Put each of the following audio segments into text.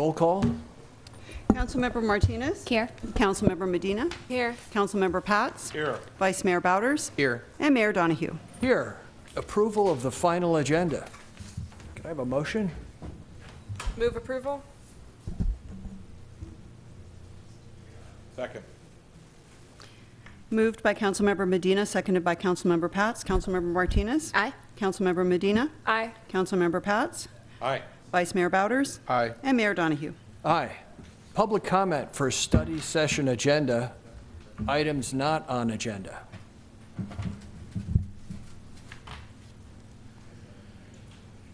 Roll call? Councilmember Martinez? Here. Councilmember Medina? Here. Councilmember Pats? Here. Vice Mayor Bowders? Here. And Mayor Donahue. Here. Approval of the final agenda. Can I have a motion? Move approval? Second. Moved by Councilmember Medina, seconded by Councilmember Pats. Councilmember Martinez? Aye. Councilmember Medina? Aye. Councilmember Pats? Aye. Vice Mayor Bowders? Aye. And Mayor Donahue. Aye. Public comment for study session agenda, items not on agenda.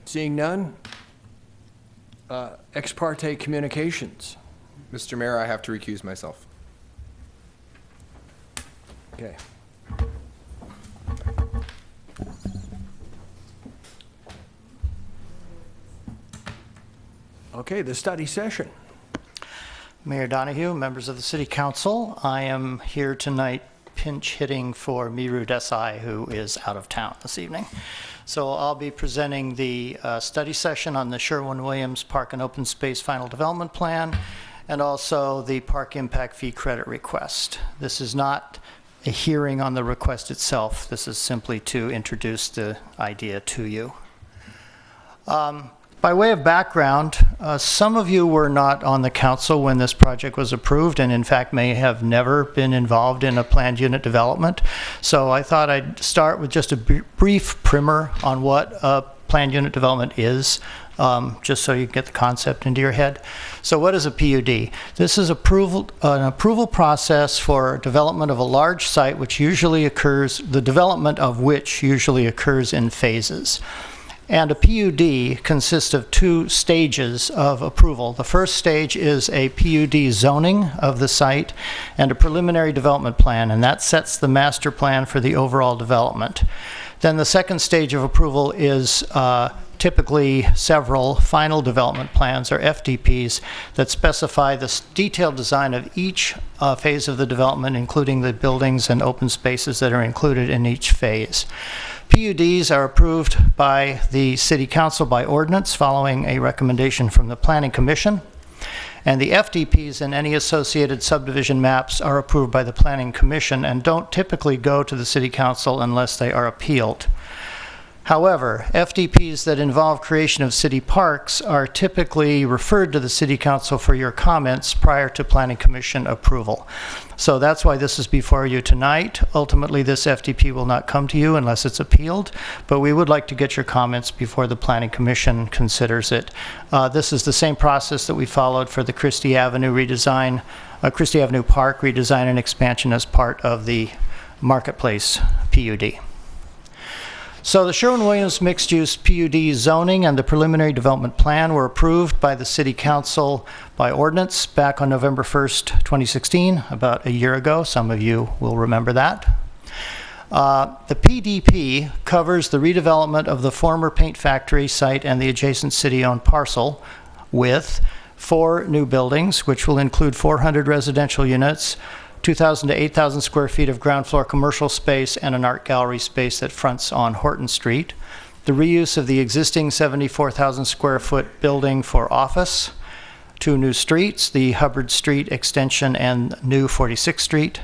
Seeing none, ex parte communications. Mr. Mayor, I have to recuse myself. Okay. Okay, the study session. Mayor Donahue, members of the City Council, I am here tonight pinch hitting for Miru Desai, who is out of town this evening. So I'll be presenting the study session on the Sherwin-Williams Park and Open Space Final Development Plan, and also the Park Impact Fee Credit request. This is not a hearing on the request itself. This is simply to introduce the idea to you. By way of background, some of you were not on the council when this project was approved, and in fact may have never been involved in a planned unit development. So I thought I'd start with just a brief primer on what a planned unit development is, just so you can get the concept into your head. So what is a PUD? This is an approval process for development of a large site, which usually occurs, the development of which usually occurs in phases. And a PUD consists of two stages of approval. The first stage is a PUD zoning of the site and a preliminary development plan, and that sets the master plan for the overall development. Then the second stage of approval is typically several final development plans, or FDPs, that specify the detailed design of each phase of the development, including the buildings and open spaces that are included in each phase. PUDs are approved by the City Council by ordinance following a recommendation from the Planning Commission. And the FDPs and any associated subdivision maps are approved by the Planning Commission and don't typically go to the City Council unless they are appealed. However, FDPs that involve creation of city parks are typically referred to the City Council for your comments prior to Planning Commission approval. So that's why this is before you tonight. Ultimately, this FDP will not come to you unless it's appealed, but we would like to get your comments before the Planning Commission considers it. This is the same process that we followed for the Christie Avenue redesign, Christie Avenue Park redesign and expansion as part of the Marketplace PUD. So the Sherwin-Williams mixed-use PUD zoning and the preliminary development plan were approved by the City Council by ordinance back on November 1st, 2016, about a year ago. Some of you will remember that. The PDP covers the redevelopment of the former paint factory site and the adjacent city-owned parcel with 4 new buildings, which will include 400 residential units, 2,000 to 8,000 square feet of ground floor commercial space, and an art gallery space that fronts on Horton Street. The reuse of the existing 74,000 square foot building for office, 2 new streets, the Hubbard Street extension and new 46th Street,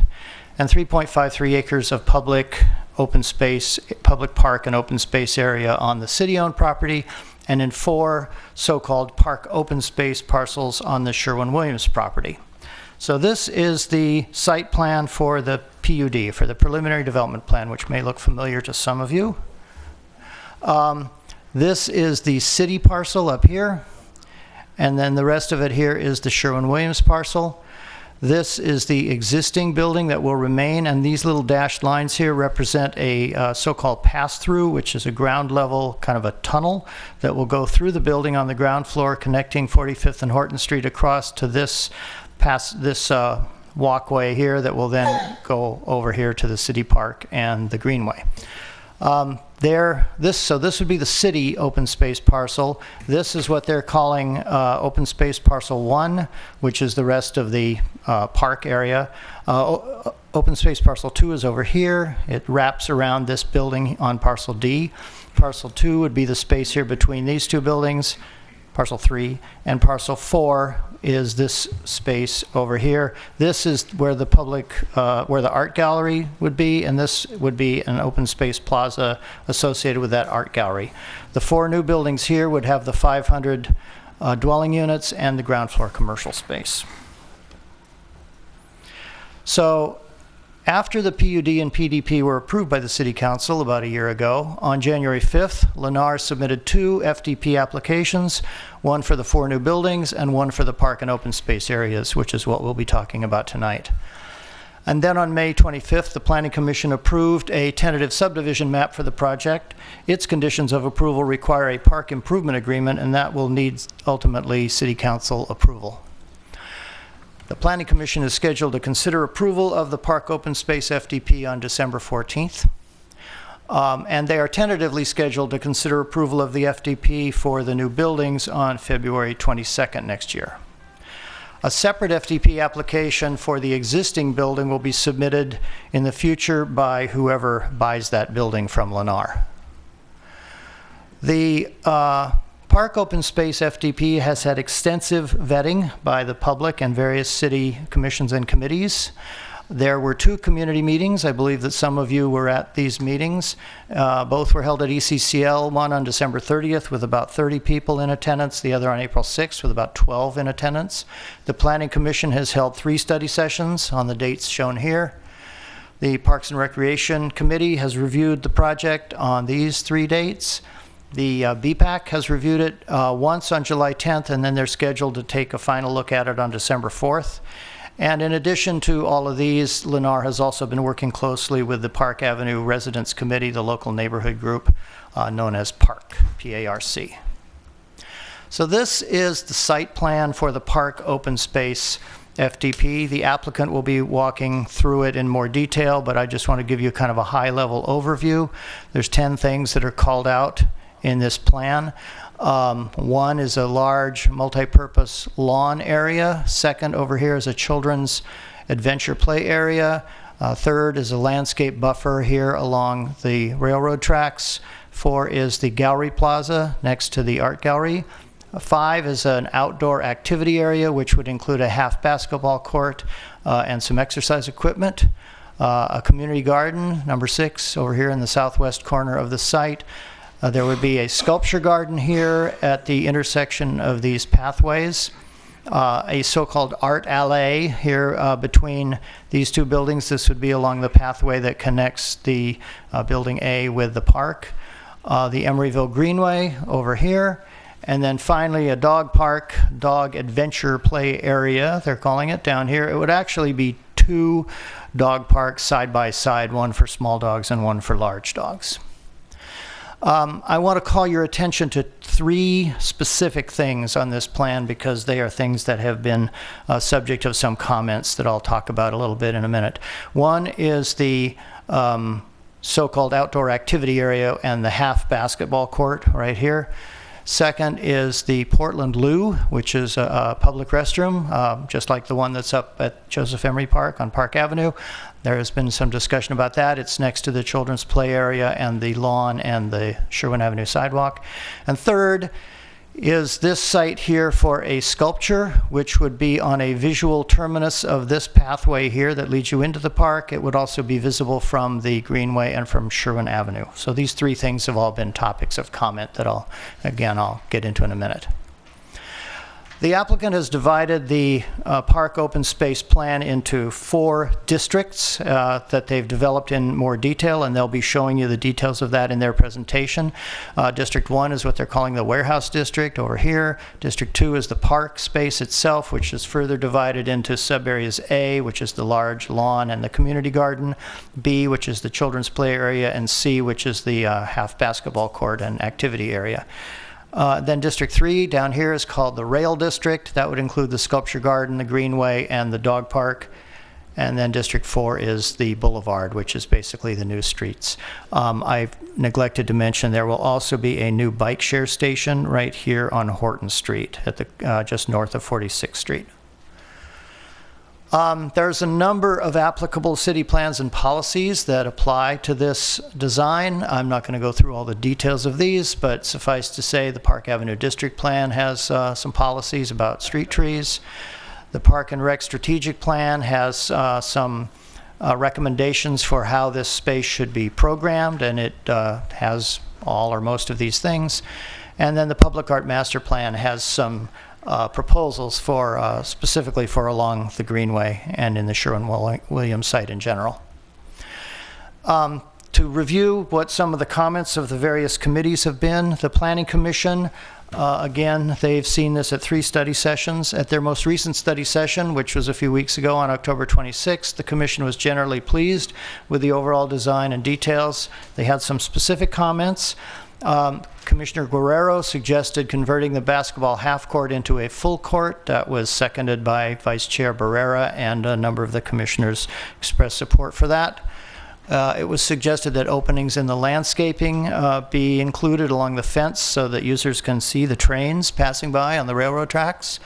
and 3.53 acres of public open space, public park and open space area on the city-owned property, and in 4 so-called park open space parcels on the Sherwin-Williams property. So this is the site plan for the PUD, for the preliminary development plan, which may look familiar to some of you. This is the city parcel up here, and then the rest of it here is the Sherwin-Williams parcel. This is the existing building that will remain, and these little dashed lines here represent a so-called pass-through, which is a ground level, kind of a tunnel that will go through the building on the ground floor, connecting 45th and Horton Street across to this walkway here that will then go over here to the city park and the greenway. This would be the city open space parcel. This is what they're calling open space parcel 1, which is the rest of the park area. Open space parcel 2 is over here. It wraps around this building on parcel D. Parcel 2 would be the space here between these 2 buildings. parcel 3, and parcel 4 is this space over here. This is where the where the art gallery would be, and this would be an open space plaza associated with that art gallery. The 4 new buildings here would have the 500 dwelling units and the ground floor commercial space. So after the PUD and PDP were approved by the City Council about a year ago, on January 5th, Lennar submitted 2 FDP applications, one for the 4 new buildings and one for the park and open space areas, which is what we'll be talking about tonight. And then on May 25th, the Planning Commission approved a tentative subdivision map for the project. Its conditions of approval require a park improvement agreement, and that will need ultimately City Council approval. The Planning Commission is scheduled to consider approval of the Park Open Space FDP on December 14th. And they are tentatively scheduled to consider approval of the FDP for the new buildings on February 22nd next year. A separate FDP application for the existing building will be submitted in the future by whoever buys that building from Lennar. The Park Open Space FDP has had extensive vetting by the public and various city commissions and committees. There were 2 community meetings. I believe that some of you were at these meetings. Both were held at ECCL, one on December 30th with about 30 people in attendance, the other on April 6th with about 12 in attendance. The Planning Commission has held 3 study sessions on the dates shown here. The Parks and Recreation Committee has reviewed the project on these 3 dates. The BPAC has reviewed it once on July 10th, and then they're scheduled to take a final look at it on December 4th. And in addition to all of these, Lennar has also been working closely with the Park Avenue Residents Committee, the local neighborhood group known as PARC, P-A-R-C. So this is the site plan for the Park Open Space FDP. The applicant will be walking through it in more detail, but I just want to give you kind of a high-level overview. There's 10 things that are called out in this plan. One is a large multi-purpose lawn area. Second over here is a children's adventure play area. Third is a landscape buffer here along the railroad tracks. 4 is the gallery plaza next to the art gallery. 5 is an outdoor activity area, which would include a half basketball court and some exercise equipment. A community garden, number 6, over here in the southwest corner of the site. There would be a sculpture garden here at the intersection of these pathways. A so-called art alley here between these 2 buildings. This would be along the pathway that connects the building A with the park. The Emeryville Greenway over here. And then finally a dog park, dog adventure play area, they're calling it, down here. It would actually be 2 dog parks side by side, one for small dogs and one for large dogs. I want to call your attention to 3 specific things on this plan because they are things that have been subject of some comments that I'll talk about a little bit in a minute. One is the so-called outdoor activity area and the half basketball court right here. Second is the Portland Loo, which is a public restroom, just like the one that's up at Joseph Emery Park on Park Avenue. There has been some discussion about that. It's next to the children's play area and the lawn and the Sherwin Avenue sidewalk. And third is this site here for a sculpture, which would be on a visual terminus of this pathway here that leads you into the park. It would also be visible from the Greenway and from Sherwin Avenue. So these 3 things have all been topics of comment that I'll get into in a minute. The applicant has divided the park open space plan into 4 districts that they've developed in more detail, and they'll be showing you the details of that in their presentation. District 1 is what they're calling the warehouse district over here. District 2 is the park space itself, which is further divided into sub-areas A, which is the large lawn and the community garden, B, which is the children's play area, and C, which is the half basketball court and activity area. Then District 3 down here is called the Rail District. That would include the Sculpture Garden, the Greenway, and the dog park. And then District 4 is the Boulevard, which is basically the new streets. I've neglected to mention there will also be a new bike share station right here on Horton Street at the just north of 46th Street. There's a number of applicable city plans and policies that apply to this design. I'm not going to go through all the details of these, but suffice to say the Park Avenue District Plan has some policies about street trees. The Park and Rec Strategic Plan has some recommendations for how this space should be programmed, and it has all or most of these things. And then the Public Art Master Plan has some proposals for specifically for along the Greenway and in the Sherwin-Williams site in general. To review what some of the comments of the various committees have been, the Planning Commission, again, they've seen this at 3 study sessions. At their most recent study session, which was a few weeks ago on October 26th, the Commission was generally pleased with the overall design and details. They had some specific comments. Commissioner Guerrero suggested converting the basketball half court into a full court. That was seconded by Vice Chair Barrera, and a number of the commissioners expressed support for that. It was suggested that openings in the landscaping be included along the fence so that users can see the trains passing by on the railroad tracks.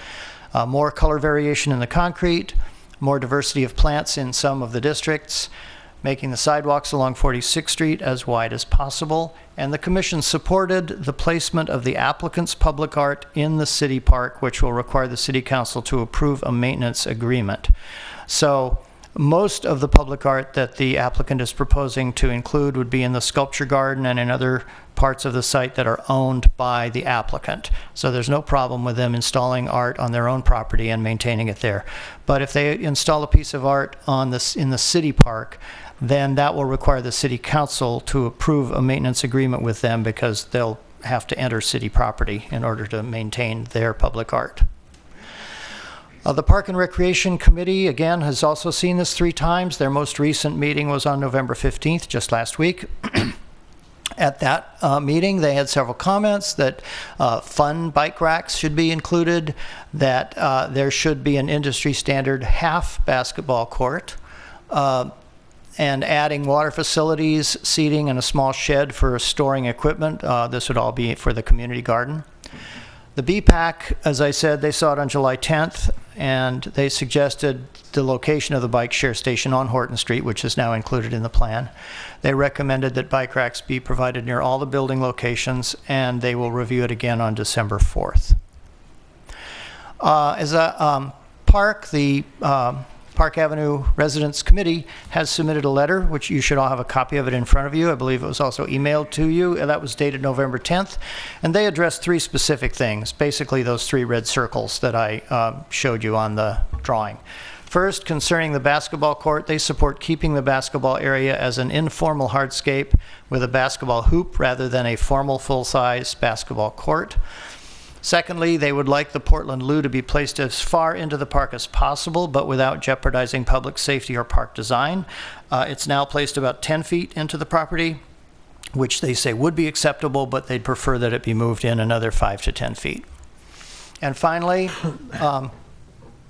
More color variation in the concrete, more diversity of plants in some of the districts, making the sidewalks along 46th Street as wide as possible, and the Commission supported the placement of the applicant's public art in the city park, which will require the City Council to approve a maintenance agreement. So most of the public art that the applicant is proposing to include would be in the sculpture garden and in other parts of the site that are owned by the applicant. So there's no problem with them installing art on their own property and maintaining it there. But if they install a piece of art on this in the city park, then that will require the City Council to approve a maintenance agreement with them, because they'll have to enter city property in order to maintain their public art. The Park and Recreation Committee, again, has also seen this 3 times. Their most recent meeting was on November 15th, just last week. At that meeting, they had several comments that fun bike racks should be included, that there should be an industry standard half basketball court, and adding water facilities, seating, and a small shed for storing equipment. This would all be for the community garden. The BPAC, as I said, they saw it on July 10th, and they suggested the location of the bike share station on Horton Street, which is now included in the plan. They recommended that bike racks be provided near all the building locations, and they will review it again on December 4th. As a park, the Park Avenue Residents Committee has submitted a letter, which you should all have a copy of it in front of you. I believe it was also emailed to you. That was dated November 10th. And they addressed 3 specific things, basically those 3 red circles that I showed you on the drawing. First, concerning the basketball court, they support keeping the basketball area as an informal hardscape with a basketball hoop rather than a formal full-size basketball court. Secondly, they would like the Portland Loo to be placed as far into the park as possible, but without jeopardizing public safety or park design. It's now placed about 10 feet into the property, which they say would be acceptable, but they'd prefer that it be moved in another 5 to 10 feet. And finally,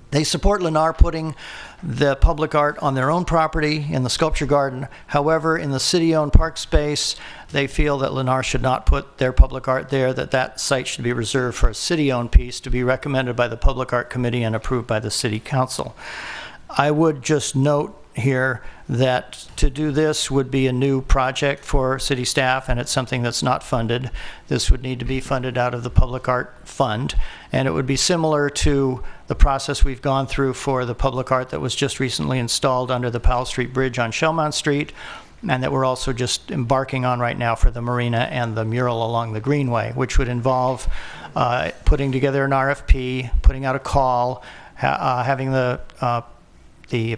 they support Lennar putting the public art on their own property in the sculpture garden. However, in the city-owned park space, they feel that Lennar should not put their public art there, that site should be reserved for a city-owned piece to be recommended by the Public Art Committee and approved by the City Council. I would just note here that to do this would be a new project for city staff, and it's something that's not funded. This would need to be funded out of the Public Art Fund, and it would be similar to the process we've gone through for the public art that was just recently installed under the Powell Street Bridge on Shellmount Street, and that we're also just embarking on right now for the marina and the mural along the Greenway, which would involve putting together an RFP, putting out a call, having the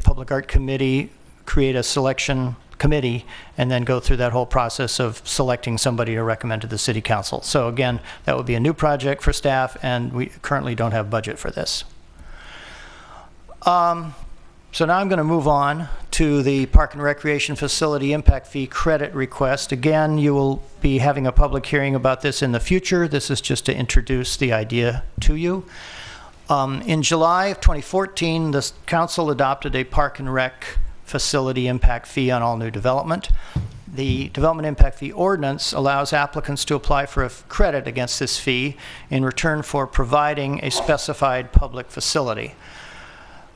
Public Art Committee create a selection committee, and then go through that whole process of selecting somebody to recommend to the City Council. So again, that would be a new project for staff, and we currently don't have budget for this. So now I'm going to move on to the Park and Recreation Facility Impact Fee Credit Request. Again, you will be having a public hearing about this in the future. This is just to introduce the idea to you. In July of 2014, the Council adopted a Park and Rec Facility Impact Fee on all new development. The Development Impact Fee Ordinance allows applicants to apply for a credit against this fee in return for providing a specified public facility.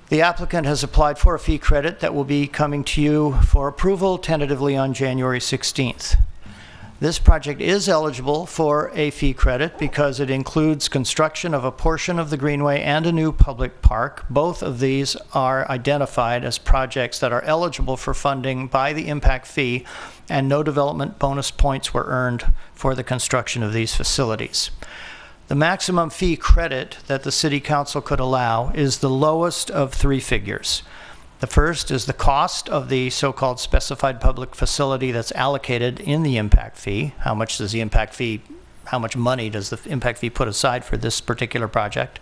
The applicant has applied for a fee credit that will be coming to you for approval tentatively on January 16th. This project is eligible for a fee credit because it includes construction of a portion of the greenway and a new public park. Both of these are identified as projects that are eligible for funding by the impact fee, and no development bonus points were earned for the construction of these facilities. The maximum fee credit that the City Council could allow is the lowest of three figures. The first is the cost of the so-called specified public facility that's allocated in the impact fee. How much money does the impact fee put aside for this particular project?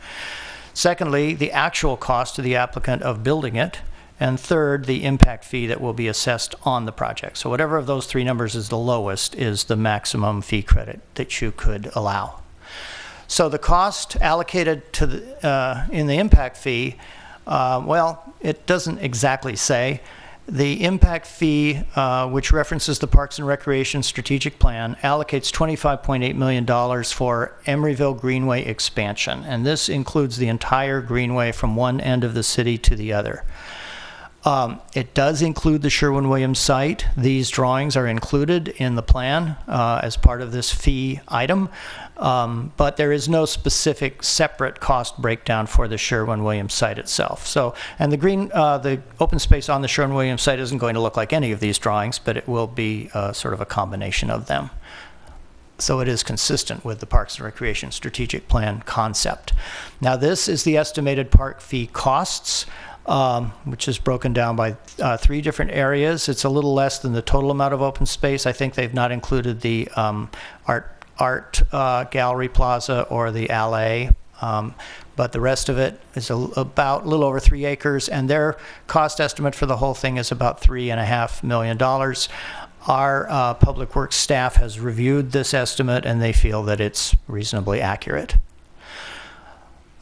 Secondly, the actual cost to the applicant of building it. And third, the impact fee that will be assessed on the project. So whatever of those three numbers is the lowest is the maximum fee credit that you could allow. So the cost allocated to the, in the impact fee, well, it doesn't exactly say. The impact fee, which references the Parks and Recreation Strategic Plan, allocates $25.8 million for Emeryville Greenway expansion, and this includes the entire greenway from one end of the city to the other. It does include the Sherwin-Williams site. These drawings are included in the plan as part of this fee item, but there is no specific separate cost breakdown for the Sherwin-Williams site itself. So, and the open space on the Sherwin-Williams site isn't going to look like any of these drawings, but it will be sort of a combination of them. So it is consistent with the Parks and Recreation Strategic Plan concept. Now, this is the estimated park fee costs, which is broken down by three different areas. It's a little less than the total amount of open space. I think they've not included the art gallery plaza or the alley, but the rest of it is about a little over 3 acres, and their cost estimate for the whole thing is about $3.5 million. Our public works staff has reviewed this estimate, and they feel that it's reasonably accurate.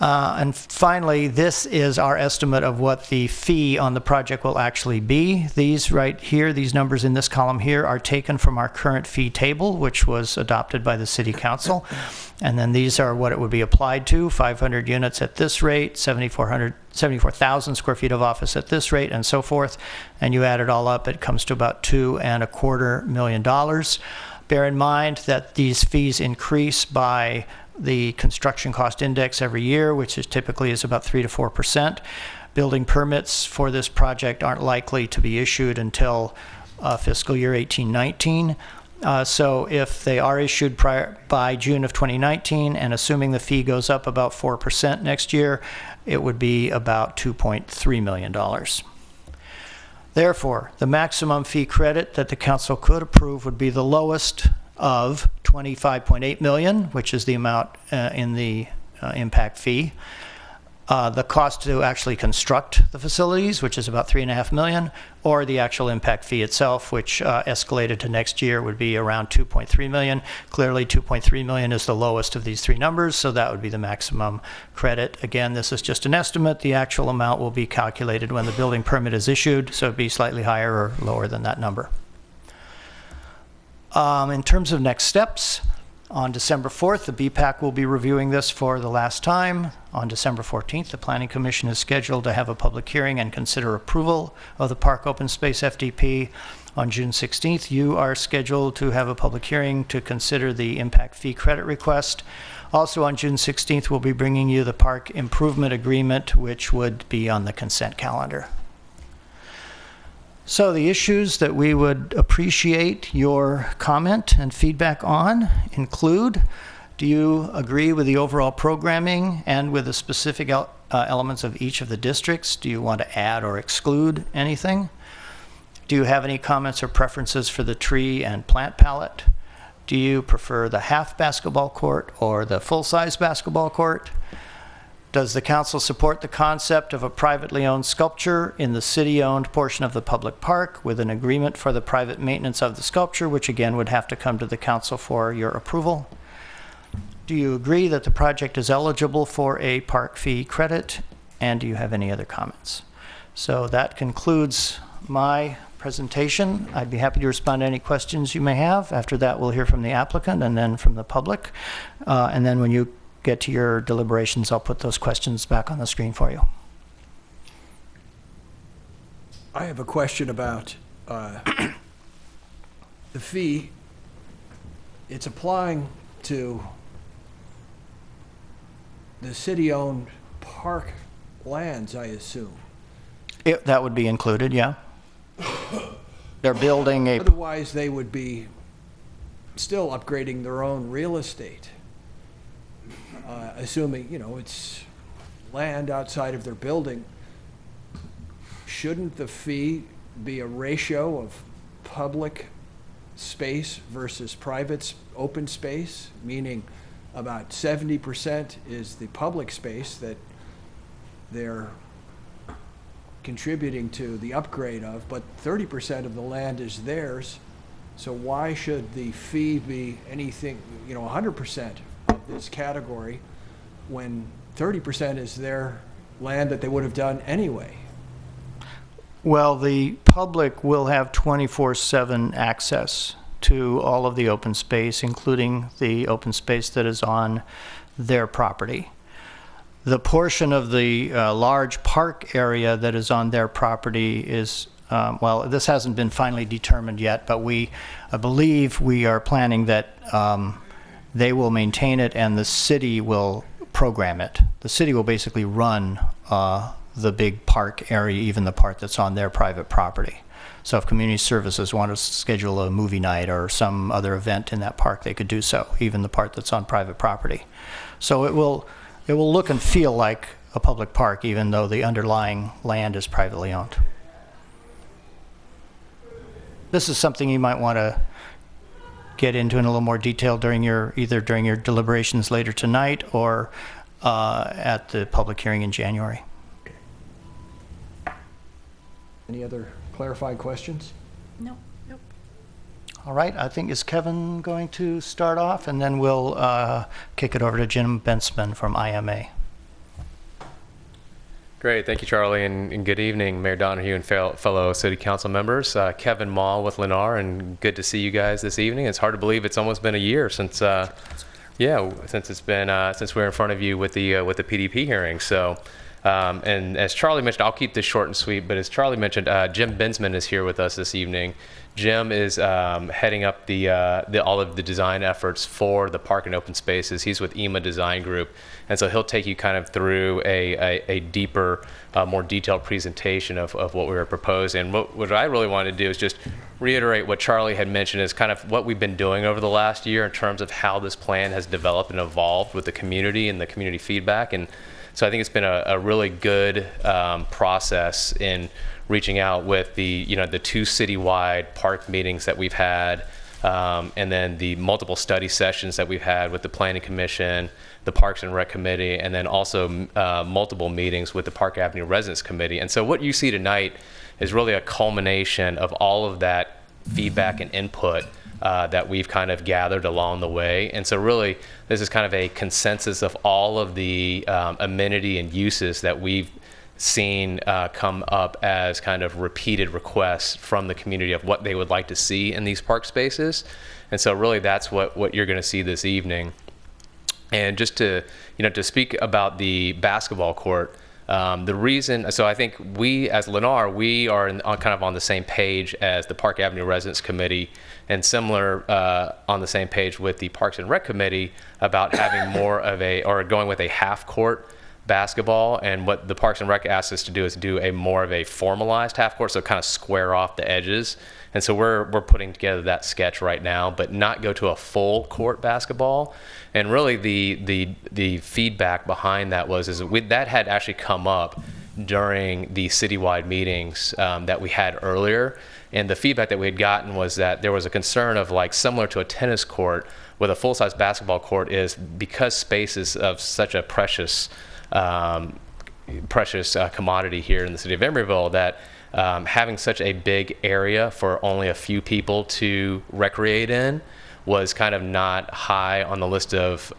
And finally, this is our estimate of what the fee on the project will actually be. These right here, these numbers in this column here, are taken from our current fee table, which was adopted by the City Council. And then these are what it would be applied to: 500 units at this rate, 74,000 square feet of office at this rate, and so forth. And you add it all up, it comes to about $2.25 million. Bear in mind that these fees increase by the construction cost index every year, which is typically about 3 to 4%. Building permits for this project aren't likely to be issued until fiscal year 18-19. So if they are issued by June of 2019, and assuming the fee goes up about 4% next year, it would be about $2.3 million. Therefore, the maximum fee credit that the council could approve would be the lowest of $25.8 million, which is the amount in the impact fee. The cost to actually construct the facilities, which is about $3.5 million, or the actual impact fee itself, which escalated to next year, would be around $2.3 million. Clearly, $2.3 million is the lowest of these three numbers, so that would be the maximum credit. Again, this is just an estimate. The actual amount will be calculated when the building permit is issued, so it'd be slightly higher or lower than that number. In terms of next steps, on December 4th, the BPAC will be reviewing this for the last time. On December 14th, the Planning Commission is scheduled to have a public hearing and consider approval of the Park Open Space FDP. On June 16th, you are scheduled to have a public hearing to consider the impact fee credit request. Also on June 16th, we'll be bringing you the Park Improvement Agreement, which would be on the consent calendar. So the issues that we would appreciate your comment and feedback on include: do you agree with the overall programming and with the specific elements of each of the districts? Do you want to add or exclude anything? Do you have any comments or preferences for the tree and plant palette? Do you prefer the half basketball court or the full-size basketball court? Does the council support the concept of a privately owned sculpture in the city-owned portion of the public park with an agreement for the private maintenance of the sculpture, which again would have to come to the council for your approval? Do you agree that the project is eligible for a park fee credit? And do you have any other comments? So that concludes my presentation. I'd be happy to respond to any questions you may have. After that, we'll hear from the applicant and then from the public. And then when you get to your deliberations, I'll put those questions back on the screen for you. I have a question about the fee. It's applying to the city-owned park lands, I assume. That would be included, yeah. They're building a, Otherwise, they would be still upgrading their own real estate. Assuming, it's land outside of their building. Shouldn't the fee be a ratio of public space versus private open space? Meaning about 70% is the public space that they're contributing to the upgrade of, but 30% of the land is theirs. So why should the fee be anything, 100% of this category when 30% is their land that they would have done anyway? well, the public will have 24/7 access to all of the open space, including the open space that is on their property. The portion of the large park area that is on their property is, well, this hasn't been finally determined yet, but I believe we are planning that they will maintain it and the city will program it. The city will basically run the big park area, even the part that's on their private property. So if community services want to schedule a movie night or some other event in that park, they could do so, even the part that's on private property. So it will look and feel like a public park, even though the underlying land is privately owned. This is something you might want to get into in a little more detail either during your deliberations later tonight or at the public hearing in January. Any other clarifying questions? No. Nope. All right, I think, is Kevin going to start off? And then we'll kick it over to Jim Bensman from IMA. Great. Thank you, Charlie, and good evening, Mayor Donahue and fellow city council members. Kevin Mall with Lennar, and good to see you guys this evening. It's hard to believe it's almost been a year since we were in front of you with the PDP hearing. So, and as Charlie mentioned, I'll keep this short and sweet, but as Charlie mentioned, Jim Bensman is here with us this evening. Jim is heading up all of the design efforts for the park and open spaces. He's with EMA Design Group, and so he'll take you kind of through a deeper, more detailed presentation of what we were proposing. What I really wanted to do is just reiterate what Charlie had mentioned is kind of what we've been doing over the last year in terms of how this plan has developed and evolved with the community and the community feedback. And so I think it's been a really good process in reaching out with the two citywide park meetings that we've had, and then the multiple study sessions that we've had with the Planning Commission, the Parks and Rec Committee, and then also multiple meetings with the Park Avenue Residents Committee. And so what you see tonight is really a culmination of all of that feedback and input that we've kind of gathered along the way. And so really, this is kind of a consensus of all of the amenity and uses that we've seen come up as kind of repeated requests from the community of what they would like to see in these park spaces. And so really that's what you're going to see this evening. And just to speak about the basketball court, the reason, so I think we as Lennar, we are kind of on the same page as the Park Avenue Residents Committee, and similar on the same page with the Parks and Rec Committee about having more of going with a half court basketball. And what the Parks and Rec asked us to do is do a more of a formalized half court, so kind of square off the edges. And so we're putting together that sketch right now, but not go to a full court basketball. And really the feedback behind that that had actually come up during the citywide meetings that we had earlier. And the feedback that we had gotten was that there was a concern of, like, similar to a tennis court with a full-size basketball court, is because space is of such a precious commodity here in the city of Emeryville, that having such a big area for only a few people to recreate in was kind of not high on the list of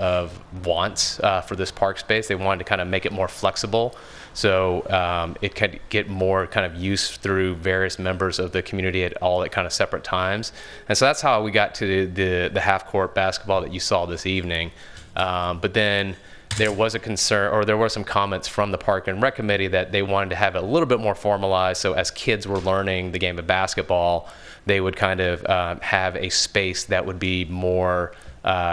wants for this park space. They wanted to kind of make it more flexible, so it could get more kind of use through various members of the community at all at kind of separate times. And so that's how we got to the half-court basketball that you saw this evening. But then there was a concern, or there were some comments from the Park and Rec Committee that they wanted to have it a little bit more formalized. So as kids were learning the game of basketball, they would kind of have a space that would be more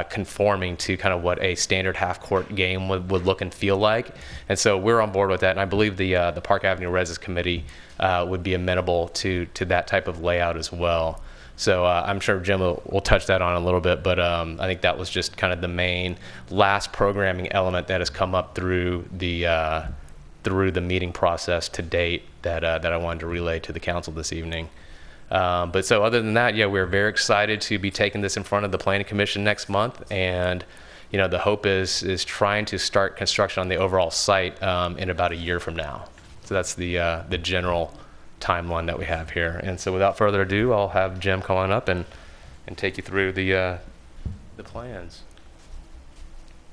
conforming to kind of what a standard half-court game would look and feel like. And so we're on board with that. And I believe the Park Avenue Residence Committee would be amenable to that type of layout as well. So I'm sure Jim will touch that on a little bit, but I think that was just kind of the main last programming element that has come up through the meeting process to date that I wanted to relay to the council this evening. But so other than that, yeah, we're very excited to be taking this in front of the Planning Commission next month, and the hope is trying to start construction on the overall site in about a year from now. So that's the general timeline that we have here. And so without further ado, I'll have Jim come on up and take you through the plans.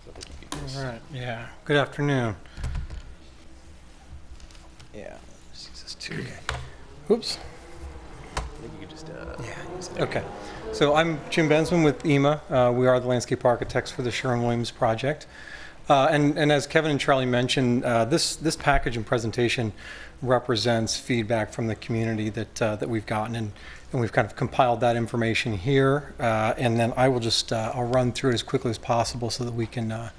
So I think you can just- All right, yeah. Good afternoon. Yeah. Let's use this too. Oops. I think you could just use that. Okay. So I'm Jim Bensman with EMA. We are the landscape architects for the Sherwin-Williams project. And as Kevin and Charlie mentioned, this package and presentation represents feedback from the community that we've gotten, and we've kind of compiled that information here. And then I will just I'll run through it as quickly as possible so that we can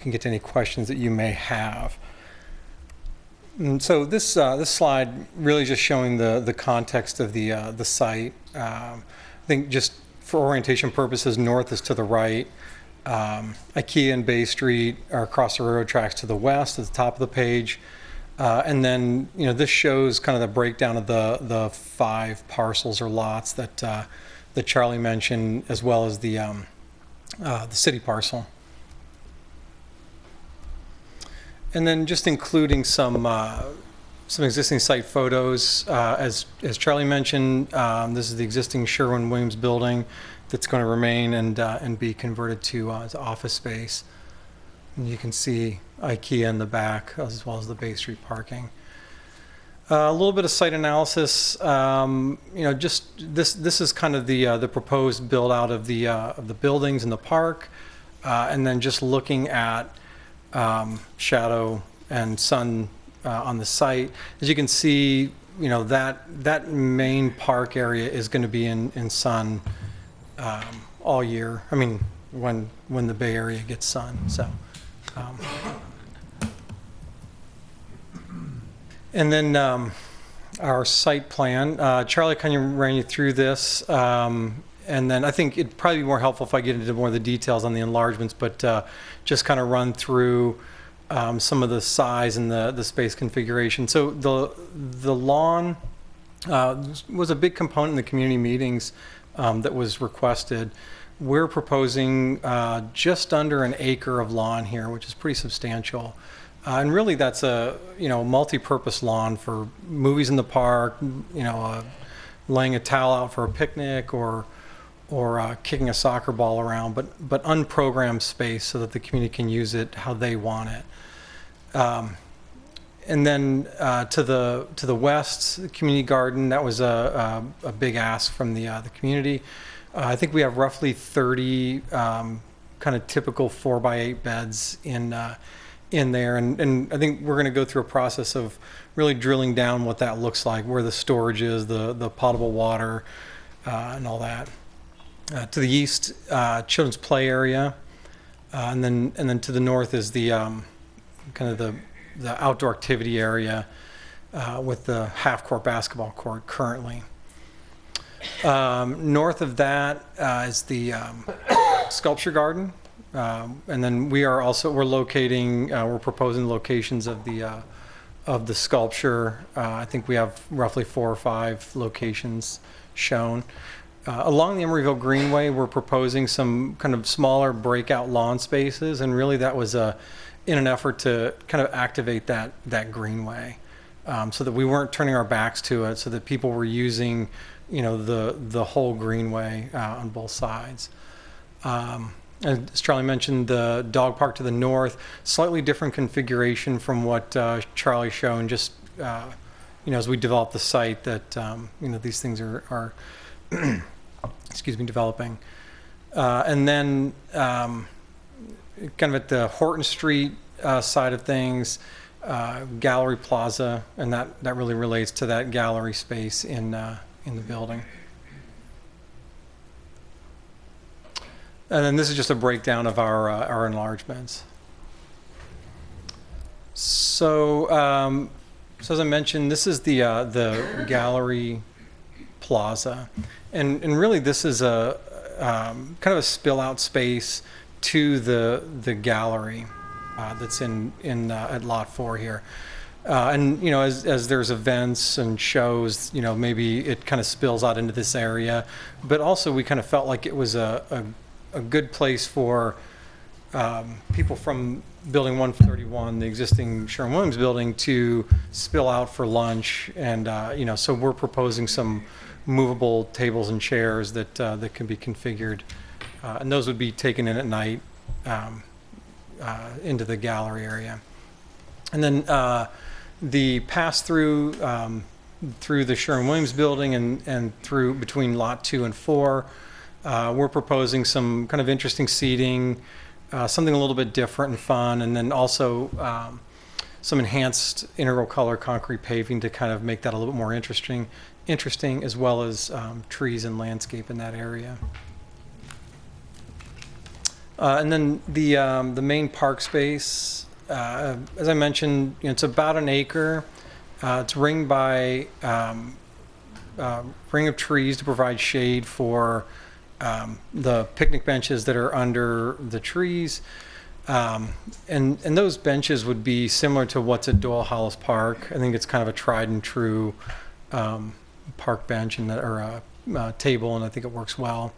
get to any questions that you may have. And so this slide really just showing the context of the site. I think just for orientation purposes, north is to the right. IKEA and Bay Street are across the railroad tracks to the west at the top of the page. And then, this shows kind of the breakdown of the 5 parcels or lots that Charlie mentioned, as well as the city parcel. And then just including some existing site photos. As Charlie mentioned, this is the existing Sherwin-Williams building that's going to remain and be converted to office space. And you can see IKEA in the back, as well as the Bay Street parking. A little bit of site analysis. Just this is kind of the proposed build out of the buildings in the park, and then just looking at shadow and sun on the site. As you can see, that main park area is going to be in sun all year. I mean, when the Bay Area gets sun. So. And then our site plan. Charlie kind of ran you through this. And then I think it'd probably be more helpful if I get into more of the details on the enlargements, but just kind of run through some of the size and the space configuration. So the lawn was a big component in the community meetings that was requested. We're proposing just under an acre of lawn here, which is pretty substantial. And really that's a multi-purpose lawn for movies in the park, laying a towel out for a picnic or kicking a soccer ball around, but unprogrammed space so that the community can use it how they want it. And then to the west, the community garden, that was a big ask from the community. I think we have roughly 30 kind of typical 4x8 beds in there, and I think we're going to go through a process of really drilling down what that looks like, where the storage is, the potable water, and all that. To the east, children's play area, and then to the north is the kind of the outdoor activity area with the half-court basketball court currently. North of that is the sculpture garden, and then we're proposing locations of the sculpture. I think we have roughly 4 or 5 locations shown. Along the Emeryville Greenway, we're proposing some kind of smaller breakout lawn spaces, and really that was in an effort to kind of activate that greenway, so that we weren't turning our backs to it, so that people were using the whole greenway on both sides. And as Charlie mentioned, the dog park to the north, slightly different configuration from what Charlie's shown, just as we develop the site, that these things are developing. And then kind of at the Horton Street side of things, Gallery Plaza, and that really relates to that gallery space in the building. And then this is just a breakdown of our enlargements. So, so as I mentioned, this is the Gallery Plaza, and really this is a kind of a spill out space to the gallery that's at Lot 4 here. And you know, as there's events and shows, you know, maybe it kind of spills out into this area, but also we kind of felt like it was a good place for people from Building 131, the existing Sherwin-Williams building, to spill out for lunch. And you know, so we're proposing some movable tables and chairs that can be configured, and those would be taken in at night into the gallery area. And then the pass through through the Sherwin-Williams building and through between Lot 2 and 4, we're proposing some kind of interesting seating, something a little bit different and fun, and then also some enhanced integral color concrete paving to kind of make that a little bit more interesting, as well as trees and landscape in that area. And then the main park space, as I mentioned, you know, it's about an acre. It's ringed by ring of trees to provide shade for the picnic benches that are under the trees. And those benches would be similar to what's at Doyle Hollis Park. I think it's kind of a tried and true park bench or table, and I think it works well.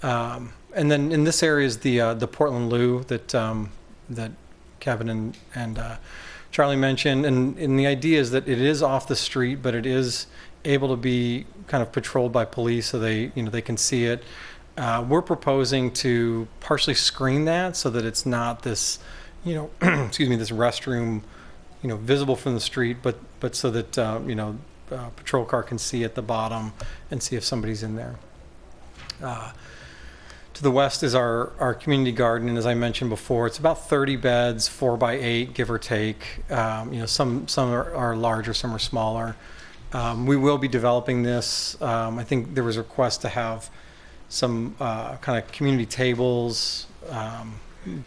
And then in this area is the Portland Loo that Kevin and Charlie mentioned, and the idea is that it is off the street, but it is able to be kind of patrolled by police, so they can see it. We're proposing to partially screen that so that it's not this, excuse me, this restroom, visible from the street, but so that patrol car can see at the bottom and see if somebody's in there. To the west is our community garden, and as I mentioned before, it's about 30 beds, 4x8, give or take. Some are larger, some are smaller. We will be developing this. I think there was a request to have some kind of community tables,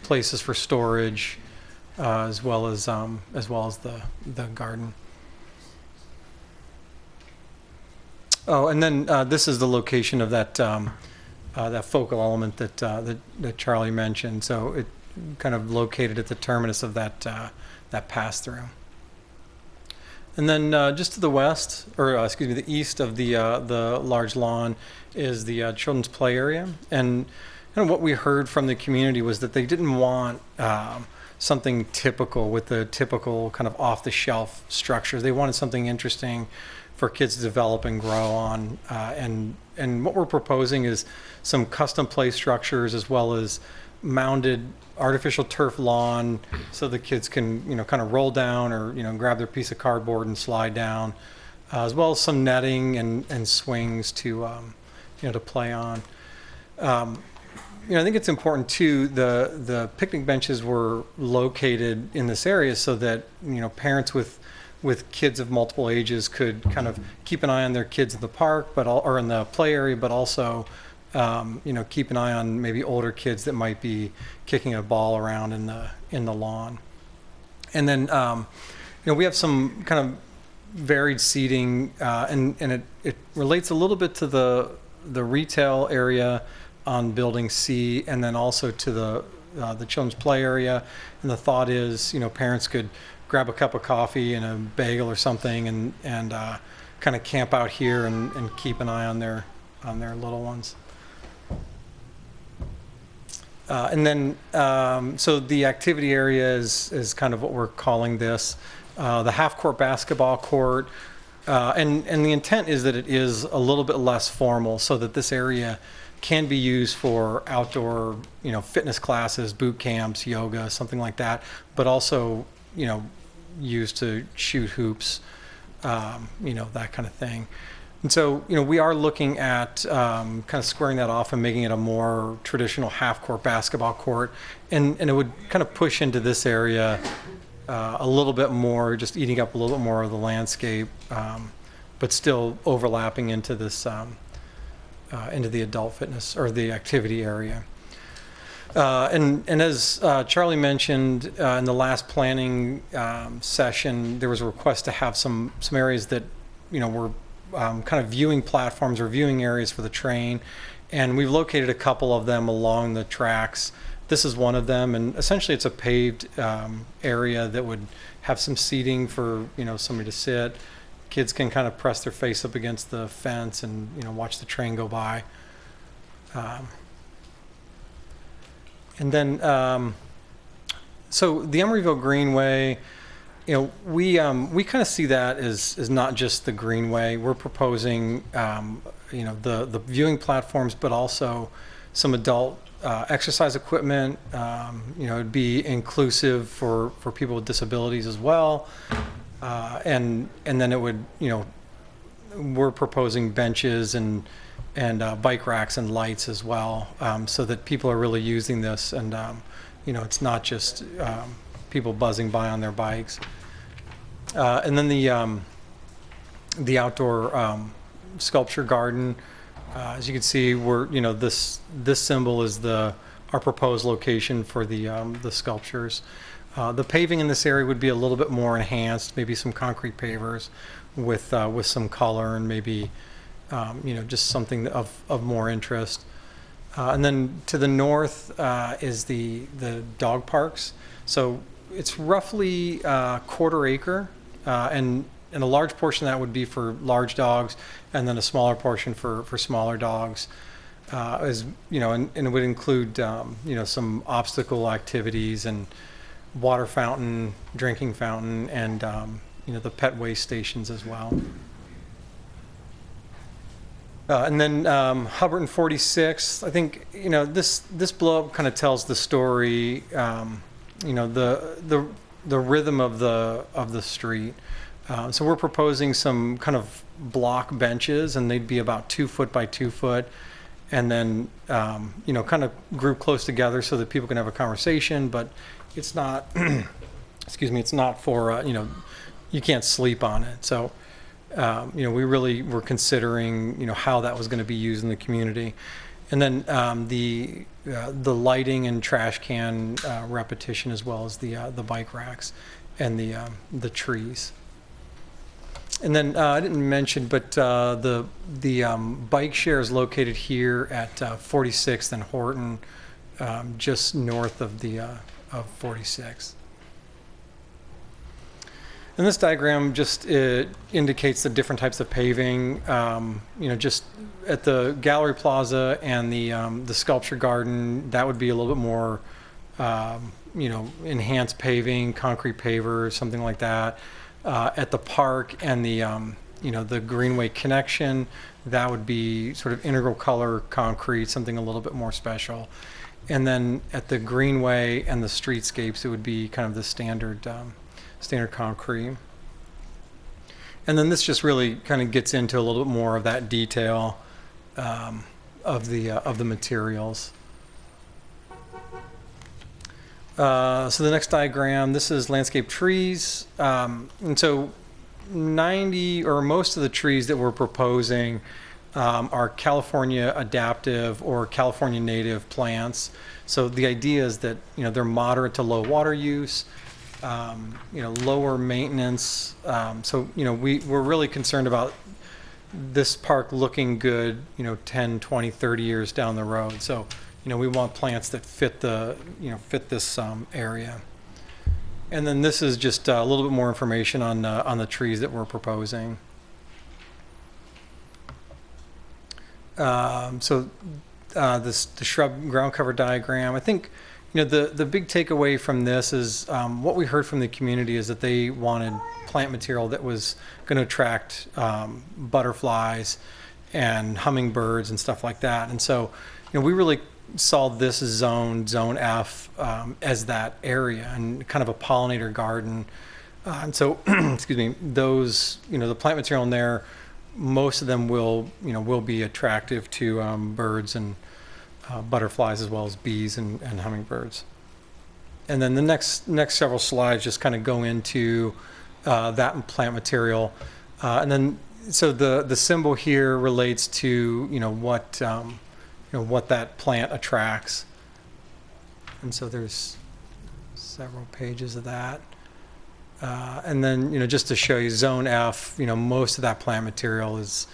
places for storage, as well as the garden. Oh, and then this is the location of that focal element that Charlie mentioned. So it kind of located at the terminus of that pass through. And then just to the west, or excuse me, the east of the large lawn is the children's play area. And what we heard from the community was that they didn't want something typical with the typical kind of off-the-shelf structure. They wanted something interesting for kids to develop and grow on. And what we're proposing is some custom play structures, as well as mounded artificial turf lawn, so the kids can kind of roll down or grab their piece of cardboard and slide down, as well as some netting and swings to to play on. I think it's important too, the picnic benches were located in this area so that parents with kids of multiple ages could kind of keep an eye on their kids in the park, or in the play area, but also keep an eye on maybe older kids that might be kicking a ball around in the lawn. And then we have some kind of varied seating, and it relates a little bit to the retail area on Building C, and then also to the children's play area. And the thought is, parents could grab a cup of coffee and a bagel or something, and kind of camp out here and keep an eye on their little ones. And then, so the activity area is kind of what we're calling this, the half-court basketball court. And the intent is that it is a little bit less formal, so that this area can be used for outdoor, fitness classes, boot camps, yoga, something like that, but also, used to shoot hoops, that kind of thing. And so, we are looking at kind of squaring that off and making it a more traditional half-court basketball court. And it would kind of push into this area a little bit more, just eating up a little bit more of the landscape, but still overlapping into this, into the adult fitness or the activity area. And as Charlie mentioned in the last planning session, there was a request to have some areas that, were kind of viewing platforms or viewing areas for the train. And we've located a couple of them along the tracks. This is one of them, and essentially it's a paved area that would have some seating for, somebody to sit. Kids can kind of press their face up against the fence and, watch the train go by. And then, so the Emeryville Greenway, we kind of see that as not just the Greenway. We're proposing, the viewing platforms, but also some adult exercise equipment. It'd be inclusive for people with disabilities as well. And then it would, we're proposing benches and bike racks and lights as well, so that people are really using this, and it's not just people buzzing by on their bikes. And then the outdoor sculpture garden, as you can see, we're this symbol is our proposed location for the sculptures. The paving in this area would be a little bit more enhanced, maybe some concrete pavers with some color and maybe. Just something of more interest. And then to the north is the dog parks. So it's roughly quarter acre, and a large portion of that would be for large dogs, and then a smaller portion for smaller dogs. And it would include some obstacle activities and water fountain, drinking fountain, and the pet waste stations as well. And then Hubbard and 46, I think, this blow up kind of tells the story, the rhythm of the street. So we're proposing some kind of block benches, and they'd be about 2 foot by 2 foot, and then, kind of group close together so that people can have a conversation, but it's not, excuse me, it's not for, you can't sleep on it. So, we really were considering, how that was going to be used in the community. And then the lighting and trash can repetition, as well as the bike racks and the trees. And then I didn't mention, but the bike share is located here at 46th and Horton, just north of 46th. And this diagram just indicates the different types of paving. Just at the Gallery Plaza and the Sculpture Garden, that would be a little bit more, enhanced paving, concrete pavers, something like that. At the park and the Greenway connection, that would be sort of integral color concrete, something a little bit more special. And then at the Greenway and the streetscapes, it would be kind of the standard concrete. And then this just really kind of gets into a little bit more of that detail of the materials. So the next diagram, this is landscape trees. And so 90 or most of the trees that we're proposing are California adaptive or California native plants. So the idea is that, they're moderate to low water use, lower maintenance. So, we're really concerned about this park looking good, 10, 20, 30 years down the road. So, we want plants that fit this area. And then this is just a little bit more information on the trees that we're proposing. The shrub ground cover diagram, I think, the big takeaway from this is what we heard from the community is that they wanted plant material that was going to attract butterflies and hummingbirds and stuff like that. And so, we really saw this zone F, as that area and kind of a pollinator garden. And so, excuse me, those, the plant material in there most of them will be attractive to birds and butterflies, as well as bees and hummingbirds. And then the next several slides just kind of go into that plant material. And then, so the symbol here relates to, what that plant attracts. And so there's several pages of that. And then, just to show you Zone F, most of that plant material is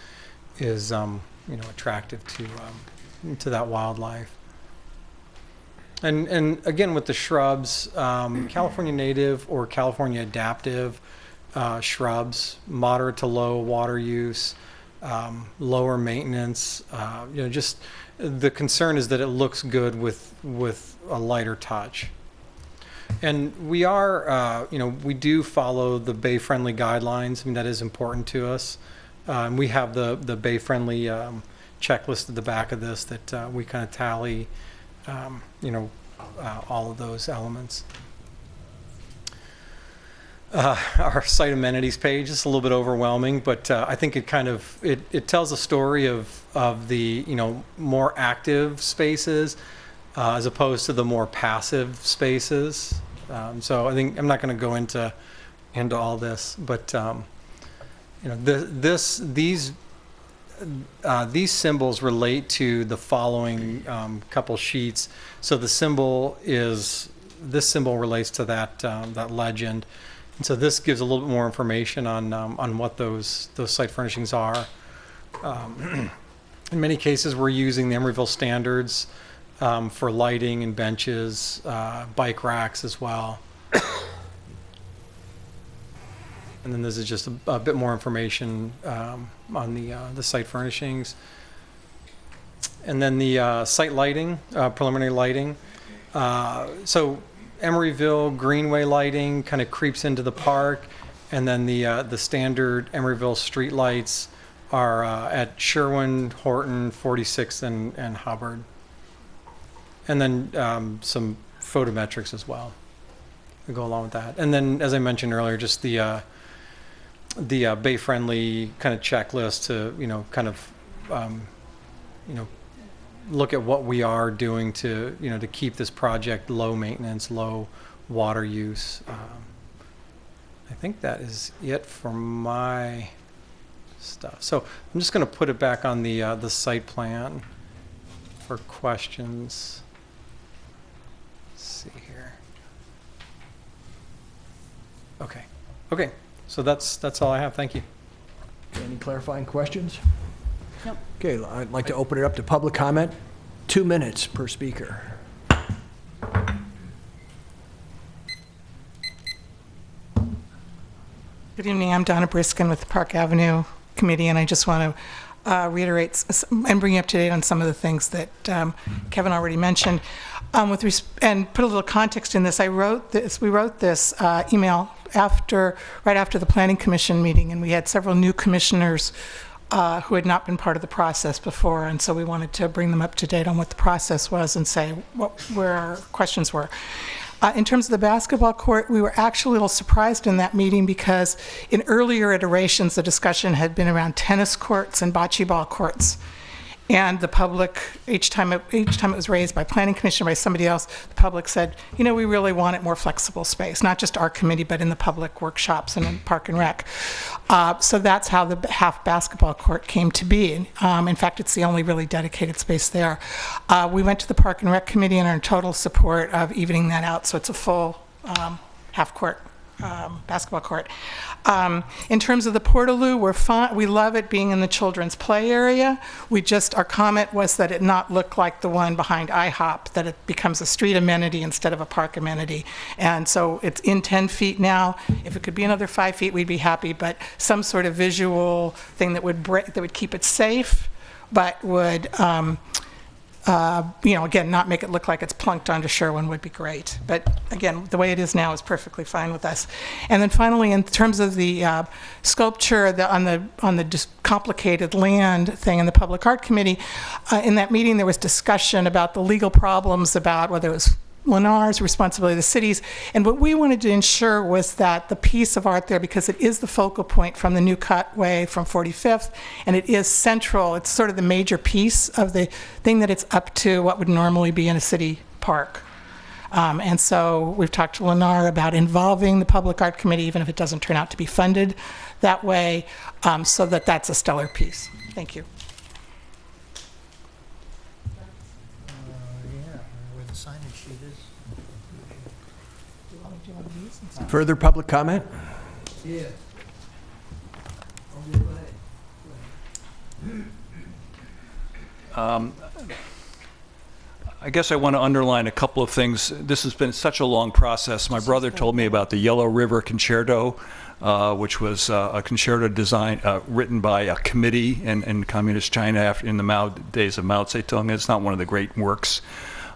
attractive to that wildlife. And again, with the shrubs, California native or California adaptive shrubs, moderate to low water use, lower maintenance. Just the concern is that it looks good with a lighter touch. And we are, we do follow the bay-friendly guidelines. I mean, that is important to us. And we have the bay-friendly checklist at the back of this that we kind of tally, all of those elements. Our site amenities page is a little bit overwhelming, but I think it kind of it tells a story of the more active spaces as opposed to the more passive spaces. So I think I'm not going to go into all this, but these symbols relate to the following couple sheets. So this symbol relates to that legend. And so this gives a little bit more information on what those site furnishings are. In many cases, we're using the Emeryville standards for lighting and benches, bike racks as well. And then this is just a bit more information on the site furnishings. And then the site lighting, preliminary lighting. So Emeryville Greenway lighting kind of creeps into the park, and then the standard Emeryville street lights are at Sherwin, Horton, 46th, and Hubbard. And then some photometrics as well to go along with that. And then, as I mentioned earlier, just the bay-friendly kind of checklist to look at what we are doing to to keep this project low maintenance, low water use. I think that is it for my stuff. So I'm just going to put it back on the site plan for questions. Let's see here. Okay. So that's all I have. Thank you. Any clarifying questions? Nope. Okay, I'd like to open it up to public comment. 2 minutes per speaker. Good evening. I'm Donna Briskin with the Park Avenue Committee, and I just want to reiterate and bring you up to date on some of the things that Kevin already mentioned. And put a little context in this. We wrote this email right after the Planning Commission meeting, and we had several new commissioners who had not been part of the process before, and so we wanted to bring them up to date on what the process was and say where our questions were. In terms of the basketball court, we were actually a little surprised in that meeting because in earlier iterations, the discussion had been around tennis courts and bocce ball courts. And the public, each time it was raised by Planning Commission, by somebody else, the public said, we really wanted more flexible space, not just our committee, but in the public workshops and in Park and Rec. So that's how the half basketball court came to be. In fact, it's the only really dedicated space there. We went to the Park and Rec Committee and are in total support of evening that out, so it's a full half court basketball court. In terms of the Portaloo, we're fine. We love it being in the children's play area. Our comment was that it not look like the one behind IHOP, that it becomes a street amenity instead of a park amenity. And so it's in 10 feet now. If it could be another 5 feet, we'd be happy, but some sort of visual thing that would keep it safe, but would again, not make it look like it's plunked onto Sherwin would be great. But again, the way it is now is perfectly fine with us. And then finally, in terms of the sculpture on the just complicated land thing in the Public Art Committee, in that meeting there was discussion about the legal problems about whether it was Lennar's, responsibility of the cities. And what we wanted to ensure was that the piece of art there, because it is the focal point from the new cutway from 45th, and it is central, it's sort of the major piece of the thing that it's up to what would normally be in a city park. And so we've talked to Lennar about involving the Public Art Committee, even if it doesn't turn out to be funded that way, so that that's a stellar piece. Thank you. Where the signage sheet is. Further public comment? Yeah. I guess I want to underline a couple of things. This has been such a long process. My brother told me about the Yellow River Concerto, which was a concerto design written by a committee in communist China in the days of Mao Zedong. It's not one of the great works.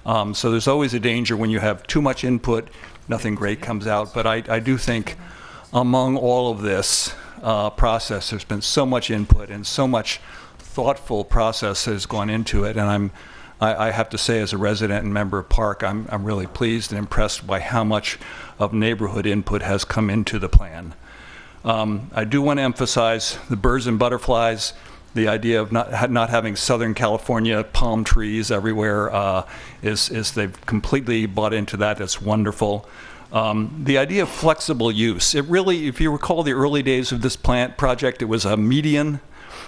So there's always a danger when you have too much input, nothing great comes out. But I do think among all of this process, there's been so much input and so much thoughtful process has gone into it. And I have to say, as a resident and member of Park, I'm really pleased and impressed by how much of neighborhood input has come into the plan. I do want to emphasize the birds and butterflies. The idea of not having Southern California palm trees everywhere is they've completely bought into that. It's wonderful. The idea of flexible use. It really, if you recall the early days of this project, it was a median.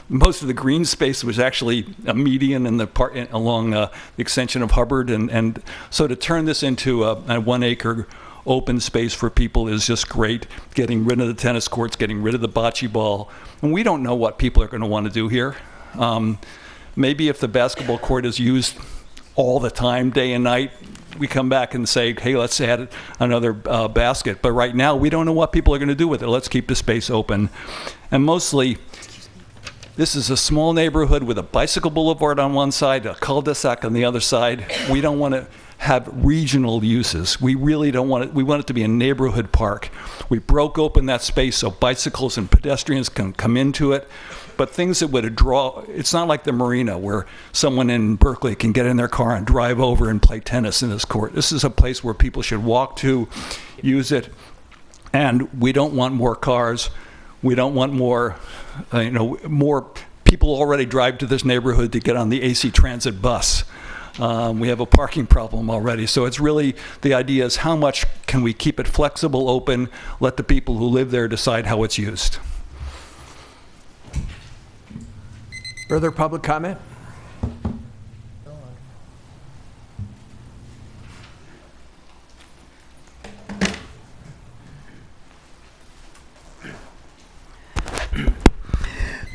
Most of the green space was actually a median in the along the extension of Hubbard, and so to turn this into a 1 acre open space for people is just great. Getting rid of the tennis courts, getting rid of the bocce ball, and we don't know what people are going to want to do here. Maybe if the basketball court is used all the time, day and night, we come back and say, hey, let's add another basket. But right now, we don't know what people are going to do with it. Let's keep the space open, and mostly. This is a small neighborhood with a bicycle boulevard on one side, a cul-de-sac on the other side. We don't want to have regional uses. We really don't want it. We want it to be a neighborhood park. We broke open that space so bicycles and pedestrians can come into it, but things that would draw, it's not like the marina where someone in Berkeley can get in their car and drive over and play tennis in this court. This is a place where people should walk to, use it, and we don't want more cars. We don't want more, more people already drive to this neighborhood to get on the AC Transit bus. We have a parking problem already. So it's really, the idea is how much can we keep it flexible, open, let the people who live there decide how it's used. Further public comment?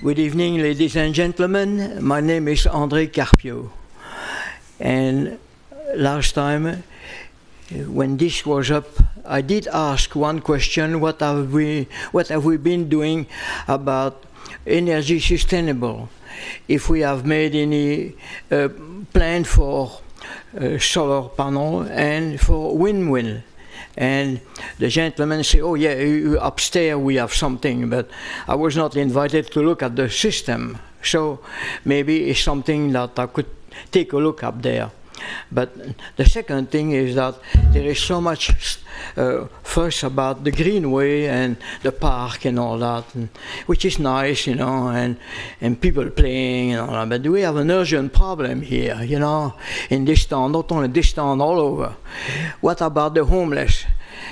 Good evening, ladies and gentlemen. My name is André Carpio. And last time, when this was up, I did ask one question: what have we been doing about energy sustainable? If we have made any plan for solar panel and for windmill. And the gentleman said, oh yeah, upstairs we have something, but I was not invited to look at the system. So maybe it's something that I could take a look up there. But the second thing is that there is so much fuss about the greenway and the park and all that, which is nice, and people playing and all that. But we have an urgent problem here, in this town, not only this town, all over. What about the homeless?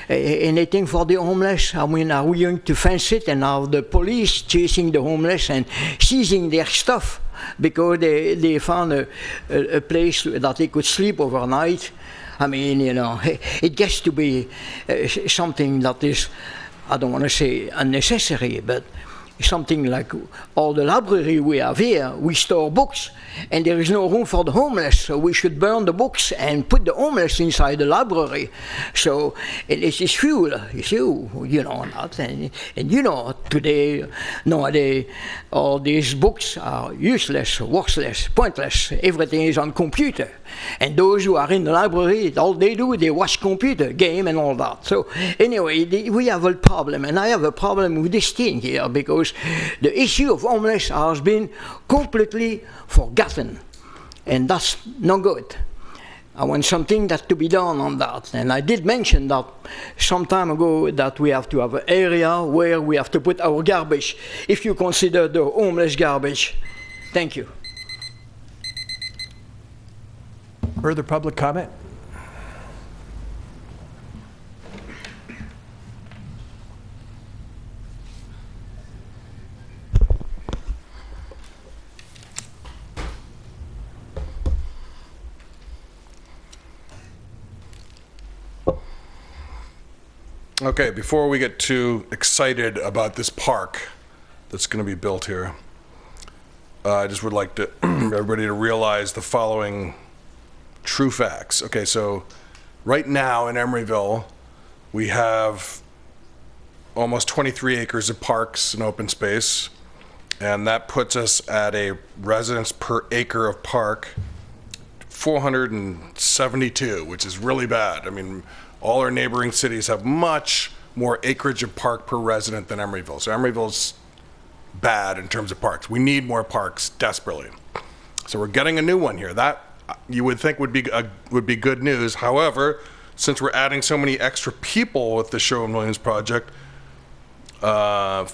Anything for the homeless? I mean, are we going to fence it and have the police chasing the homeless and seizing their stuff because they found a place that they could sleep overnight? I mean, it gets to be something that is, I don't want to say unnecessary, but something like all the library we have here, we store books, and there is no room for the homeless, so we should burn the books and put the homeless inside the library. So it is fuel, that, and today, nowadays, all these books are useless, worthless, pointless. Everything is on computer, and those who are in the library, all they do, they watch computer game and all that. So anyway, we have a problem, and I have a problem with this thing here because the issue of homeless has been completely forgotten, and that's not good. I want something that to be done on that. And I did mention that some time ago that we have to have an area where we have to put our garbage, if you consider the homeless garbage. Thank you. Further public comment? Okay, before we get too excited about this park that's going to be built here, I just would like to everybody to realize the following true facts. Okay, so right now in Emeryville, we have almost 23 acres of parks and open space, and that puts us at a residence per acre of park 472, which is really bad. I mean, all our neighboring cities have much more acreage of park per resident than Emeryville. So Emeryville's bad in terms of parks. We need more parks desperately. So we're getting a new one here. That you would think would be good news. However, since we're adding so many extra people with the Sherwin-Williams project, and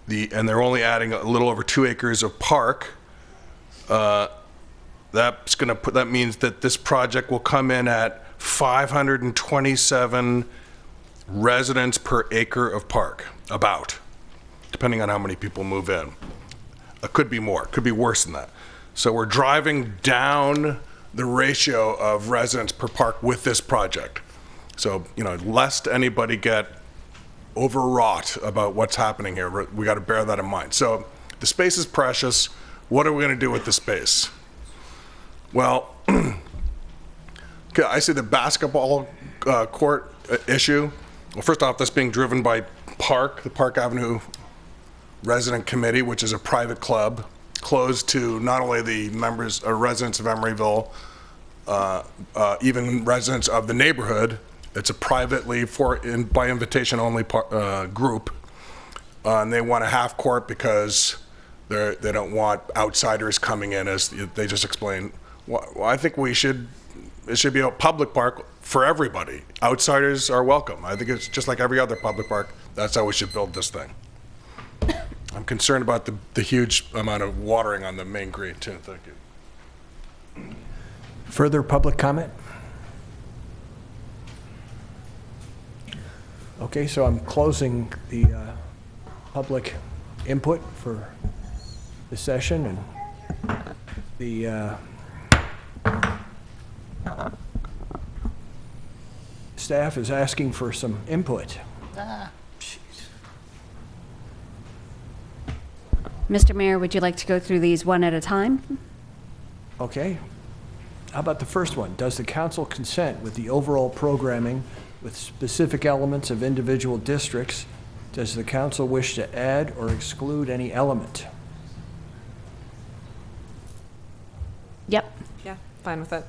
they're only adding a little over 2 acres of park, that means that this project will come in at 527 residents per acre of park, about, depending on how many people move in. It could be more, it could be worse than that. So we're driving down the ratio of residents per park with this project. So, lest anybody get overwrought about what's happening here, we got to bear that in mind. So the space is precious. What are we going to do with the space? Well, okay, I see the basketball court issue. Well, first off, that's being driven by the Park Avenue Resident Committee, which is a private club, closed to not only the members or residents of Emeryville, even residents of the neighborhood. It's a privately, by invitation only group, and they want a half court because they don't want outsiders coming in, as they just explained. Well, I think it should be a public park for everybody. Outsiders are welcome. I think it's just like every other public park. That's how we should build this thing. I'm concerned about the huge amount of watering on the main green too. Thank you. Further public comment? Okay, so I'm closing the public input for the session, and the staff is asking for some input. Mr. Mayor, would you like to go through these one at a time? Okay. How about the first one? Does the council consent with the overall programming with specific elements of individual districts? Does the council wish to add or exclude any element? Yep. Yeah, fine with it.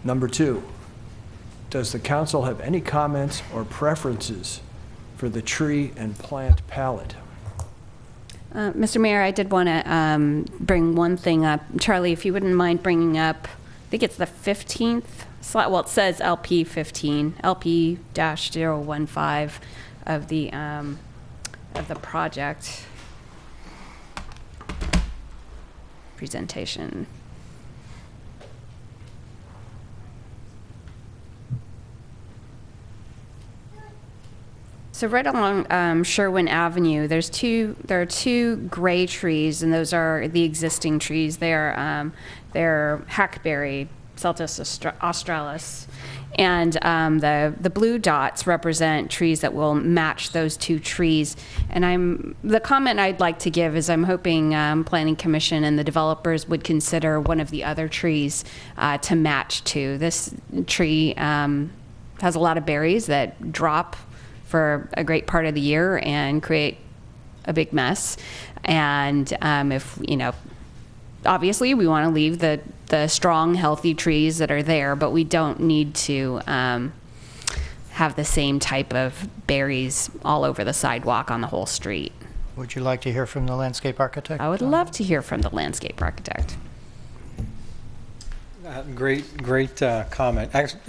Number 2, does the council have any comments or preferences for the tree and plant palette? Mr. Mayor, I did want to bring one thing up. Charlie, if you wouldn't mind bringing up, I think it's the 15th slide. Well, it says LP 15, LP-015 of the project presentation. So right along Sherwin Avenue, there are two gray trees, and those are the existing trees. They're hackberry, Celtis australis, and the blue dots represent trees that will match those two trees. And the comment I'd like to give is I'm hoping Planning Commission and the developers would consider one of the other trees to match to. This tree has a lot of berries that drop for a great part of the year and create a big mess. And if, obviously we want to leave the strong, healthy trees that are there, but we don't need to have the same type of berries all over the sidewalk on the whole street. Would you like to hear from the landscape architect? I would love to hear from the landscape architect. Great comment. Actually,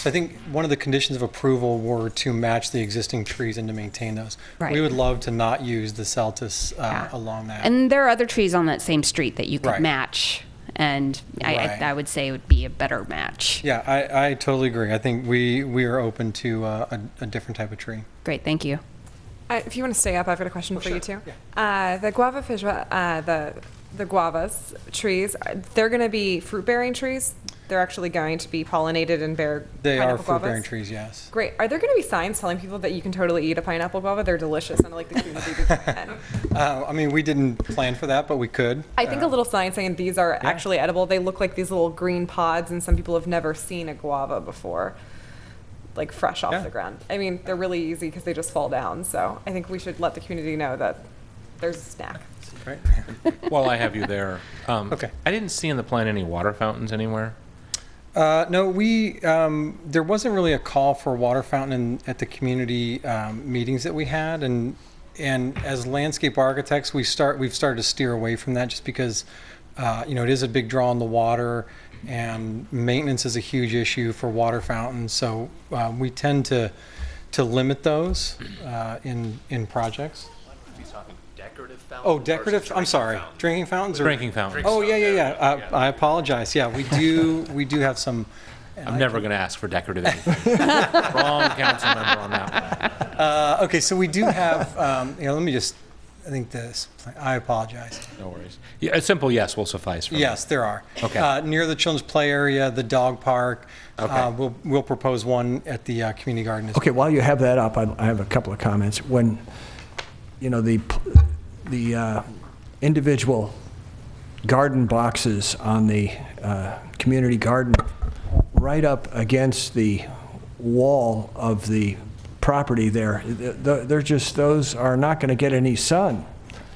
I think one of the conditions of approval were to match the existing trees and to maintain those. Right. We would love to not use the Celtis along that. And there are other trees on that same street that you could Right. match, and Right. I would say it would be a better match. Yeah, I totally agree. I think we are open to a different type of tree. Great, thank you. If you want to stay up, I've got a question for you too. Yeah. The guava fish, the guavas trees, they're going to be fruit-bearing trees. They're actually going to be pollinated and bear They are pineapple fruit-bearing guavas? trees, yes. Great. Are there going to be signs telling people that you can totally eat a pineapple guava? They're delicious, and I like the community. I mean, we didn't plan for that, but we could. I think a little sign saying these are actually edible. They look like these little green pods, and some people have never seen a guava before, like fresh off the ground. I mean, they're really easy because they just fall down. So I think we should let the community know that there's a snack. Right. While I have you there, Okay. I didn't see in the plan any water fountains anywhere. No, there wasn't really a call for a water fountain at the community meetings that we had, and as landscape architects, we've started to steer away from that just because, it is a big draw on the water, and maintenance is a huge issue for water fountains. So we tend to limit those in projects. Decorative fountains? Oh, decorative. I'm sorry. Drinking fountains. Drinking fountains. Oh, yeah. I apologize. Yeah, we do have some. I'm never going to ask for decorative anything. Wrong council member on that one. Okay, so we do have. Let me just. I think this. I apologize. No worries. Yeah, a simple yes will suffice. For Yes, there are. Okay. Near the children's play area, the dog park. Okay. We'll propose one at the community garden. As Okay, while you have that up, I have a couple of comments. When, the individual garden boxes on the community garden right up against the wall of the property there, those are not going to get any sun.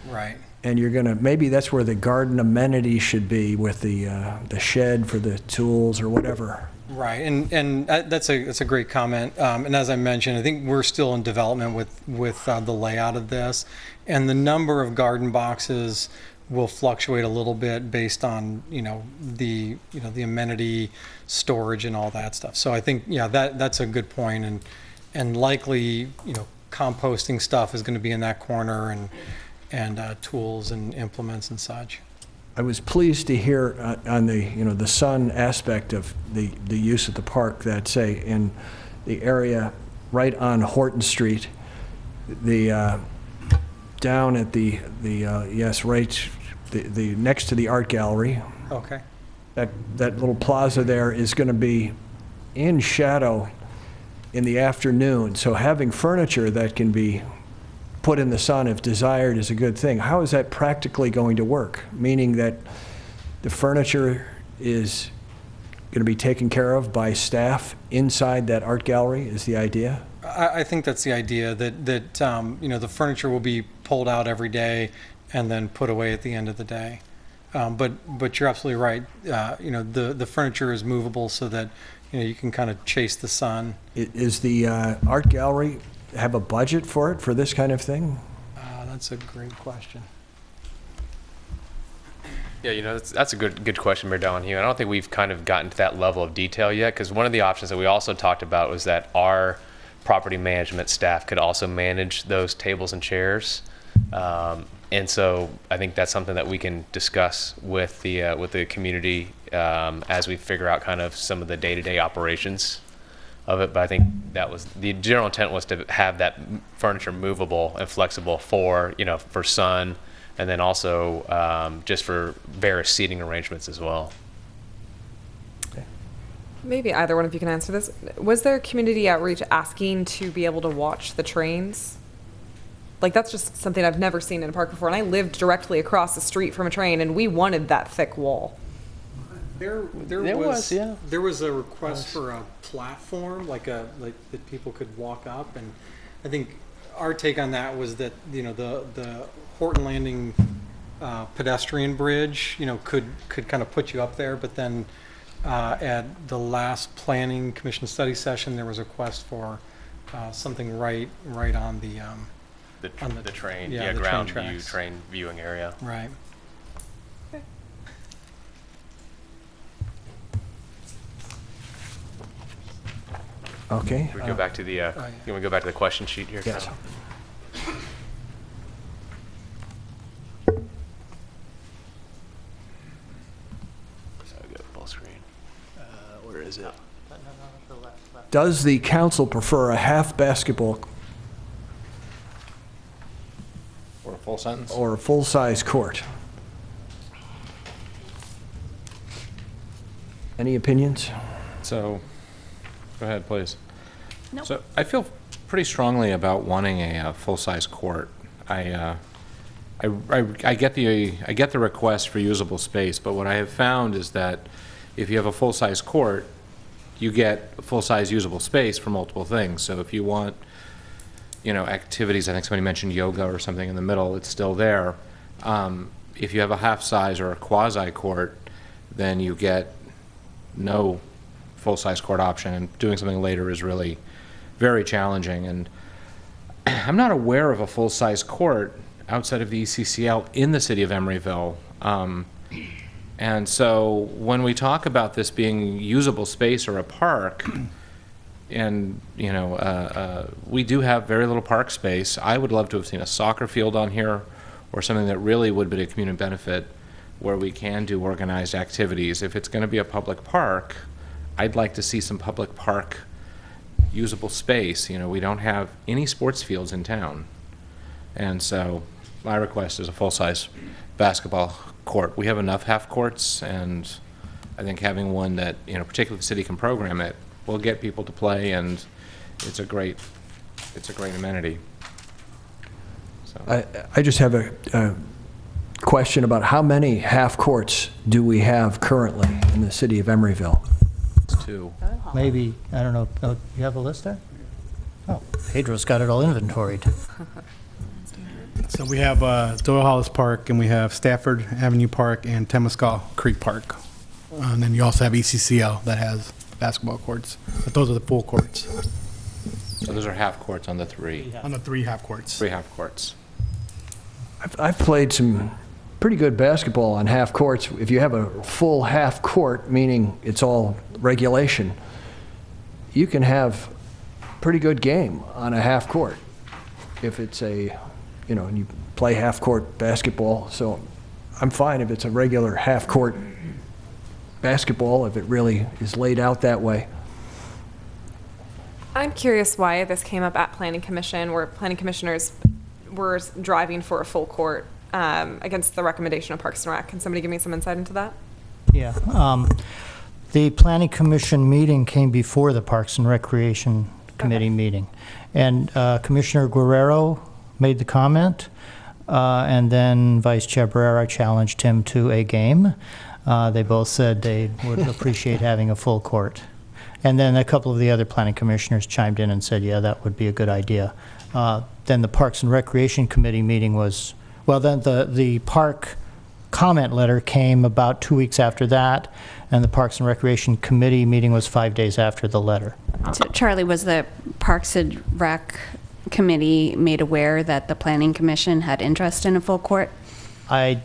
Right. And you're going to, maybe that's where the garden amenities should be, with the shed for the tools or whatever. Right, and that's a great comment. And as I mentioned, I think we're still in development with the layout of this, and the number of garden boxes will fluctuate a little bit based on the amenity, storage, and all that stuff. So I think that's a good point, and likely composting stuff is going to be in that corner, and tools and implements and such. I was pleased to hear on the sun aspect of the use of the park, that, say, in the area right on Horton Street, down at the next to the art gallery, Okay. that little plaza there is going to be in shadow in the afternoon. So having furniture that can be put in the sun if desired is a good thing. How is that practically going to work? Meaning that the furniture is going to be taken care of by staff inside that art gallery, is the idea? I think that's the idea, that the furniture will be pulled out every day and then put away at the end of the day. But you're absolutely right. The furniture is movable so that you can kind of chase the sun. Is the art gallery have a budget for it, for this kind of thing? That's a great question. Yeah, that's a good question, Mayor Donahue. I don't think we've kind of gotten to that level of detail yet, because one of the options that we also talked about was that our property management staff could also manage those tables and chairs. And so I think that's something that we can discuss with the community as we figure out kind of some of the day-to-day operations of it. But I think that was the general intent, was to have that furniture movable and flexible for sun, and then also just for various seating arrangements as well. Maybe either one of you can answer this. Was there community outreach asking to be able to watch the trains? Like, that's just something I've never seen in a park before. And I lived directly across the street from a train, and we wanted that thick wall. There was a request for a platform, like that people could walk up, and I think our take on that was that the Horton Landing pedestrian bridge could kind of put you up there, but then at the last planning commission study session there was a request for something right on the train, the ground train view, tracks. train viewing area. Right. Okay. We go back to the, you want to go back to the question sheet here? Yes. Kyle? So we go full screen. Where is it? Does the council prefer a half basketball Or a full sentence? or a full-size court? Any opinions? So, go ahead, please. So I feel pretty strongly about wanting a full-size court. I get the request for usable space, but what I have found is that if you have a full-size court, you get full-size usable space for multiple things. So if you want, activities, I think somebody mentioned yoga or something in the middle, it's still there. If you have a half-size or a quasi-court, then you get no full-size court option, and doing something later is really very challenging. And I'm not aware of a full-size court outside of the ECCL in the city of Emeryville. And so when we talk about this being usable space or a park, and we do have very little park space. I would love to have seen a soccer field on here, or something that really would be a community benefit, where we can do organized activities. If it's going to be a public park, I'd like to see some public park usable space. We don't have any sports fields in town, and so my request is a full-size basketball court. We have enough half courts, and I think having one that, particularly the city can program it, will get people to play, and it's a great amenity. So. I just have a question about how many half courts do we have currently in the city of Emeryville? It's 2. Maybe, I don't know, you have a list there? Oh, Pedro's got it all inventoried. So we have Doyle Hollis Park, and we have Stafford Avenue Park and Temescal Creek Park. And then you also have ECCL that has basketball courts, but those are the full courts. So those are half courts on the 3. On the 3 half courts. 3 half courts. I've played some pretty good basketball on half courts. If you have a full half court, meaning it's all regulation, you can have pretty good game on a half court. If it's you play half court basketball, so I'm fine if it's a regular half court basketball, if it really is laid out that way. I'm curious why this came up at Planning Commission, where planning commissioners were driving for a full court against the recommendation of Parks and Rec. Can somebody give me some insight into that? Yeah. The Planning Commission meeting came before the Parks and Recreation Committee meeting. And Commissioner Guerrero made the comment, and then Vice Chair Barrera challenged him to a game. They both said they would appreciate having a full court. And then a couple of the other planning commissioners chimed in and said, yeah, that would be a good idea. Then the Parks and Recreation Committee meeting was, well, then the park comment letter came about 2 weeks after that, and the Parks and Recreation Committee meeting was 5 days after the letter. So, Charlie, was the Parks and Rec Committee made aware that the Planning Commission had interest in a full court? I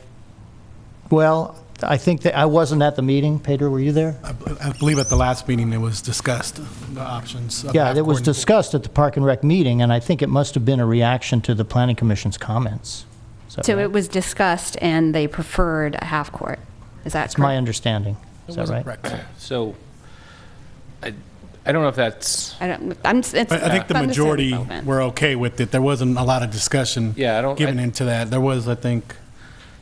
think that I wasn't at the meeting. Pedro, were you there? I believe at the last meeting it was discussed, the options. Of Yeah, half it was court and full. discussed at the Park and Rec meeting, and I think it must have been a reaction to the Planning Commission's comments. So it was discussed, and they preferred a half court. Is that That's correct? my understanding. Is that right? Correct. So I don't know if that's. I don't. I think the majority were okay with it. There wasn't a lot of discussion given into that. There was, I think,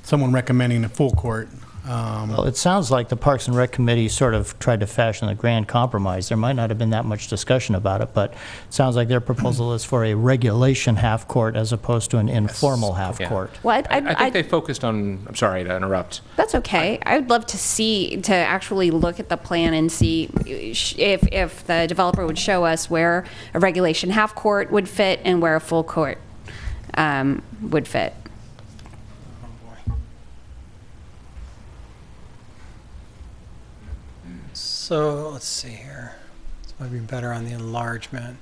someone recommending a full court. Well, it sounds like the Parks and Rec Committee sort of tried to fashion a grand compromise. There might not have been that much discussion about it, but it sounds like their proposal is for a regulation half court as opposed to an informal half court. Well, I think they focused on. I'm sorry to interrupt. That's okay. I would love to actually look at the plan and see if the developer would show us where a regulation half court would fit and where a full court would fit. So let's see here. This might be better on the enlargement.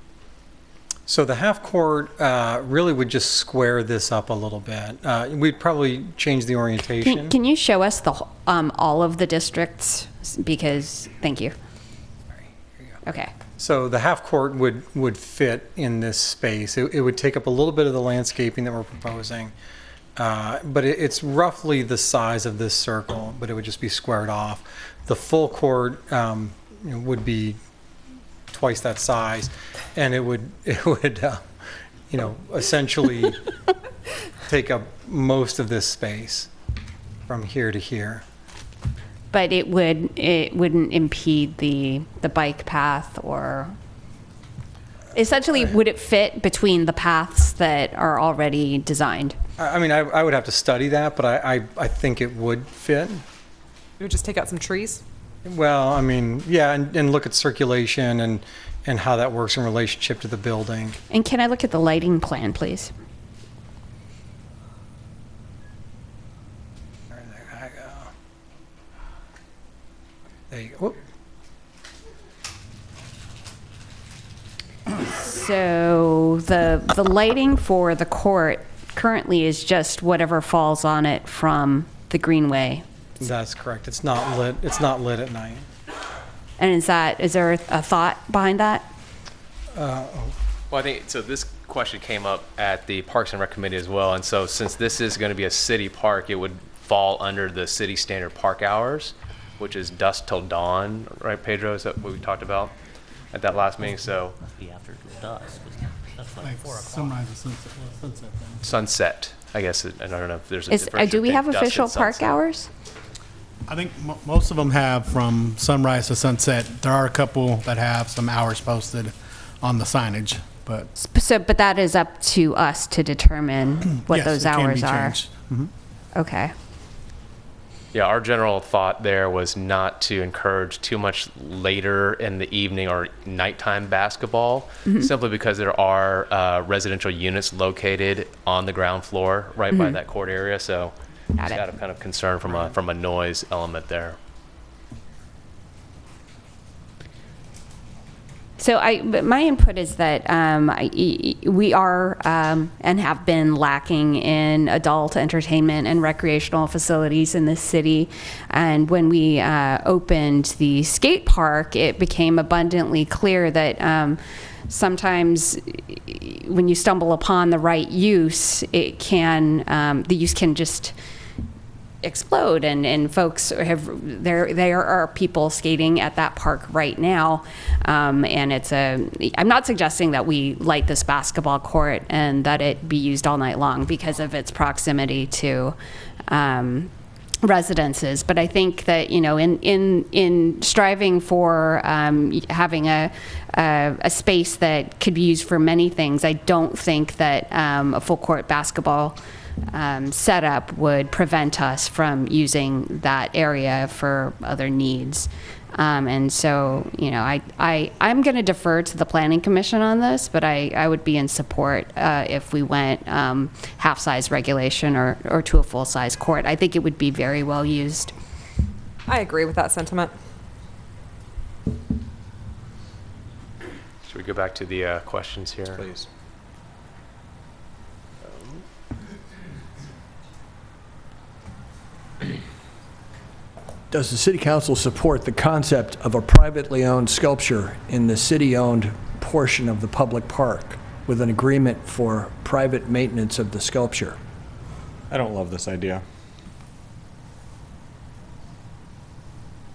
So the half court really would just square this up a little bit. We'd probably change the orientation. Can you show us the all of the districts? Because thank you. Here you go. Okay. So the half court would fit in this space. It would take up a little bit of the landscaping that we're proposing, but it's roughly the size of this circle, but it would just be squared off. The full court would be twice that size, and it would essentially take up most of this space from here to here. But it wouldn't impede the bike path, or essentially would it fit between the paths that are already designed? I mean, I would have to study that, but I think it would fit. We would just take out some trees. Well, I mean, yeah, and look at circulation and how that works in relationship to the building. And can I look at the lighting plan, please? There I go. There you go. Whoop. So the lighting for the court currently is just whatever falls on it from the greenway. That's correct. It's not lit. It's not lit at night. And is there a thought behind that? Well, I think, so this question came up at the Parks and Rec Committee as well, and so since this is going to be a city park, it would fall under the city standard park hours, which is dusk till dawn, right, Pedro? Is that what we talked about at that last meeting? So Be after dusk. That's like Like 4 o'clock. sunrise and sunset, sunset then. sunset, I guess. I don't know if there's a difference. Do we have between dusk official and park sunset. hours? I think most of them have from sunrise to sunset. There are a couple that have some hours posted on the signage, but But that is up to us to determine what yes, those it can hours be are. changed. Mhm. Okay. Yeah, our general thought there was not to encourage too much later in the evening or nighttime basketball, simply because there are residential units located on the ground floor right by that court area. So just got a kind of concern from a noise element there. So my input is that we are and have been lacking in adult entertainment and recreational facilities in this city. And when we opened the skate park, it became abundantly clear that sometimes when you stumble upon the right use, the use can just explode, and folks there are people skating at that park right now, and I'm not suggesting that we light this basketball court and that it be used all night long because of its proximity to residences, but I think that in striving for having a space that could be used for many things, I don't think that a full court basketball setup would prevent us from using that area for other needs. And so, I'm going to defer to the Planning Commission on this, but I would be in support if we went half-size regulation or to a full-size court. I think it would be very well used. I agree with that sentiment. Should we go back to the questions here? Please. Does the city council support the concept of a privately owned sculpture in the city-owned portion of the public park with an agreement for private maintenance of the sculpture? I don't love this idea.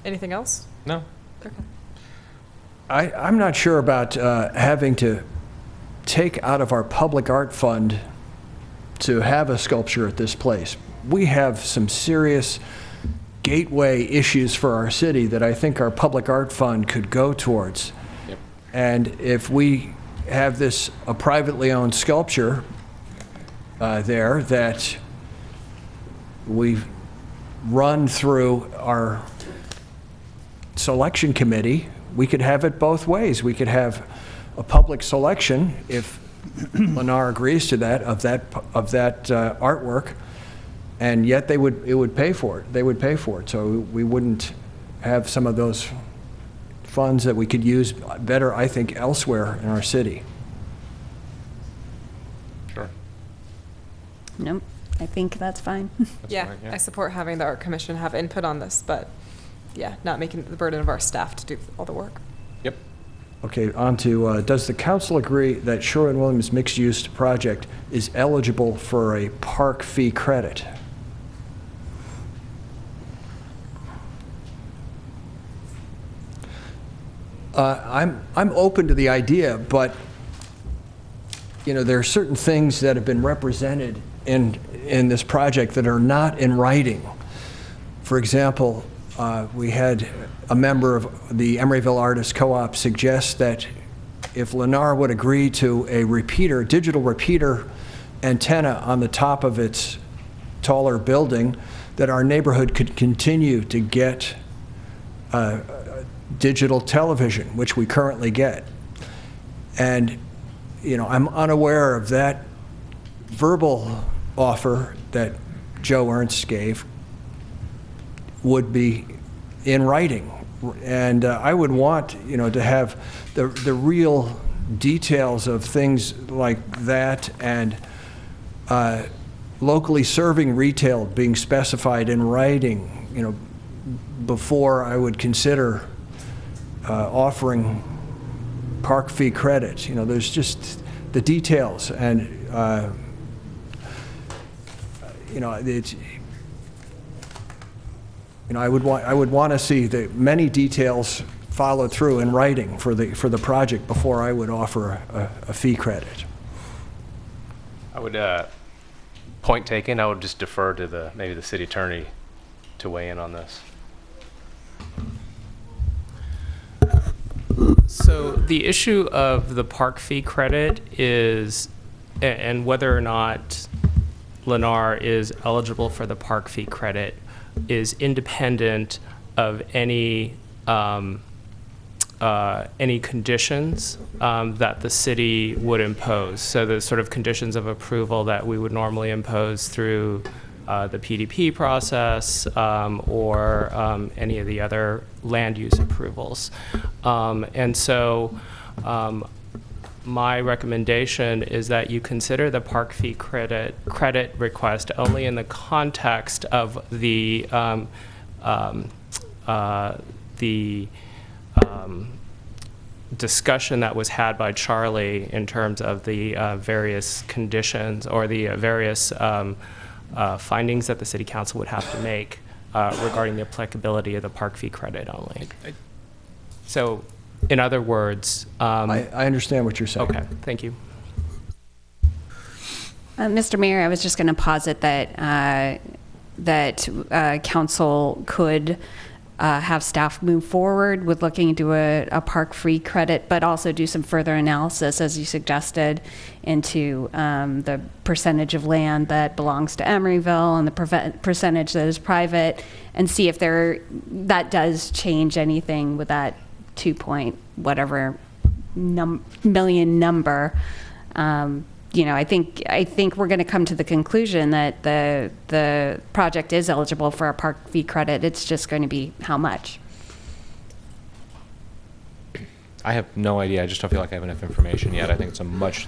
Anything else? No. Okay. I'm not sure about having to take out of our public art fund to have a sculpture at this place. We have some serious gateway issues for our city that I think our public art fund could go towards. Yep. And if we have a privately owned sculpture there that we've run through our selection committee, we could have it both ways. We could have a public selection, if Lennar agrees to that, of that artwork, and yet it would pay for it. They would pay for it. So we wouldn't have some of those funds that we could use better, I think, elsewhere in our city. Sure. Nope, I think that's fine. Yeah, fine, yeah. I support having the Art Commission have input on this, but yeah, not making it the burden of our staff to do all the work. Yep. Okay, on to, does the council agree that Sherwin-Williams mixed-use project is eligible for a park fee credit? I'm open to the idea, but there are certain things that have been represented in this project that are not in writing. For example, we had a member of the Emeryville Artists Co-op suggest that if Lennar would agree to a digital repeater antenna on the top of its taller building, that our neighborhood could continue to get digital television, which we currently get. And, I'm unaware of that verbal offer that Joe Ernst gave would be in writing. And I would want, to have the real details of things like that, and locally serving retail being specified in writing, before I would consider offering park fee credit. There's just the details, and it's, I would want to see the many details followed through in writing for the project before I would offer a fee credit. I would, point taken, I would just defer to maybe the city attorney to weigh in on this. So the issue of the park fee credit is, and whether or not Lennar is eligible for the park fee credit, is independent of any conditions that the city would impose. So the sort of conditions of approval that we would normally impose through the PDP process or any of the other land use approvals. And so my recommendation is that you consider the park fee credit request only in the context of the discussion that was had by Charlie in terms of the various conditions or the various findings that the city council would have to make regarding the applicability of the park fee credit only. So, in other words, I understand what you're saying. Okay, thank you. Mr. Mayor, I was just going to posit that council could have staff move forward with looking into a park free credit, but also do some further analysis, as you suggested, into the percentage of land that belongs to Emeryville and the percentage that is private, and see if that does change anything with that 2 point whatever million number. I think we're going to come to the conclusion that the project is eligible for a park fee credit. It's just going to be how much. I have no idea. I just don't feel like I have enough information yet. I think it's a much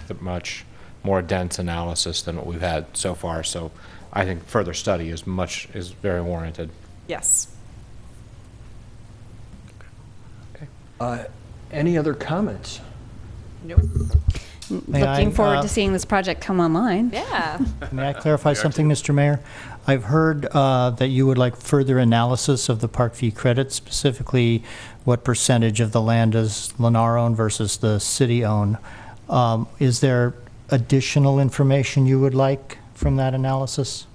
more dense analysis than what we've had so far. So I think further study is very warranted. Yes. Any other comments? Nope. Looking forward to seeing this project come online. Yeah. May I clarify something, Mr. Mayor? I've heard that you would like further analysis of the park fee credit, specifically what percentage of the land does Lennar own versus the city own. Is there additional information you would like from that analysis?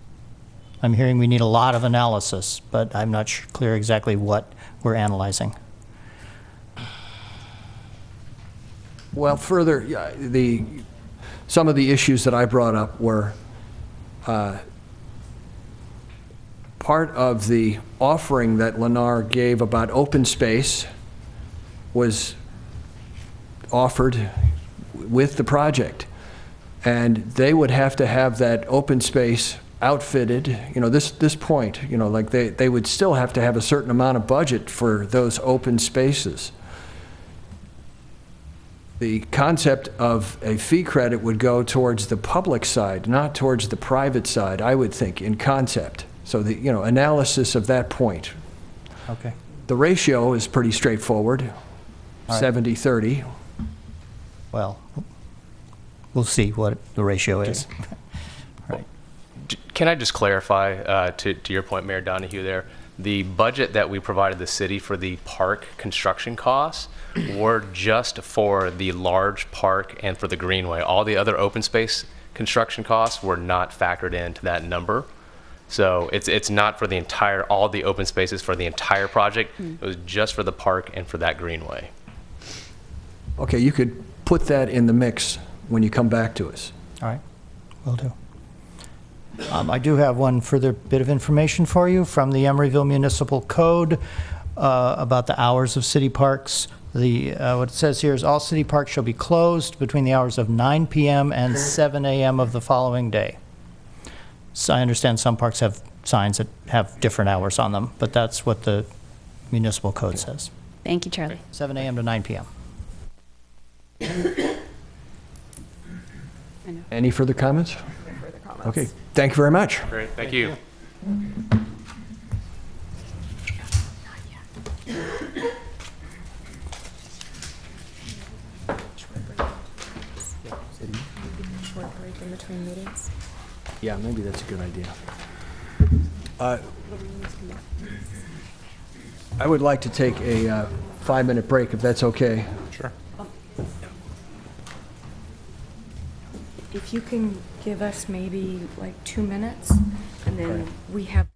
I'm hearing we need a lot of analysis, but I'm not clear exactly what we're analyzing. Well, further, some of the issues that I brought up were part of the offering that Lennar gave about open space was offered with the project, and they would have to have that open space outfitted. This point, like they would still have to have a certain amount of budget for those open spaces. The concept of a fee credit would go towards the public side, not towards the private side, I would think, in concept. So the analysis of that point. Okay. The ratio is pretty straightforward. right. 70/30. Well, we'll see what the ratio is. Right. Can I just clarify, to your point, Mayor Donahue there, the budget that we provided the city for the park construction costs were just for the large park and for the greenway. All the other open space construction costs were not factored into that number. So it's not for the entire, all the open spaces for the entire project. It was just for the park and for that greenway. Okay, you could put that in the mix when you come back to us. All right, will do. I do have one further bit of information for you from the Emeryville Municipal Code about the hours of city parks. What it says here is all city parks shall be closed between the hours of 9 p.m. and 7 a.m. of the following day. So I understand some parks have signs that have different hours on them, but that's what the municipal code says. Thank you, Charlie. 7 a.m. to 9 p.m. Any further comments? No further comments. Okay, thank you very much. Great, thank you. Short break in between meetings. Yeah, maybe that's a good idea. I would like to take a 5-minute break, if that's okay. Sure. If you can give us maybe like 2 minutes, and then we have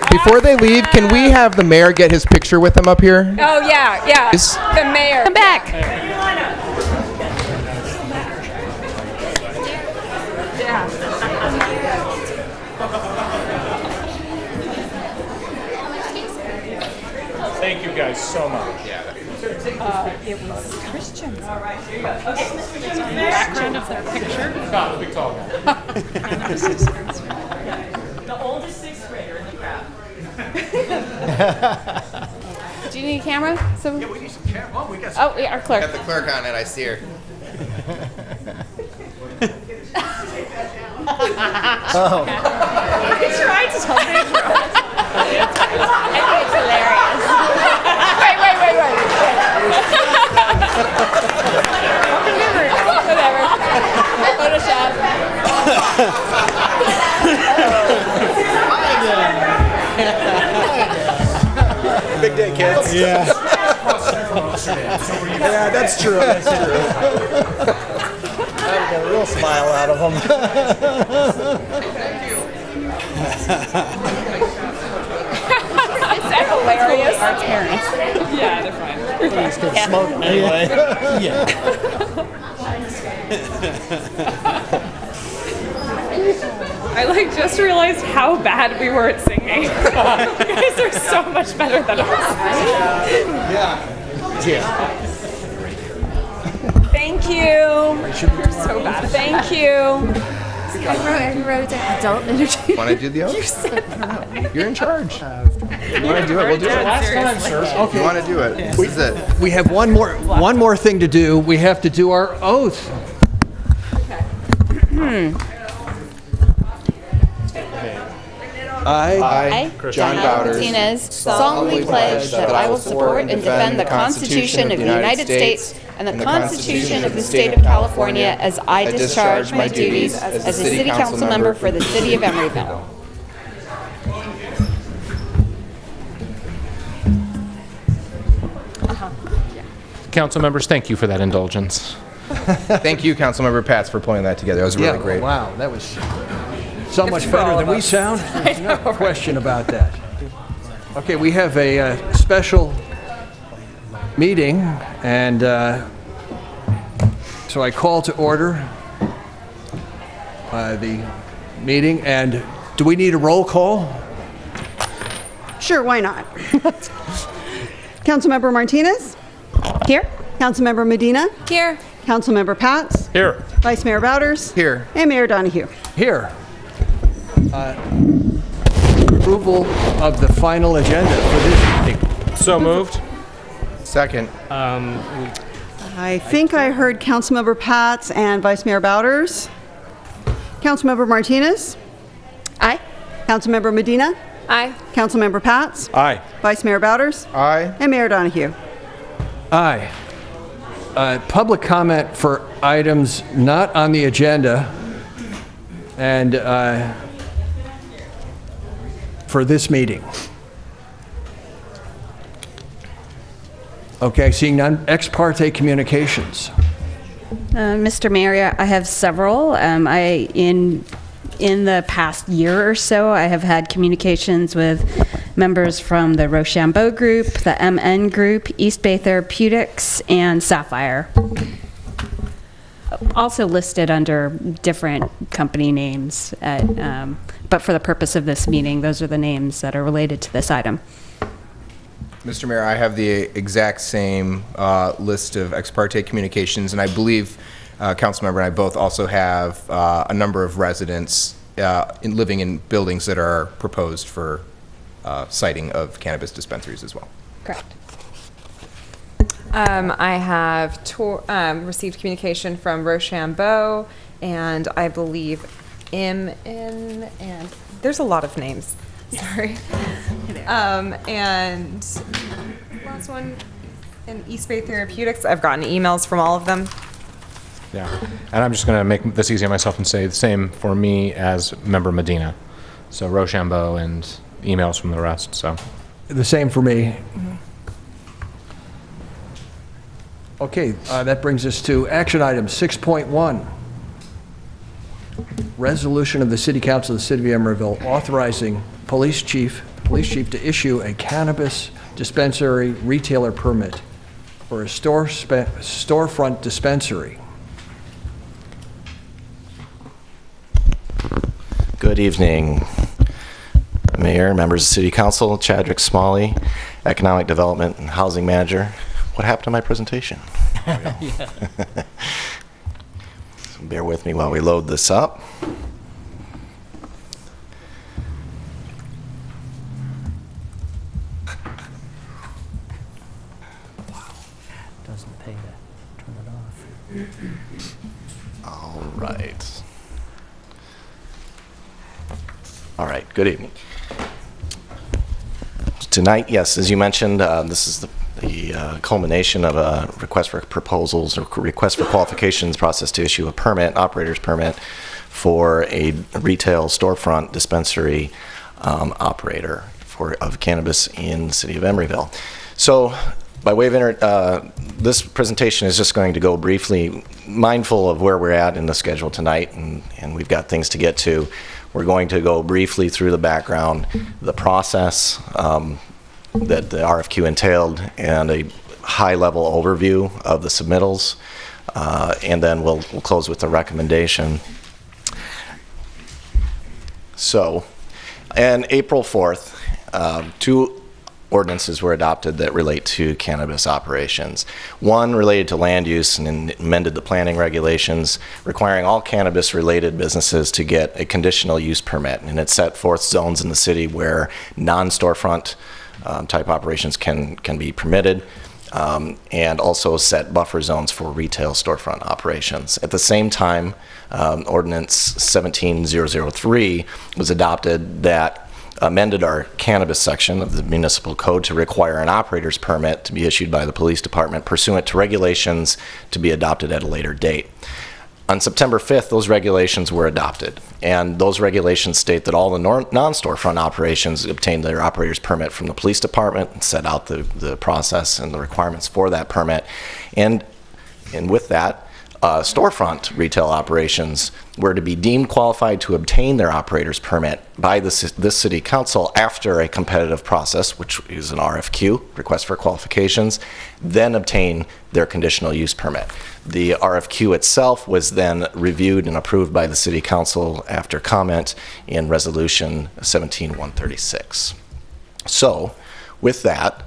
Before they leave, can we have the mayor get his picture with them up here? Oh, yeah, yeah. Is- The mayor. Come back. Thank you guys so much. It was Christian. Background of their picture. Scott, the big tall guy. The oldest sixth grader in the crowd. Do you need a camera? So, Yeah, we need some camera. Oh, we got oh, yeah, our clerk. Got the clerk on it, I see her. Oh. I tried to tell Pedro. I think it's hilarious. Wait. Whatever. Photoshop. Big day, kids. Yeah. Yeah, that's true. That's true. Got a real smile out of them. Is that hilarious? Our parents. Yeah, they're fine. He's good smoking anyway. I just realized how bad we were at singing. You guys are so much better than us. Thank you. You're so bad. Thank you. I wrote down adult energy. Want to do the oath? You said that. You're in charge. You want to do it? We'll do it. Last time, sir. If you want to do it, this is it. We have one more thing to do. We have to do our oath. I, John Bowders, Martinez, solemnly pledge that I will support and defend the Constitution of the United States and the Constitution of the State of California as I discharge my duties as a city council member for the city of Emeryville. Council members, thank you for that indulgence. Thank you, Councilmember Pats, for pulling that together. That was really great. Wow, that was so much better than we sound. There's no question about that. Okay, we have a special meeting, and so I call to order the meeting. And do we need a roll call? Sure, why not? Councilmember Martinez? Here? Councilmember Medina? Here. Councilmember Pats? Here. Vice Mayor Bowders? Here. And Mayor Donahue. Here. Approval of the final agenda for this meeting. So moved. Second. I think I heard Councilmember Pats and Vice Mayor Bowders. Councilmember Martinez? Aye. Councilmember Medina? Aye. Councilmember Pats? Aye. Vice Mayor Bowders? Aye. And Mayor Donahue. Aye. Public comment for items not on the agenda and for this meeting. Okay, seeing none. Ex parte communications. Mr. Mayor, I have several. In the past year or so, I have had communications with members from the Rochambeau Group, the MN Group, East Bay Therapeutics, and Sapphire. Also listed under different company names, but for the purpose of this meeting, those are the names that are related to this item. Mr. Mayor, I have the exact same list of ex parte communications, and I believe Councilmember and I both also have a number of residents living in buildings that are proposed for siting of cannabis dispensaries as well. Correct. I have received communication from Rochambeau, and I believe and there's a lot of names. Sorry. And last one, in East Bay Therapeutics. I've gotten emails from all of them. Yeah. And I'm just going to make this easy on myself and say the same for me as member Medina. So Rochambeau and emails from the rest. So The same for me. Okay, that brings us to action item 6.1. Resolution of the City Council of the City of Emeryville authorizing police chief to issue a cannabis dispensary retailer permit for a storefront dispensary. Good evening, Mayor, members of City Council, Chadwick Smalley, Economic Development and Housing Manager. What happened to my presentation? So bear with me while we load this up. Doesn't pay to turn it off. All right. All right, good evening. Tonight, yes, as you mentioned, this is the culmination of a request for proposals or request for qualifications process to issue a permit, operator's permit, for a retail storefront dispensary operator of cannabis in the city of Emeryville. So, by way of this presentation is just going to go briefly, mindful of where we're at in the schedule tonight, and we've got things to get to. We're going to go briefly through the background, the process that the RFQ entailed, and a high-level overview of the submittals, and then we'll close with the recommendation. So, on April 4th, two ordinances were adopted that relate to cannabis operations. One related to land use and amended the planning regulations, requiring all cannabis-related businesses to get a conditional use permit, and it set forth zones in the city where non-storefront type operations can be permitted, and also set buffer zones for retail storefront operations. At the same time, Ordinance 17003 was adopted that amended our cannabis section of the municipal code to require an operator's permit to be issued by the police department pursuant to regulations to be adopted at a later date. On September 5th, those regulations were adopted, and those regulations state that all the non-storefront operations obtain their operator's permit from the police department and set out the process and the requirements for that permit. And with that, storefront retail operations were to be deemed qualified to obtain their operator's permit by this city council after a competitive process, which is an RFQ, request for qualifications, then obtain their conditional use permit. The RFQ itself was then reviewed and approved by the city council after comment in resolution 17136. So with that,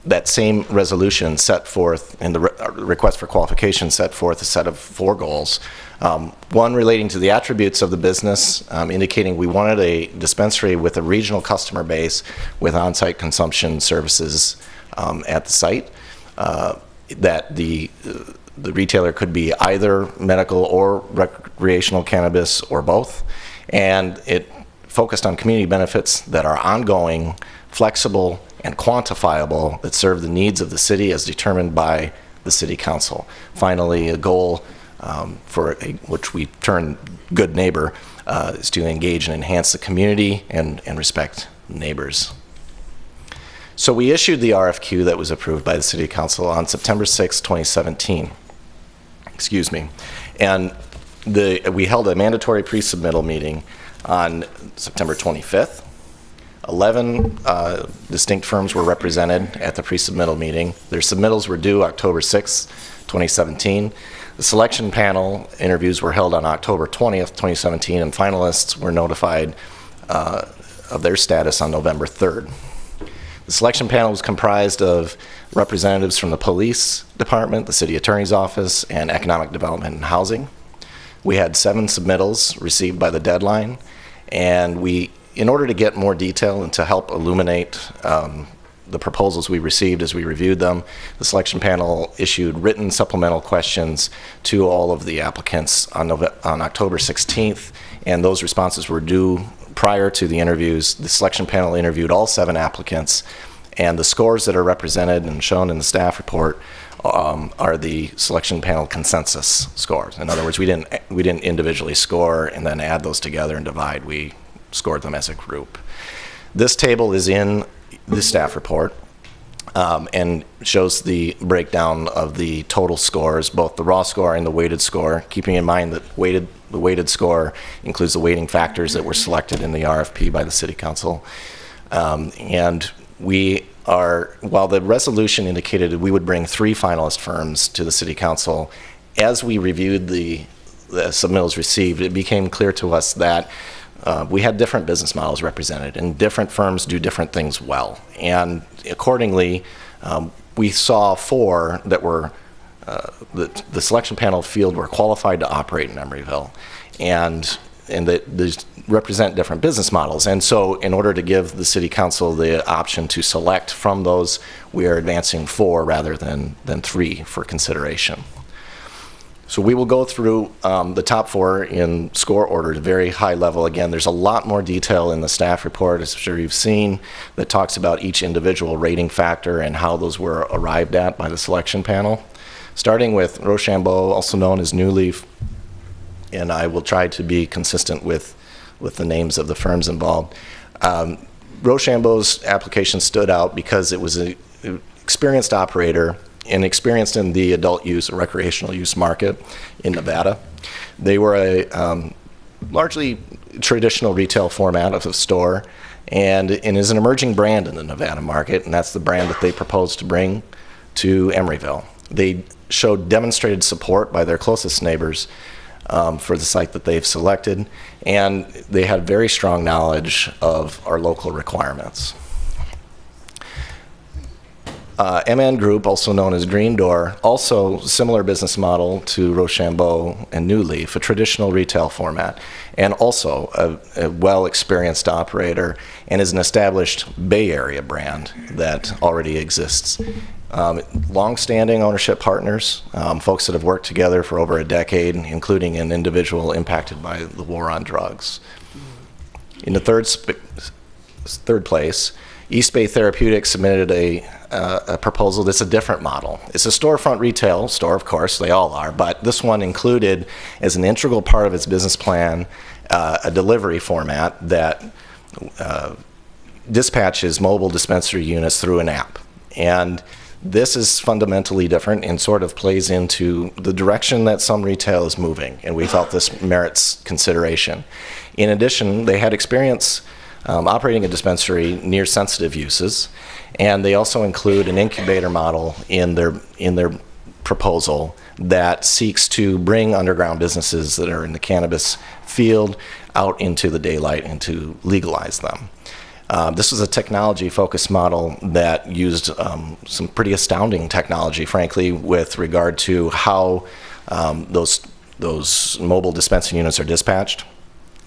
that same resolution set forth, and the request for qualification set forth a set of 4 goals. One relating to the attributes of the business, indicating we wanted a dispensary with a regional customer base with on-site consumption services at the site. That the retailer could be either medical or recreational cannabis or both. And it focused on community benefits that are ongoing, flexible, and quantifiable, that serve the needs of the city as determined by the city council. Finally, a goal which we term good neighbor is to engage and enhance the community and respect neighbors. So we issued the RFQ that was approved by the city council on September 6, 2017. Excuse me. And we held a mandatory pre-submittal meeting on September 25th. 11 distinct firms were represented at the pre-submittal meeting. Their submittals were due October 6, 2017. The selection panel interviews were held on October 20th, 2017, and finalists were notified of their status on November 3rd. The selection panel was comprised of representatives from the police department, the city attorney's office, and economic development and housing. We had 7 submittals received by the deadline, and in order to get more detail and to help illuminate the proposals we received as we reviewed them, the selection panel issued written supplemental questions to all of the applicants on October 16th, and those responses were due prior to the interviews. The selection panel interviewed all 7 applicants And the scores that are represented and shown in the staff report are the selection panel consensus scores. In other words, we didn't individually score and then add those together and divide. We scored them as a group. This table is in the staff report and shows the breakdown of the total scores, both the raw score and the weighted score, keeping in mind that the weighted score includes the weighting factors that were selected in the RFP by the City Council. And we are, while the resolution indicated that we would bring 3 finalist firms to the City Council, as we reviewed the submittals received, it became clear to us that we had different business models represented, and different firms do different things well. And accordingly, we saw 4 that were, the selection panel field were qualified to operate in Emeryville, and these represent different business models. And so in order to give the City Council the option to select from those, we are advancing 4 rather than 3 for consideration. So we will go through the top 4 in score order at a very high level. Again, there's a lot more detail in the staff report, as I'm sure you've seen, that talks about each individual rating factor and how those were arrived at by the selection panel. Starting with Rochambeau, also known as New Leaf, and I will try to be consistent with the names of the firms involved. Rochambeau's application stood out because it was an experienced operator and experienced in the adult use or recreational use market in Nevada. They were a largely traditional retail format of a store and is an emerging brand in the Nevada market, and that's the brand that they proposed to bring to Emeryville. They showed demonstrated support by their closest neighbors for the site that they've selected, and they had very strong knowledge of our local requirements. MN Group, also known as Green Door, also similar business model to Rochambeau and New Leaf, a traditional retail format, and also a well-experienced operator, and is an established Bay Area brand that already exists. Long-standing ownership partners, folks that have worked together for over a decade, including an individual impacted by the war on drugs. In the third place, East Bay Therapeutics submitted a proposal that's a different model. It's a storefront retail store, of course, they all are, but this one included as an integral part of its business plan a delivery format that dispatches mobile dispensary units through an app. And this is fundamentally different and sort of plays into the direction that some retail is moving, and we felt this merits consideration. In addition, they had experience operating a dispensary near sensitive uses, and they also include an incubator model in their proposal that seeks to bring underground businesses that are in the cannabis field out into the daylight and to legalize them. This was a technology-focused model that used some pretty astounding technology, frankly, with regard to how those mobile dispensing units are dispatched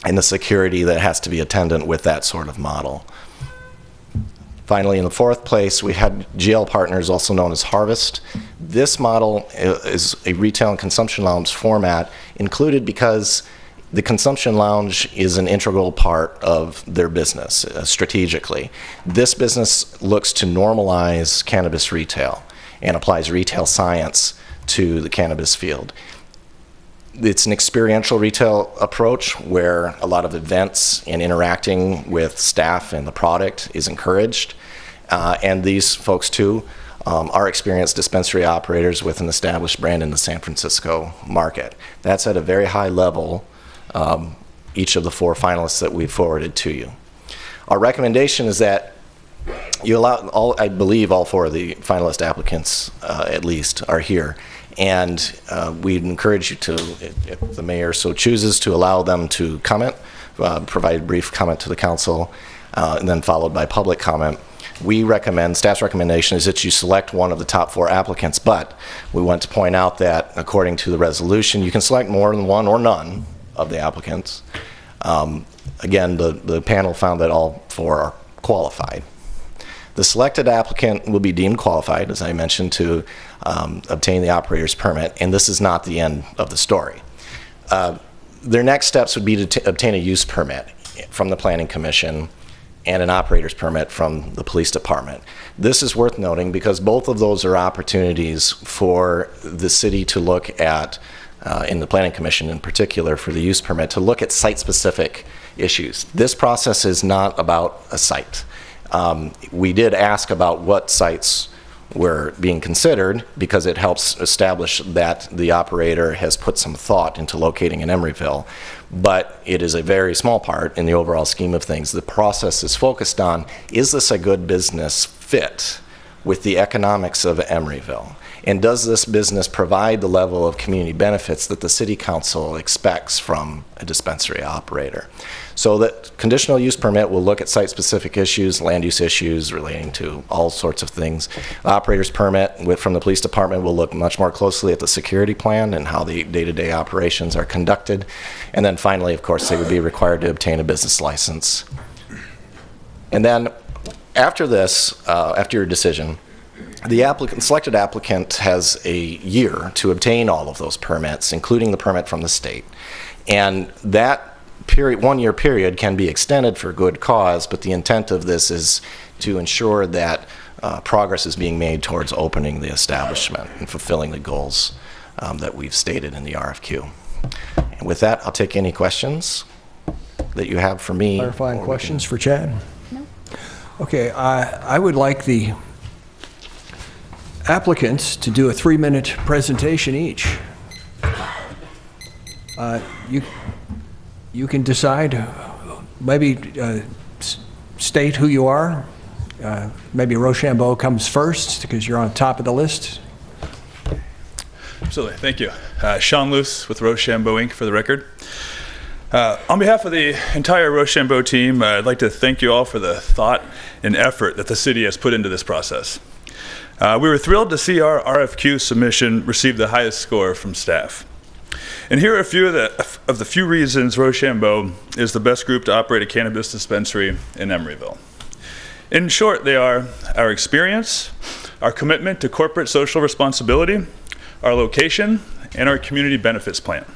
and the security that has to be attendant with that sort of model. Finally, in the 4th place, we had GL Partners, also known as Harvest. This model is a retail and consumption lounge format included because the consumption lounge is an integral part of their business strategically. This business looks to normalize cannabis retail and applies retail science to the cannabis field. It's an experiential retail approach where a lot of events and interacting with staff and the product is encouraged. And these folks, too, are experienced dispensary operators with an established brand in the San Francisco market. That's at a very high level, each of the 4 finalists that we forwarded to you. Our recommendation is that you allow, I believe all 4 of the finalist applicants at least are here. And we'd encourage you to, if the mayor so chooses, to allow them to comment, provide a brief comment to the council, and then followed by public comment. We recommend, staff's recommendation is that you select one of the top 4 applicants, but we want to point out that according to the resolution, you can select more than one or none of the applicants. Again, the panel found that all 4 are qualified. The selected applicant will be deemed qualified, as I mentioned, to obtain the operator's permit, and this is not the end of the story. Their next steps would be to obtain a use permit from the Planning Commission and an operator's permit from the police department. This is worth noting because both of those are opportunities for the city to look at, in the Planning Commission in particular for the use permit, to look at site-specific issues. This process is not about a site. We did ask about what sites were being considered because it helps establish that the operator has put some thought into locating in Emeryville, but it is a very small part in the overall scheme of things. The process is focused on, is this a good business fit with the economics of Emeryville? And does this business provide the level of community benefits that the city council expects from a dispensary operator? So that conditional use permit will look at site-specific issues, land use issues relating to all sorts of things. The operator's permit from the police department will look much more closely at the security plan and how the day-to-day operations are conducted. And then finally, of course, they would be required to obtain a business license. And then after this, after your decision, the selected applicant has a year to obtain all of those permits, including the permit from the state. And that period, 1 year period, can be extended for good cause, but the intent of this is to ensure that progress is being made towards opening the establishment and fulfilling the goals that we've stated in the RFQ. And with that, I'll take any questions that you have for me. Clarifying questions for Chad? No. Okay, I would like the applicants to do a 3-minute presentation each. You can decide, maybe state who you are. Maybe Rochambeau comes first because you're on top of the list. Absolutely, thank you. Sean Luce with Rochambeau Inc. for the record. On behalf of the entire Rochambeau team, I'd like to thank you all for the thought and effort that the city has put into this process. We were thrilled to see our RFQ submission receive the highest score from staff. And here are a few of the few reasons Rochambeau is the best group to operate a cannabis dispensary in Emeryville. In short, they are our experience, our commitment to corporate social responsibility, our location, and our community benefits plan.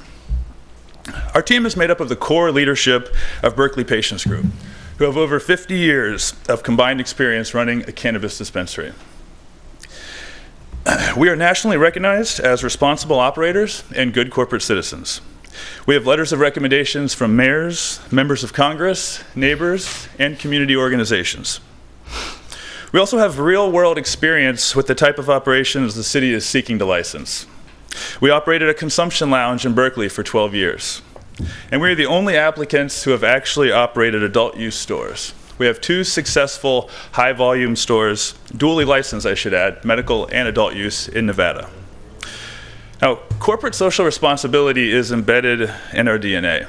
Our team is made up of the core leadership of Berkeley Patients Group, who have over 50 years of combined experience running a cannabis dispensary. We are nationally recognized as responsible operators and good corporate citizens. We have letters of recommendations from mayors, members of Congress, neighbors, and community organizations. We also have real-world experience with the type of operations the city is seeking to license. We operated a consumption lounge in Berkeley for 12 years, and we are the only applicants who have actually operated adult use stores. We have 2 successful high-volume stores, dually licensed, I should add, medical and adult use in Nevada. Now, corporate social responsibility is embedded in our DNA.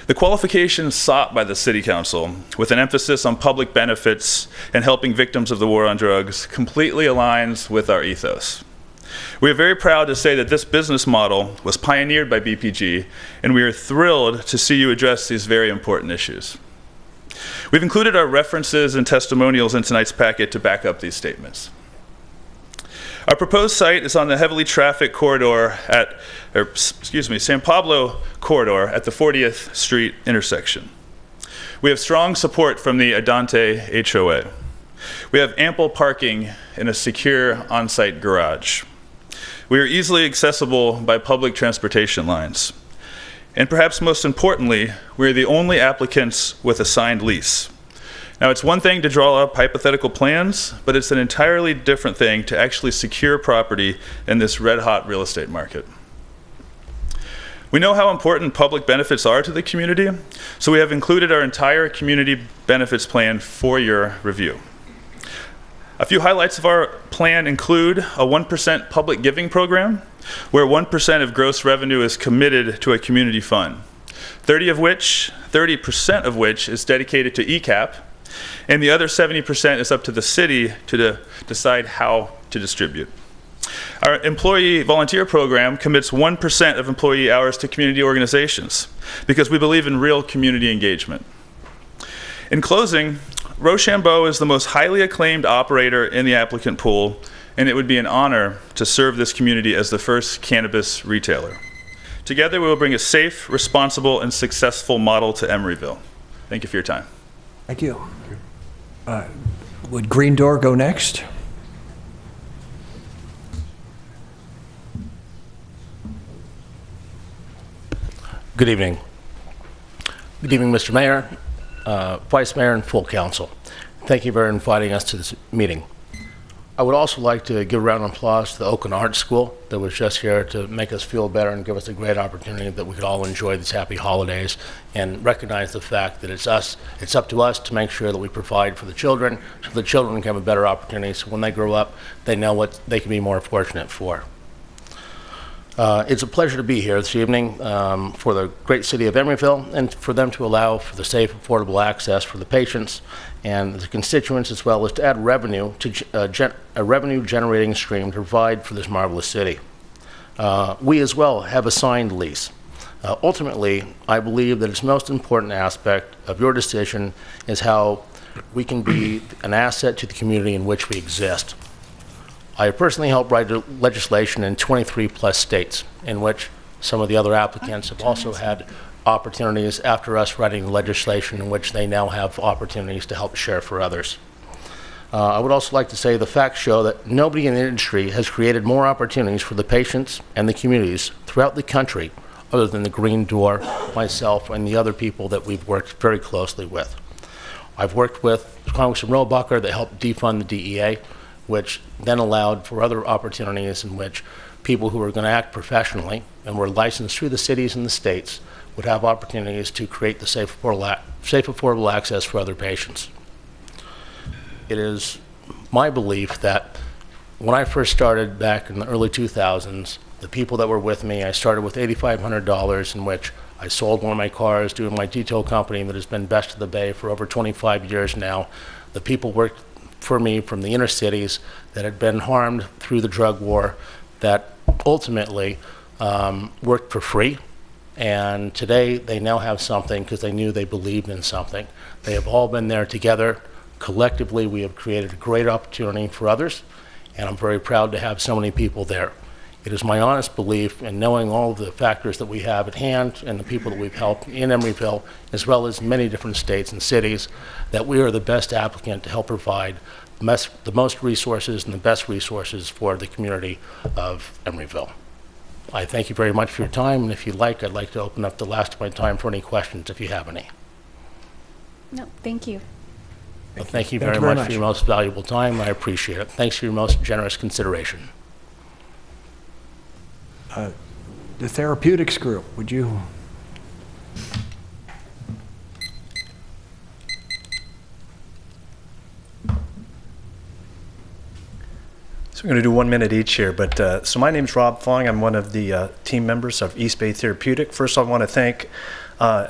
The qualifications sought by the City Council, with an emphasis on public benefits and helping victims of the war on drugs, completely aligns with our ethos. We are very proud to say that this business model was pioneered by BPG, and we are thrilled to see you address these very important issues. We've included our references and testimonials in tonight's packet to back up these statements. Our proposed site is on the heavily trafficked corridor San Pablo corridor at the 40th Street intersection. We have strong support from the Adante HOA. We have ample parking and a secure on-site garage. We are easily accessible by public transportation lines. And perhaps most importantly, we're the only applicants with a signed lease. Now, it's one thing to draw up hypothetical plans, but it's an entirely different thing to actually secure property in this red-hot real estate market. We know how important public benefits are to the community, so we have included our entire community benefits plan for your review. A few highlights of our plan include a 1% public giving program, where 1% of gross revenue is committed to a community fund, 30% of which is dedicated to ECAP, and the other 70% is up to the city to decide how to distribute. Our employee volunteer program commits 1% of employee hours to community organizations because we believe in real community engagement. In closing, Rochambeau is the most highly acclaimed operator in the applicant pool, and it would be an honor to serve this community as the first cannabis retailer. Together, we will bring a safe, responsible, and successful model to Emeryville. Thank you for your time. Thank you. Would Green Door go next? Good evening. Good evening, Mr. Mayor, Vice Mayor, and full council. Thank you for inviting us to this meeting. I would also like to give a round of applause to the Oakland Art School that was just here to make us feel better and give us a great opportunity that we could all enjoy these happy holidays and recognize the fact that it's up to us to make sure that we provide for the children so the children can have a better opportunity so when they grow up, they know what they can be more fortunate for. It's a pleasure to be here this evening for the great city of Emeryville and for them to allow for the safe, affordable access for the patients and the constituents, as well as to add revenue to a revenue-generating stream to provide for this marvelous city. We as well have a signed lease. Ultimately, I believe that its most important aspect of your decision is how we can be an asset to the community in which we exist. I personally helped write legislation in 23 plus states in which some of the other applicants have also had opportunities after us writing legislation in which they now have opportunities to help share for others. I would also like to say the facts show that nobody in the industry has created more opportunities for the patients and the communities throughout the country other than the Green Door, myself, and the other people that we've worked very closely with. I've worked with Congressman Rohrabacher that helped defund the DEA, which then allowed for other opportunities in which people who were going to act professionally and were licensed through the cities and the states would have opportunities to create the safe, affordable access for other patients. It is my belief that when I first started back in the early 2000s, the people that were with me, I started with $8,500 in which I sold one of my cars doing my detail company that has been best of the Bay for over 25 years now. The people worked for me from the inner cities that had been harmed through the drug war that ultimately worked for free. And today they now have something because they knew they believed in something. They have all been there together. Collectively, we have created a great opportunity for others, and I'm very proud to have so many people there. It is my honest belief, in knowing all of the factors that we have at hand and the people that we've helped in Emeryville, as well as many different states and cities, that we are the best applicant to help provide the most resources and the best resources for the community of Emeryville. I thank you very much for your time, and if you'd like, I'd like to open up the last of my time for any questions if you have any. No, thank you. Well, thank you very much for your most valuable time. I appreciate it. Thanks for your most generous consideration. The therapeutics group, would you? So we're going to do 1 minute each here, but so my name's Rob Fong. I'm one of the team members of East Bay Therapeutic. First, I want to thank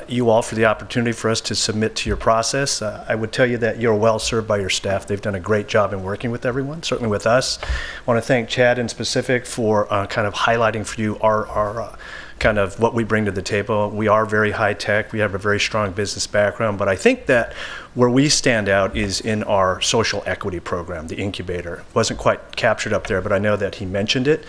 you all for the opportunity for us to submit to your process. I would tell you that you're well served by your staff. They've done a great job in working with everyone, certainly with us. I want to thank Chad in specific for kind of highlighting for you our kind of what we bring to the table. We are very high tech. We have a very strong business background, but I think that where we stand out is in our social equity program, the incubator. It wasn't quite captured up there, but I know that he mentioned it.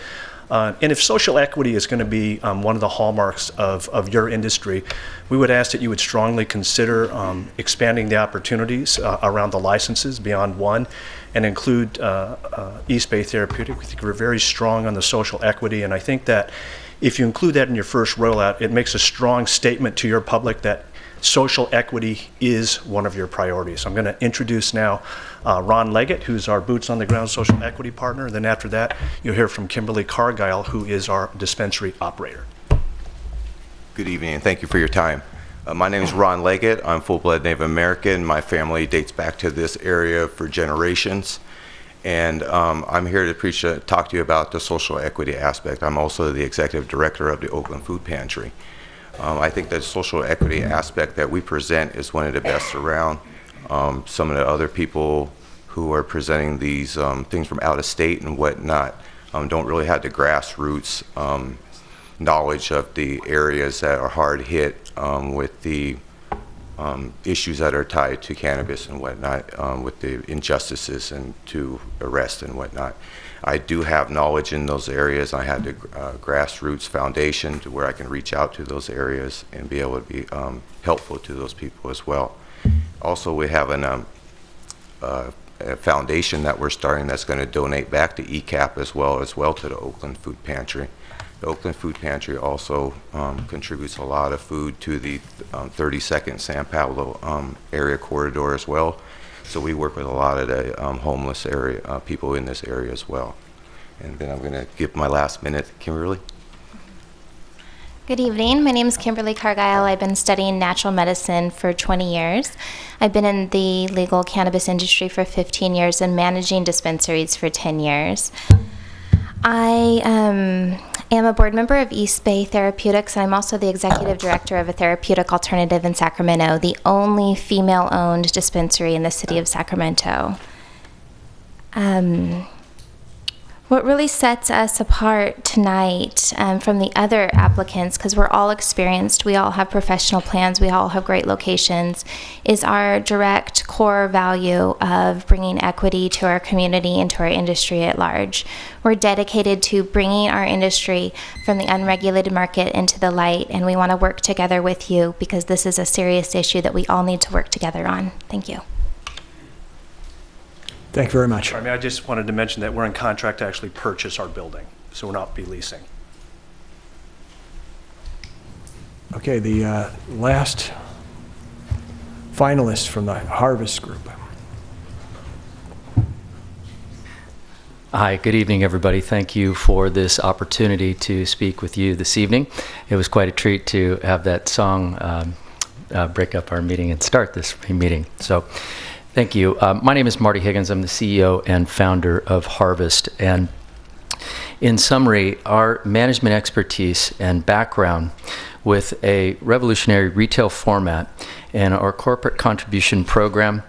And if social equity is going to be one of the hallmarks of your industry, we would ask that you would strongly consider expanding the opportunities around the licenses beyond one and include East Bay Therapeutic. We think we're very strong on the social equity, and I think that if you include that in your first rollout, it makes a strong statement to your public that social equity is one of your priorities. I'm going to introduce now Ron Leggett, who's our boots on the ground social equity partner. Then after that, you'll hear from Kimberly Cargile, who is our dispensary operator. Good evening, and thank you for your time. My name is Ron Leggett. I'm full-blood Native American. My family dates back to this area for generations. And I'm here to talk to you about the social equity aspect. I'm also the executive director of the Oakland Food Pantry. I think the social equity aspect that we present is one of the best around. Some of the other people who are presenting these things from out of state and whatnot don't really have the grassroots knowledge of the areas that are hard hit with the issues that are tied to cannabis and whatnot, with the injustices and to arrest and whatnot. I do have knowledge in those areas. I have the grassroots foundation to where I can reach out to those areas and be able to be helpful to those people as well. also we have a foundation that we're starting that's going to donate back to ECAP as well to the Oakland Food Pantry. The Oakland Food Pantry also contributes a lot of food to the 32nd San Pablo area corridor as well. So we work with a lot of the homeless area people in this area as well. And then I'm going to give my last minute to Kimberly. Good evening. My name is Kimberly Cargile. I've been studying natural medicine for 20 years. I've been in the legal cannabis industry for 15 years and managing dispensaries for 10 years. I am a board member of East Bay Therapeutics, and I'm also the executive director of a therapeutic alternative in Sacramento, the only female-owned dispensary in the city of Sacramento. What really sets us apart tonight from the other applicants, because we're all experienced, we all have professional plans, we all have great locations, is our direct core value of bringing equity to our community and to our industry at large. We're dedicated to bringing our industry from the unregulated market into the light, and we want to work together with you because this is a serious issue that we all need to work together on. Thank you. Thank you very much. I mean, I just wanted to mention that we're in contract to actually purchase our building, so we're not be leasing. Okay, the last finalist from the Harvest Group. Hi, good evening, everybody. Thank you for this opportunity to speak with you this evening. It was quite a treat to have that song break up our meeting and start this meeting. So. Thank you. My name is Marty Higgins. I'm the CEO and founder of Harvest. And in summary, our management expertise and background with a revolutionary retail format and our corporate contribution program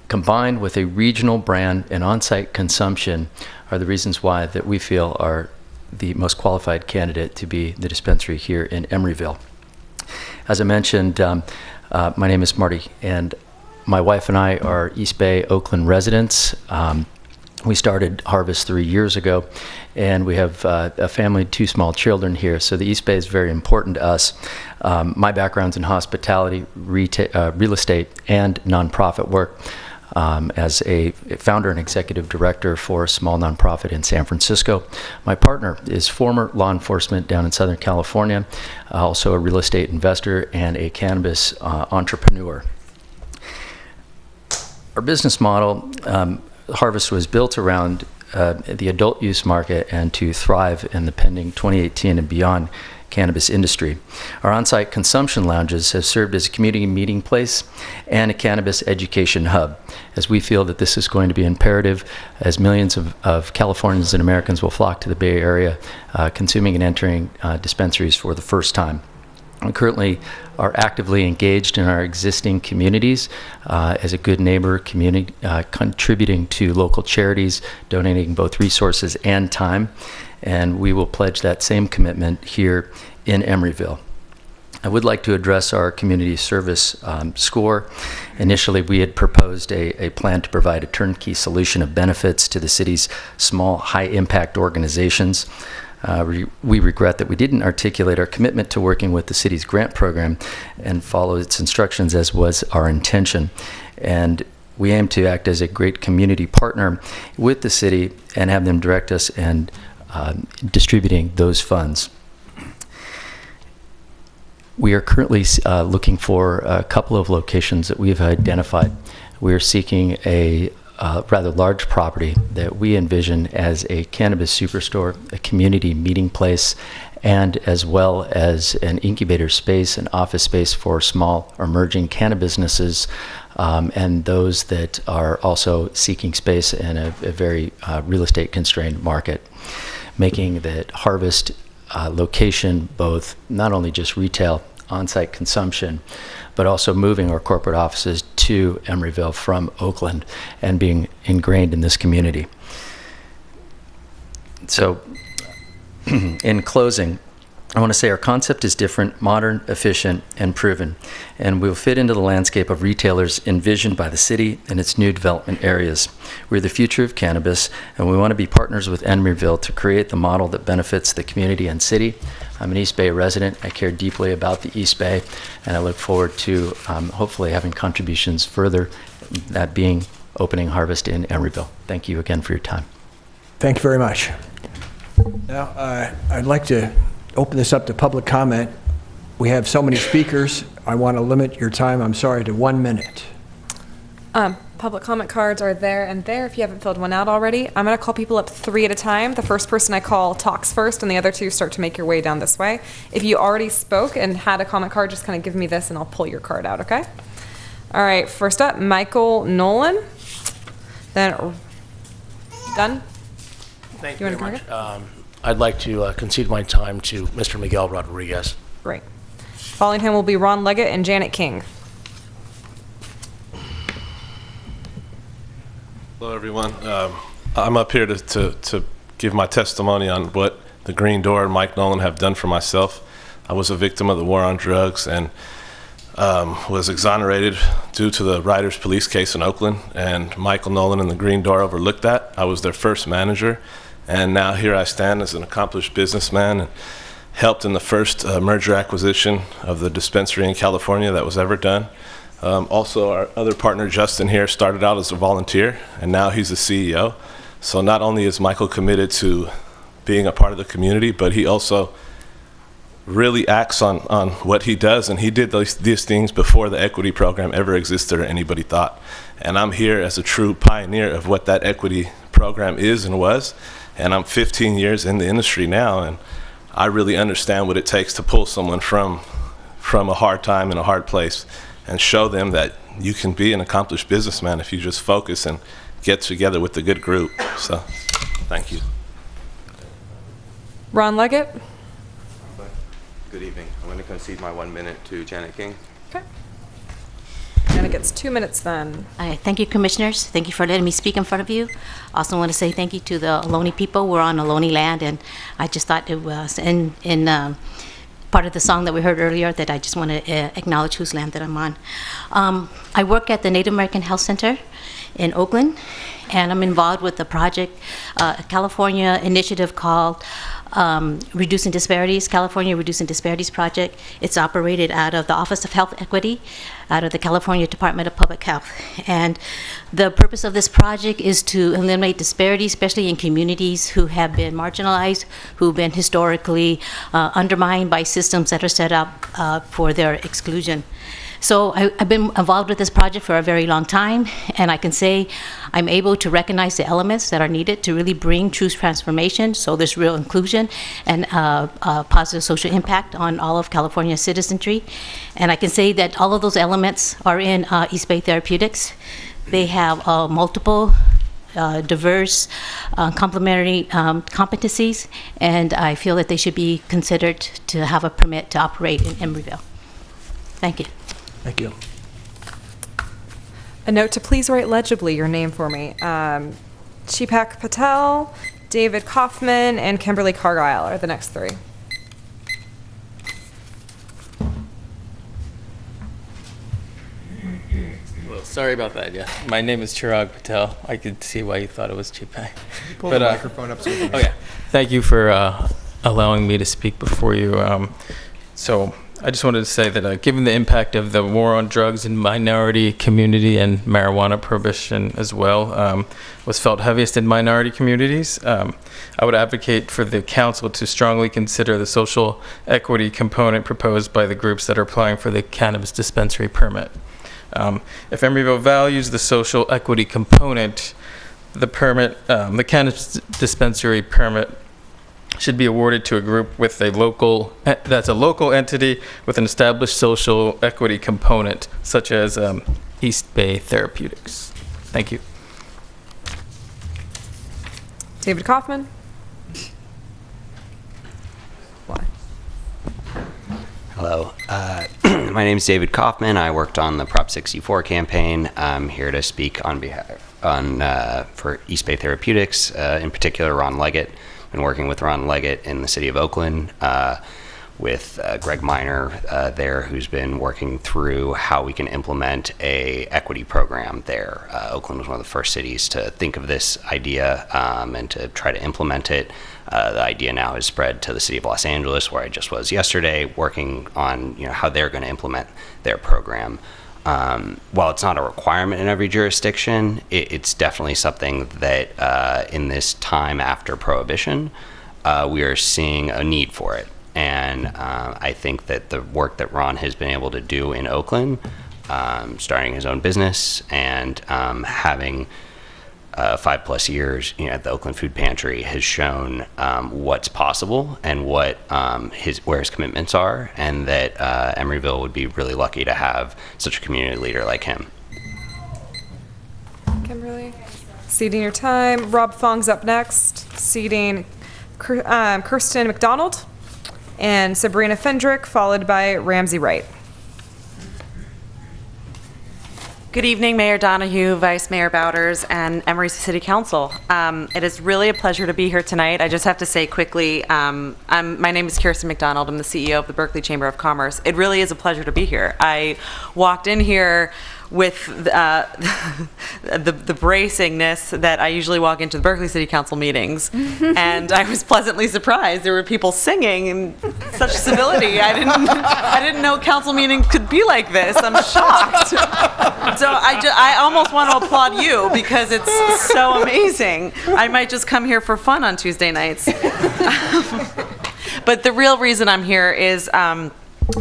combined with a regional brand and on-site consumption are the reasons why that we feel are the most qualified candidate to be the dispensary here in Emeryville. As I mentioned, my name is Marty, and my wife and I are East Bay, Oakland residents. We started Harvest 3 years ago, and we have a family, 2 small children here, so the East Bay is very important to us. My background's in hospitality, real estate, and nonprofit work. As a founder and executive director for a small nonprofit in San Francisco. My partner is former law enforcement down in Southern California, also a real estate investor and a cannabis entrepreneur. Our business model, Harvest, was built around the adult use market and to thrive in the pending 2018 and beyond cannabis industry. Our on-site consumption lounges have served as a community meeting place and a cannabis education hub, as we feel that this is going to be imperative as millions of Californians and Americans will flock to the Bay Area, consuming and entering dispensaries for the first time. We currently are actively engaged in our existing communities as a good neighbor community, contributing to local charities, donating both resources and time, and we will pledge that same commitment here in Emeryville. I would like to address our community service score. Initially, we had proposed a plan to provide a turnkey solution of benefits to the city's small, high-impact organizations. We regret that we didn't articulate our commitment to working with the city's grant program and follow its instructions as was our intention. And we aim to act as a great community partner with the city and have them direct us in distributing those funds. We are currently looking for a couple of locations that we've identified. We're seeking a rather large property that we envision as a cannabis superstore, a community meeting place, and as well as an incubator space, an office space for small emerging cannabis businesses, and those that are also seeking space in a very real estate constrained market, making that Harvest location both not only just retail on-site consumption, but also moving our corporate offices to Emeryville from Oakland and being ingrained in this community. So in closing, I want to say our concept is different, modern, efficient, and proven, and will fit into the landscape of retailers envisioned by the city and its new development areas. We're the future of cannabis, and we want to be partners with Emeryville to create the model that benefits the community and city. I'm an East Bay resident. I care deeply about the East Bay, and I look forward to hopefully having contributions further, that being opening harvest in Emeryville. Thank you again for your time. Thank you very much. Now, I'd like to open this up to public comment. We have so many speakers. I want to limit your time, I'm sorry, to 1 minute. Public comment cards are there and there if you haven't filled one out already. I'm going to call people up 3 at a time. The first person I call talks first, and the other 2 start to make your way down this way. If you already spoke and had a comment card, just kind of give me this and I'll pull your card out, okay? All right, first up, Michael Nolan. Then, done? Thank you very much. I'd like to concede my time to Mr. Miguel Rodriguez. Great. Following him will be Ron Leggett and Janet King. Hello, everyone. I'm up here to give my testimony on what the Green Door and Mike Nolan have done for myself. I was a victim of the war on drugs and was exonerated due to the Riders police case in Oakland, and Michael Nolan and the Green Door overlooked that. I was their first manager, and now here I stand as an accomplished businessman and helped in the first merger acquisition of the dispensary in California that was ever done. Also, our other partner, Justin, here started out as a volunteer, and now he's the CEO. So not only is Michael committed to being a part of the community, but he also really acts on what he does, and he did these things before the equity program ever existed or anybody thought. And I'm here as a true pioneer of what that equity program is and was, and I'm 15 years in the industry now, and I really understand what it takes to pull someone from a hard time in a hard place and show them that you can be an accomplished businessman if you just focus and get together with a good group. So, thank you. Ron Leggett. Good evening. I'm going to concede my 1 minute to Janet King. Okay. Janet gets 2 minutes then. Thank you, commissioners. Thank you for letting me speak in front of you. Also want to say thank you to the Ohlone people. We're on Ohlone land, and I just thought it was in part of the song that we heard earlier that I just want to acknowledge whose land that I'm on. I work at the Native American Health Center in Oakland, and I'm involved with the project, a California initiative called Reducing Disparities, California Reducing Disparities Project. It's operated out of the Office of Health Equity, out of the California Department of Public Health. And the purpose of this project is to eliminate disparities, especially in communities who have been marginalized, who've been historically undermined by systems that are set up for their exclusion. So I've been involved with this project for a very long time, and I can say I'm able to recognize the elements that are needed to really bring true transformation, so there's real inclusion and positive social impact on all of California's citizenry. And I can say that all of those elements are in East Bay Therapeutics. They have multiple diverse, complementary competencies, and I feel that they should be considered to have a permit to operate in Emeryville. Thank you. Thank you. A note to please write legibly your name for me. Chipak Patel, David Kaufman, and Kimberly Cargile are the next 3. Well, sorry about that. Yeah, my name is Chirag Patel. I could see why you thought it was Chipak. Pull the microphone up so we can oh yeah. Thank you for allowing me to speak before you. So I just wanted to say that given the impact of the war on drugs in minority community and marijuana prohibition as well was felt heaviest in minority communities, I would advocate for the council to strongly consider the social equity component proposed by the groups that are applying for the cannabis dispensary permit. If Emeryville values the social equity component, the permit, the cannabis dispensary permit should be awarded to a group with a local, that's a local entity with an established social equity component, such as East Bay Therapeutics. Thank you. David Kaufman. Hello. My name is David Kaufman. I worked on the Prop 64 campaign. I'm here to speak on behalf for East Bay Therapeutics, in particular Ron Leggett. Been working with Ron Leggett in the city of Oakland. with Greg Miner there, who's been working through how we can implement a equity program there. Oakland was one of the first cities to think of this idea and to try to implement it. The idea now has spread to the city of Los Angeles, where I just was yesterday, working on how they're going to implement their program. While it's not a requirement in every jurisdiction, it's definitely something that in this time after Prohibition, we are seeing a need for it. And I think that the work that Ron has been able to do in Oakland, starting his own business and having 5+ years at the Oakland Food Pantry, has shown what's possible and what where his commitments are, and that Emeryville would be really lucky to have such a community leader like him. Kimberly, ceding your time. Rob Fong's up next, ceding Kirsten McDonald and Sabrina Fendrick, followed by Ramsey Wright. Good evening, Mayor Donahue, Vice Mayor Bowders, and Emory City Council. It is really a pleasure to be here tonight. I just have to say quickly, my name is Kirsten McDonald. I'm the CEO of the Berkeley Chamber of Commerce. It really is a pleasure to be here. I walked in here with the bracingness that I usually walk into the Berkeley City Council meetings, and I was pleasantly surprised. There were people singing in such civility. I didn't know council meetings could be like this. I'm shocked. So I almost want to applaud you because it's so amazing. I might just come here for fun on Tuesday nights. But the real reason I'm here is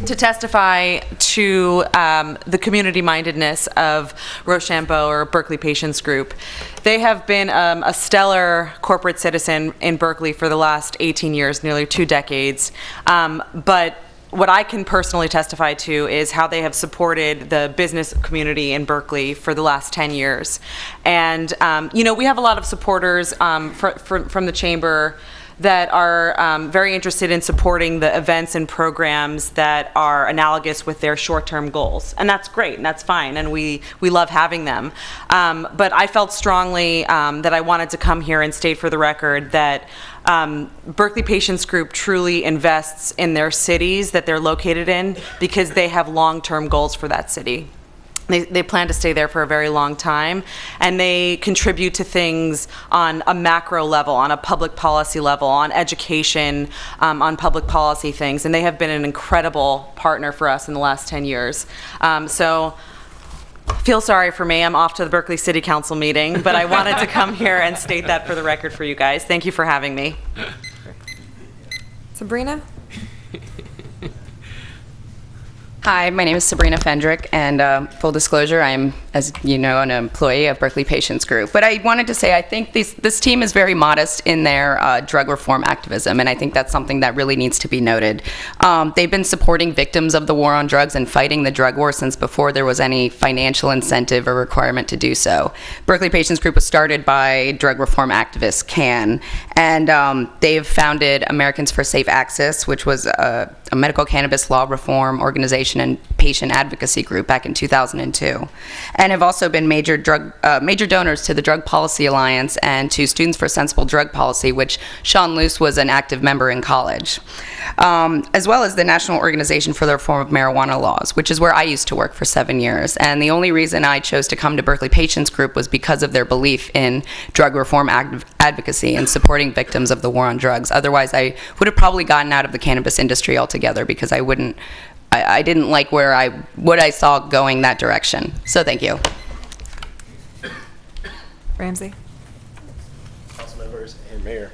to testify to the community mindedness of Rochambeau, or Berkeley Patients Group. They have been a stellar corporate citizen in Berkeley for the last 18 years, nearly 2 decades. But what I can personally testify to is how they have supported the business community in Berkeley for the last 10 years. And, we have a lot of supporters from the Chamber that are very interested in supporting the events and programs that are analogous with their short-term goals. And that's great, and that's fine, and we love having them. But I felt strongly that I wanted to come here and state for the record that Berkeley Patients Group truly invests in their cities that they're located in because they have long-term goals for that city. They plan to stay there for a very long time, and they contribute to things on a macro level, on a public policy level, on education, on public policy things, and they have been an incredible partner for us in the last 10 years. So feel sorry for me, I'm off to the Berkeley City Council meeting, but I wanted to come here and state that for the record for you guys. Thank you for having me. Sabrina? Hi, my name is Sabrina Fendrick, and full disclosure, I'm, as you know, an employee of Berkeley Patients Group. But I wanted to say I think this team is very modest in their drug reform activism, and I think that's something that really needs to be noted. They've been supporting victims of the war on drugs and fighting the drug war since before there was any financial incentive or requirement to do so. Berkeley Patients Group was started by drug reform activist CAN, and they've founded Americans for Safe Access, which was a medical cannabis law reform organization and patient advocacy group back in 2002, and have also been major donors to the Drug Policy Alliance and to Students for Sensible Drug Policy, which Sean Luce was an active member in college, as well as the National Organization for the Reform of Marijuana Laws, which is where I used to work for 7 years. And the only reason I chose to come to Berkeley Patients Group was because of their belief in drug reform advocacy and supporting victims of the war on drugs. Otherwise, I would have probably gotten out of the cannabis industry altogether because I didn't like what I saw going that direction. So thank you. Ramsey. Council members and Mayor.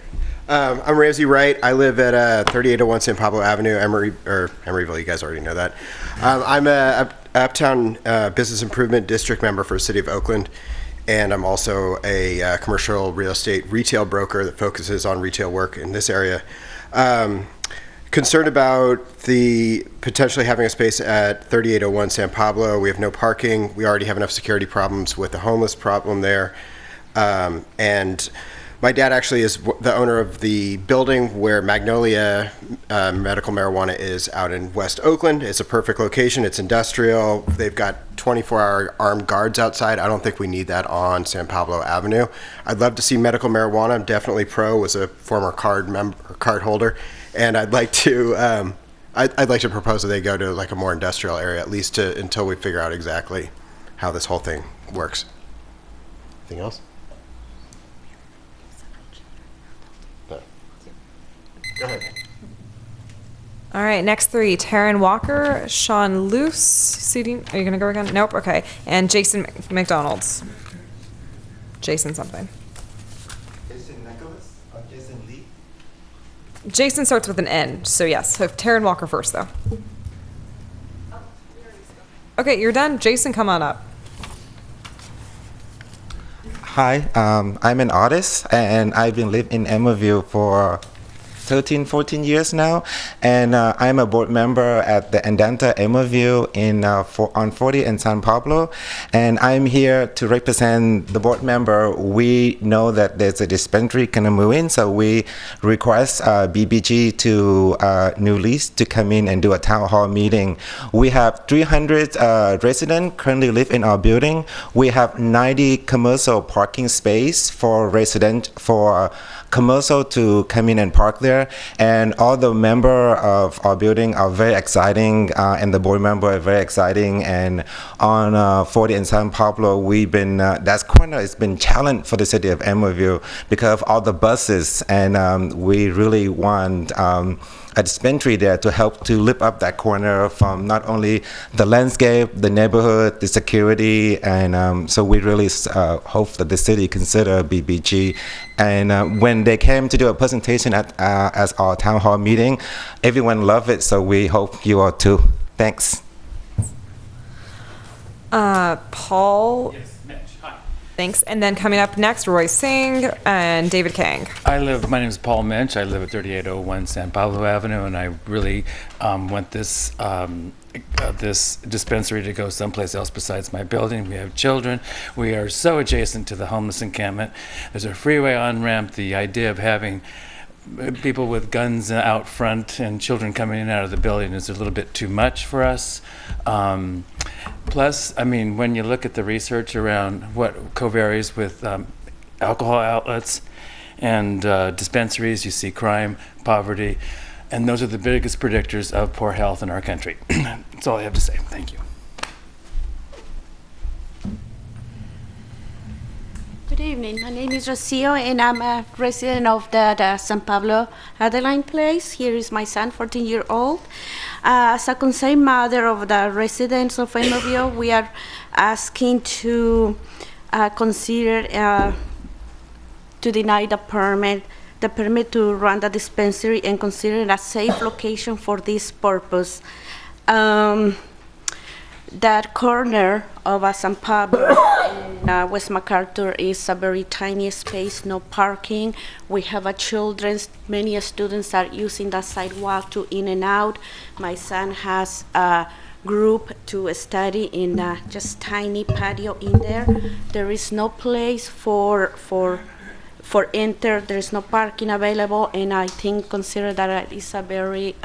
I'm Ramsey Wright. I live at 3801 San Pablo Avenue, Emeryville. You guys already know that. I'm a Uptown Business Improvement District member for the City of Oakland, and I'm also a commercial real estate retail broker that focuses on retail work in this area. Concerned about the potentially having a space at 3801 San Pablo. We have no parking. We already have enough security problems with the homeless problem there. And my dad actually is the owner of the building where Magnolia Medical Marijuana is out in West Oakland. It's a perfect location. It's industrial. They've got 24-hour armed guards outside. I don't think we need that on San Pablo Avenue. I'd love to see medical marijuana. I'm definitely pro, was a former card holder. And I'd like to I'd like to propose that they go to like a more industrial area, at least until we figure out exactly how this whole thing works. Anything else? No. Go ahead. All right, next three: Taryn Walker, Sean Luce, seating. Are you gonna go again? Nope. Okay, and Jason McDonald's. Jason something. Jason Nicholas or Jason Lee? Jason starts with an N, so yes. So Taryn Walker first, though. Okay, you're done. Jason, come on up. Hi, I'm an artist, and I've been living in Emeryville for 13, 14 years now, and I'm a board member at the Andanta Emeryville on 40 in San Pablo, and I'm here to represent the board member. We know that there's a dispensary gonna move in, so we request BBG to New Lease to come in and do a town hall meeting. We have 300 residents currently live in our building. We have 90 commercial parking space for commercial to come in and park there, and all the member of our building are very exciting, and the board member are very exciting. And on 40 in San Pablo, we've been that corner has been challenged for the city of Emeryville because of all the buses, and we really want a dispensary there to help to lift up that corner from not only the landscape, the neighborhood, the security, and so we really hope that the city consider BBG. And when they came to do a presentation at our town hall meeting, everyone loved it, so we hope you all too. Thanks. Paul. Yes, Mitch. Hi. Thanks. And then coming up next, Roy Singh and David Kang. My name is Paul Minch. I live at 3801 San Pablo Avenue, and I really want this dispensary to go someplace else besides my building. We have children. We are so adjacent to the homeless encampment. There's a freeway on-ramp. The idea of having people with guns out front and children coming in and out of the building is a little bit too much for us. Plus, I mean, when you look at the research around what co-varies with alcohol outlets and dispensaries, you see crime, poverty, and those are the biggest predictors of poor health in our country. That's all I have to say. Thank you. Good evening. My name is Rocio, and I'm a resident of the San Pablo Adeline Place. Here is my son, 14-year-old. As a concerned mother of the residents of Emeryville, we are asking to consider to deny the permit to run the dispensary and consider it a safe location for this purpose. That corner of San Pablo and West MacArthur is a very tiny space, no parking. We have many students are using the sidewalk to in and out. My son has a group to study in a just tiny patio in there. There is no place for enter. There is no parking available, and I think consider that it is a very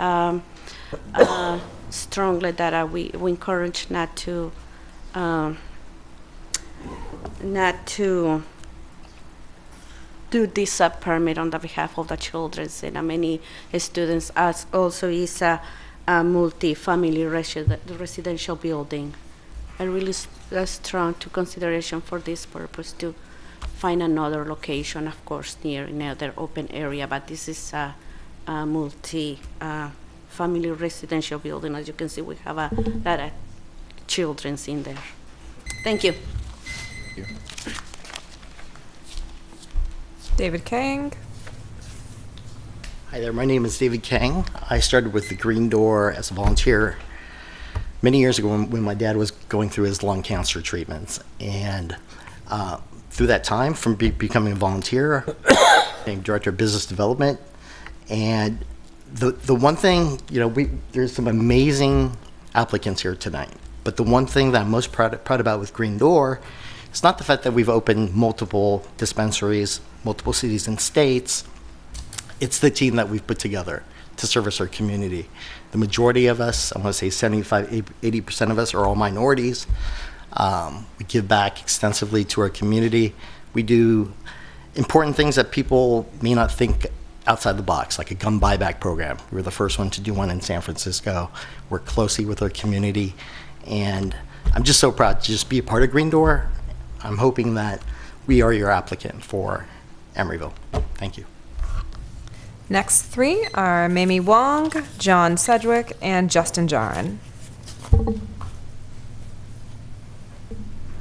strongly that we encourage not to do this permit on the behalf of the children and many students, as also is a multi-family residential building. I really strong to consideration for this purpose to find another location, of course, near another open area, but this is a multi-family residential building. As you can see, we have a lot of children in there. Thank you. David Kang. Hi there, my name is David Kang. I started with the Green Door as a volunteer many years ago when my dad was going through his lung cancer treatments. And through that time, from becoming a volunteer, being director of business development, and the one thing, there's some amazing applicants here tonight, but the one thing that I'm most proud about with Green Door is not the fact that we've opened multiple dispensaries, multiple cities and states. It's the team that we've put together to service our community. The majority of us, I want to say 75-80% of us, are all minorities. We give back extensively to our community. We do important things that people may not think outside the box, like a gun buyback program. We were the first one to do one in San Francisco. Work closely with our community, and I'm just so proud to just be a part of Green Door. I'm hoping that we are your applicant for Emeryville. Thank you. Next three are Mamie Wong, John Sedgwick, and Justin Jarin.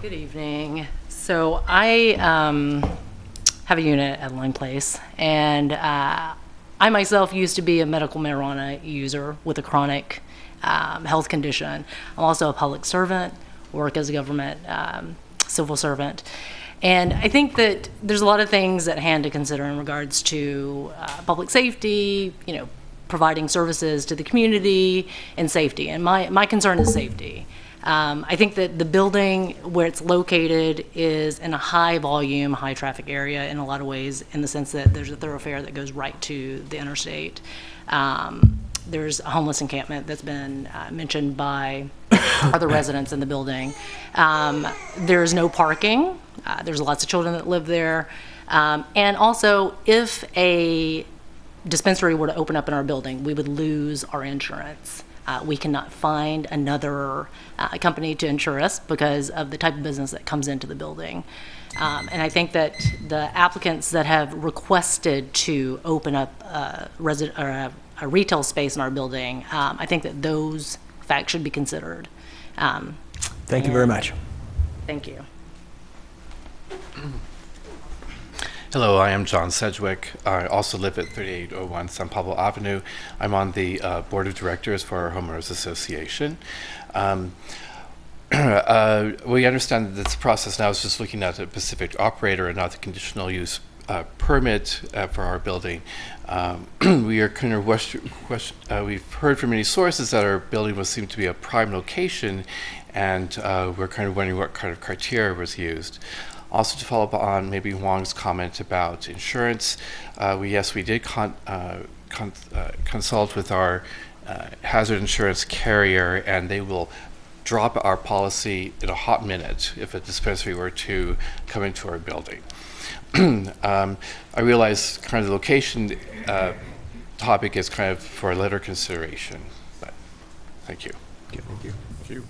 Good evening. So I have a unit at Line Place, and I myself used to be a medical marijuana user with a chronic health condition. I'm also a public servant, work as a government civil servant. And I think that there's a lot of things at hand to consider in regards to public safety, providing services to the community, and safety. And my concern is safety. I think that the building where it's located is in a high volume, high traffic area in a lot of ways, in the sense that there's a thoroughfare that goes right to the interstate. There's a homeless encampment that's been mentioned by other residents in the building. There's no parking. There's lots of children that live there. And also, if a dispensary were to open up in our building, we would lose our insurance. We cannot find another company to insure us because of the type of business that comes into the building. And I think that the applicants that have requested to open up a retail space in our building, I think that those facts should be considered. Thank you very much. Thank you. Hello, I am John Sedgwick. I also live at 3801 San Pablo Avenue. I'm on the board of directors for our homeowners association. We understand that this process now is just looking at a specific operator and not the conditional use permit for our building. We are kind of we've heard from many sources that our building will seem to be a prime location, and we're kind of wondering what kind of criteria was used. Also, to follow up on maybe Wong's comment about insurance, we did consult with our hazard insurance carrier, and they will drop our policy in a hot minute if a dispensary were to come into our building. I realize kind of the location topic is kind of for later consideration, but thank you. Thank you. Thank you.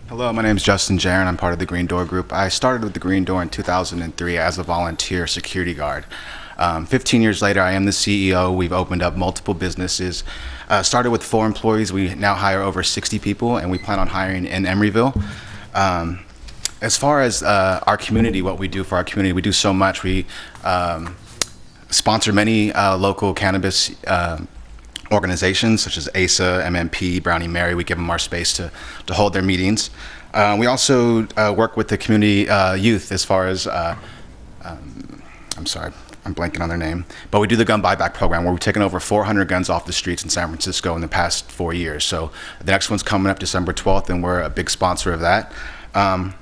Hello, my name is Justin Jarin. I'm part of the Green Door Group. I started with the Green Door in 2003 as a volunteer security guard. 15 years later, I am the CEO. We've opened up multiple businesses. Started with 4 employees. We now hire over 60 people, and we plan on hiring in Emeryville. As far as our community, what we do for our community, we do so much. We sponsor many local cannabis organizations such as ASA, MMP, Brownie Mary. We give them our space to hold their meetings. We also work with the community youth as far as, I'm sorry, I'm blanking on their name, but we do the gun buyback program where we've taken over 400 guns off the streets in San Francisco in the past 4 years. So the next one's coming up December 12th, and we're a big sponsor of that.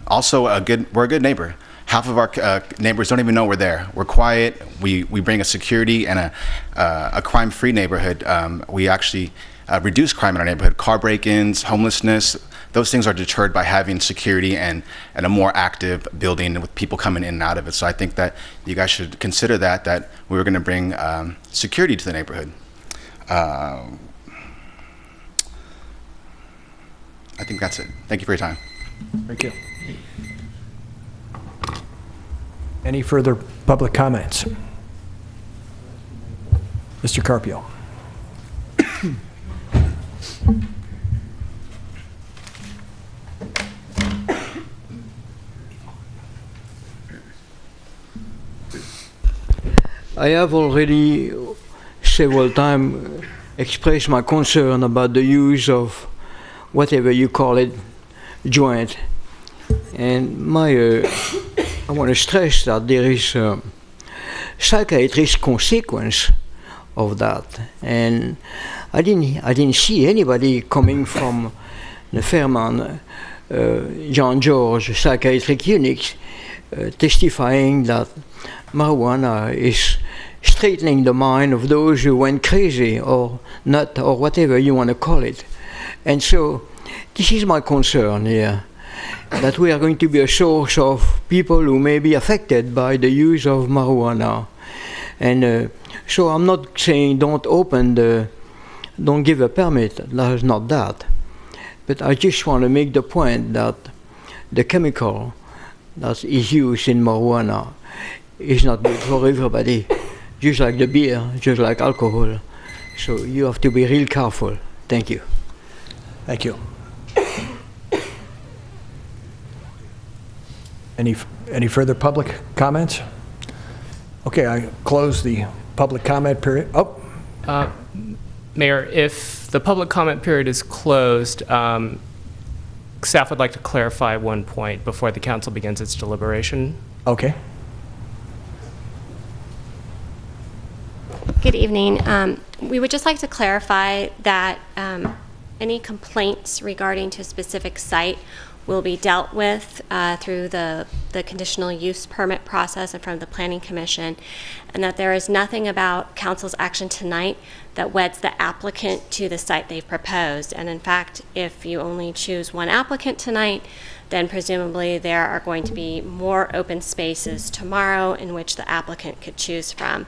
Also, we're a good neighbor. Half of our neighbors don't even know we're there. We're quiet. We bring a security and a crime-free neighborhood. We actually reduce crime in our neighborhood. Car break-ins, homelessness, those things are deterred by having security and a more active building with people coming in and out of it. So I think that you guys should consider that we were going to bring security to the neighborhood. I think that's it. Thank you for your time. Thank you. Any further public comments? Mr. Carpio. I have already several times expressed my concern about the use of whatever you call it, joint. And I want to stress that there is a psychiatric consequence of that. And I didn't see anybody coming from the Fairmont John George Psychiatric Unit testifying that marijuana is straightening the mind of those who went crazy or not, or whatever you want to call it. And so this is my concern here, that we are going to be a source of people who may be affected by the use of marijuana. And so I'm not saying don't give a permit. That's not that. But I just want to make the point that the chemical that is used in marijuana is not good for everybody. Just like the beer, just like alcohol. So you have to be real careful. Thank you. Thank you. Any further public comments? Okay, I close the public comment period. Oh. Mayor, if the public comment period is closed, staff would like to clarify one point before the council begins its deliberation. Okay. Good evening. We would just like to clarify that any complaints regarding to a specific site will be dealt with through the conditional use permit process in front of the Planning Commission, and that there is nothing about council's action tonight that weds the applicant to the site they've proposed. And in fact, if you only choose one applicant tonight, then presumably there are going to be more open spaces tomorrow in which the applicant could choose from.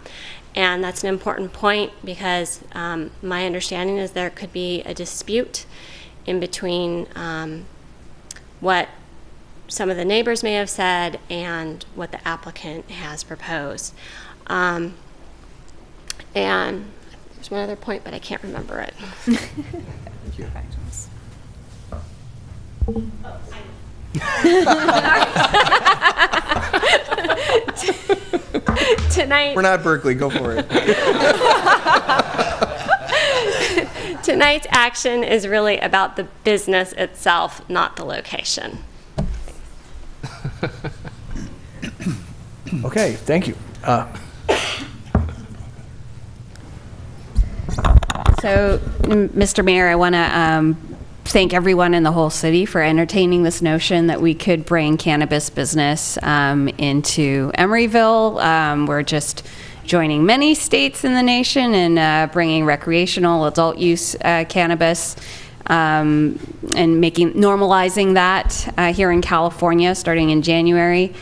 And that's an important point because my understanding is there could be a dispute in between what some of the neighbors may have said and what the applicant has proposed. And there's one other point, but I can't remember it. Thank you. Tonight. We're not Berkeley, go for it. Tonight's action is really about the business itself, not the location. Okay, thank you. So, Mr. Mayor, I want to thank everyone in the whole city for entertaining this notion that we could bring cannabis business into Emeryville. We're just joining many states in the nation in bringing recreational adult use cannabis and normalizing that here in California starting in January.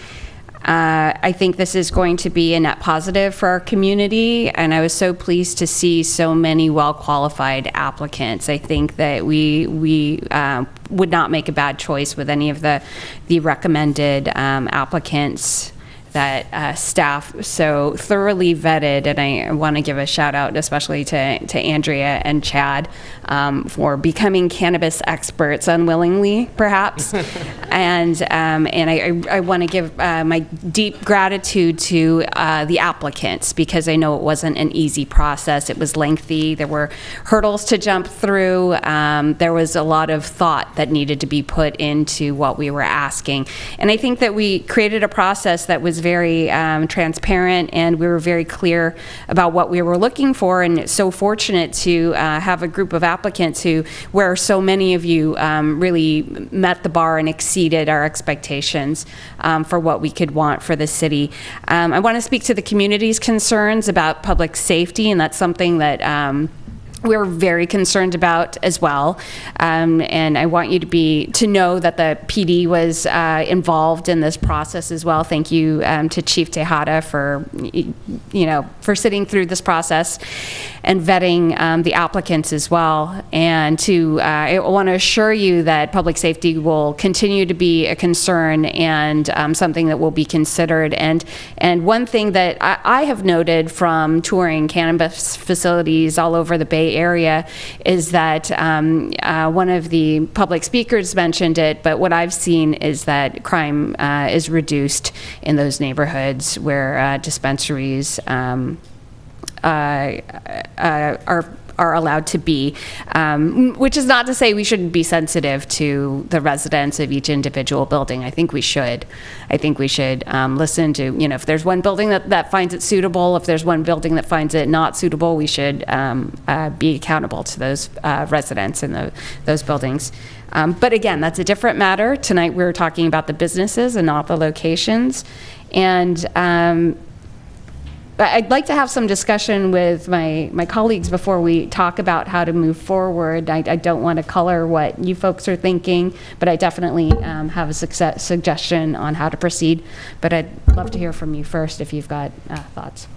I think this is going to be a net positive for our community, and I was so pleased to see so many well-qualified applicants. I think that we would not make a bad choice with any of the recommended applicants that staff so thoroughly vetted, and I want to give a shout out especially to Andrea and Chad for becoming cannabis experts unwillingly, perhaps. and I want to give my deep gratitude to the applicants because I know it wasn't an easy process. It was lengthy. There were hurdles to jump through. There was a lot of thought that needed to be put into what we were asking. And I think that we created a process that was very transparent, and we were very clear about what we were looking for, and so fortunate to have a group of applicants where so many of you really met the bar and exceeded our expectations for what we could want for the city. I want to speak to the community's concerns about public safety, and that's something that we're very concerned about as well, and I want you to know that the PD was involved in this process as well. Thank you to Chief Tejada for sitting through this process and vetting the applicants as well. And I want to assure you that public safety will continue to be a concern and something that will be considered. And one thing that I have noted from touring cannabis facilities all over the Bay Area is that one of the public speakers mentioned it, but what I've seen is that crime is reduced in those neighborhoods where dispensaries are allowed to be, which is not to say we shouldn't be sensitive to the residents of each individual building. I think we should. Listen to, if there's one building that finds it suitable, if there's one building that finds it not suitable, we should be accountable to those residents in those buildings. But again, that's a different matter. Tonight we're talking about the businesses and not the locations. And I'd like to have some discussion with my colleagues before we talk about how to move forward. I don't want to color what you folks are thinking, but I definitely have a suggestion on how to proceed. But I'd love to hear from you first if you've got thoughts.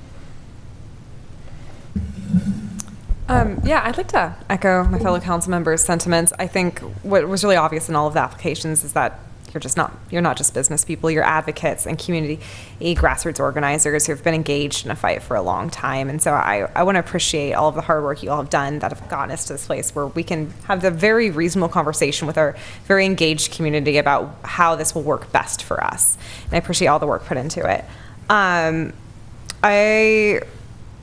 Yeah, I'd like to echo my fellow council members' sentiments. I think what was really obvious in all of the applications is that you're not just business people, you're advocates and community grassroots organizers who have been engaged in a fight for a long time. And so I want to appreciate all of the hard work you all have done that have gotten us to this place where we can have the very reasonable conversation with our very engaged community about how this will work best for us. And I appreciate all the work put into it. I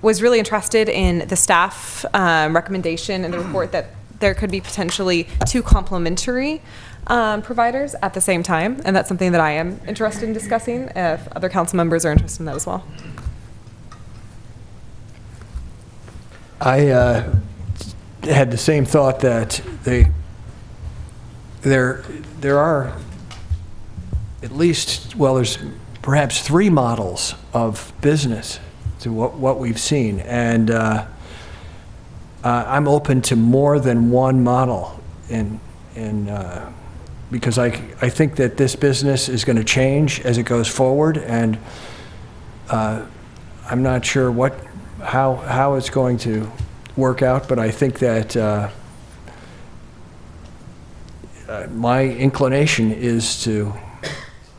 was really interested in the staff recommendation in the report that there could be potentially 2 complementary providers at the same time, and that's something that I am interested in discussing if other council members are interested in that as well. I had the same thought that there are at least, well, there's perhaps 3 models of business to what we've seen, and I'm open to more than one model because I think that this business is going to change as it goes forward, and I'm not sure how it's going to work out, but I think that my inclination is to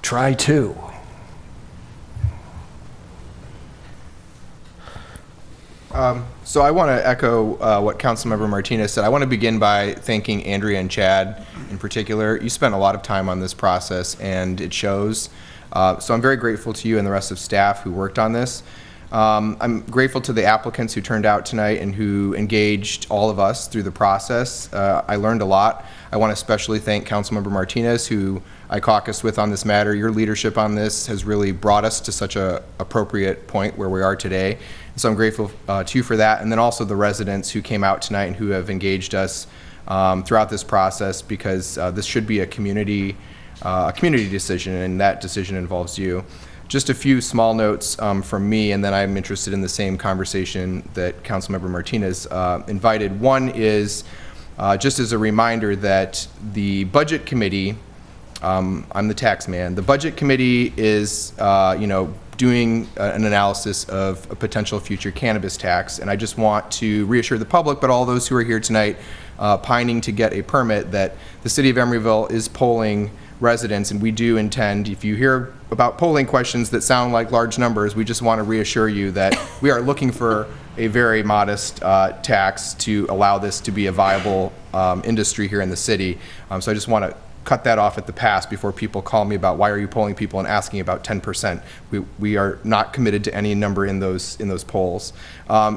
try 2. So I want to echo what Councilmember Martinez said. I want to begin by thanking Andrea and Chad in particular. You spent a lot of time on this process, and it shows. So I'm very grateful to you and the rest of staff who worked on this. I'm grateful to the applicants who turned out tonight and who engaged all of us through the process. I learned a lot. I want to especially thank Councilmember Martinez, who I caucused with on this matter. Your leadership on this has really brought us to such an appropriate point where we are today. So I'm grateful to you for that, and then also the residents who came out tonight and who have engaged us throughout this process, because this should be a community decision, and that decision involves you. Just a few small notes from me, and then I'm interested in the same conversation that Councilmember Martinez invited. One is just as a reminder that the Budget Committee, I'm the tax man, the Budget Committee is, doing an analysis of a potential future cannabis tax, and I just want to reassure the public, but all those who are here tonight pining to get a permit, that the City of Emeryville is polling residents, and we do intend, if you hear about polling questions that sound like large numbers, we just want to reassure you that we are looking for a very modest tax to allow this to be a viable industry here in the city. So I just want to cut that off at the pass before people call me about why are you polling people and asking about 10%. We are not committed to any number in those polls.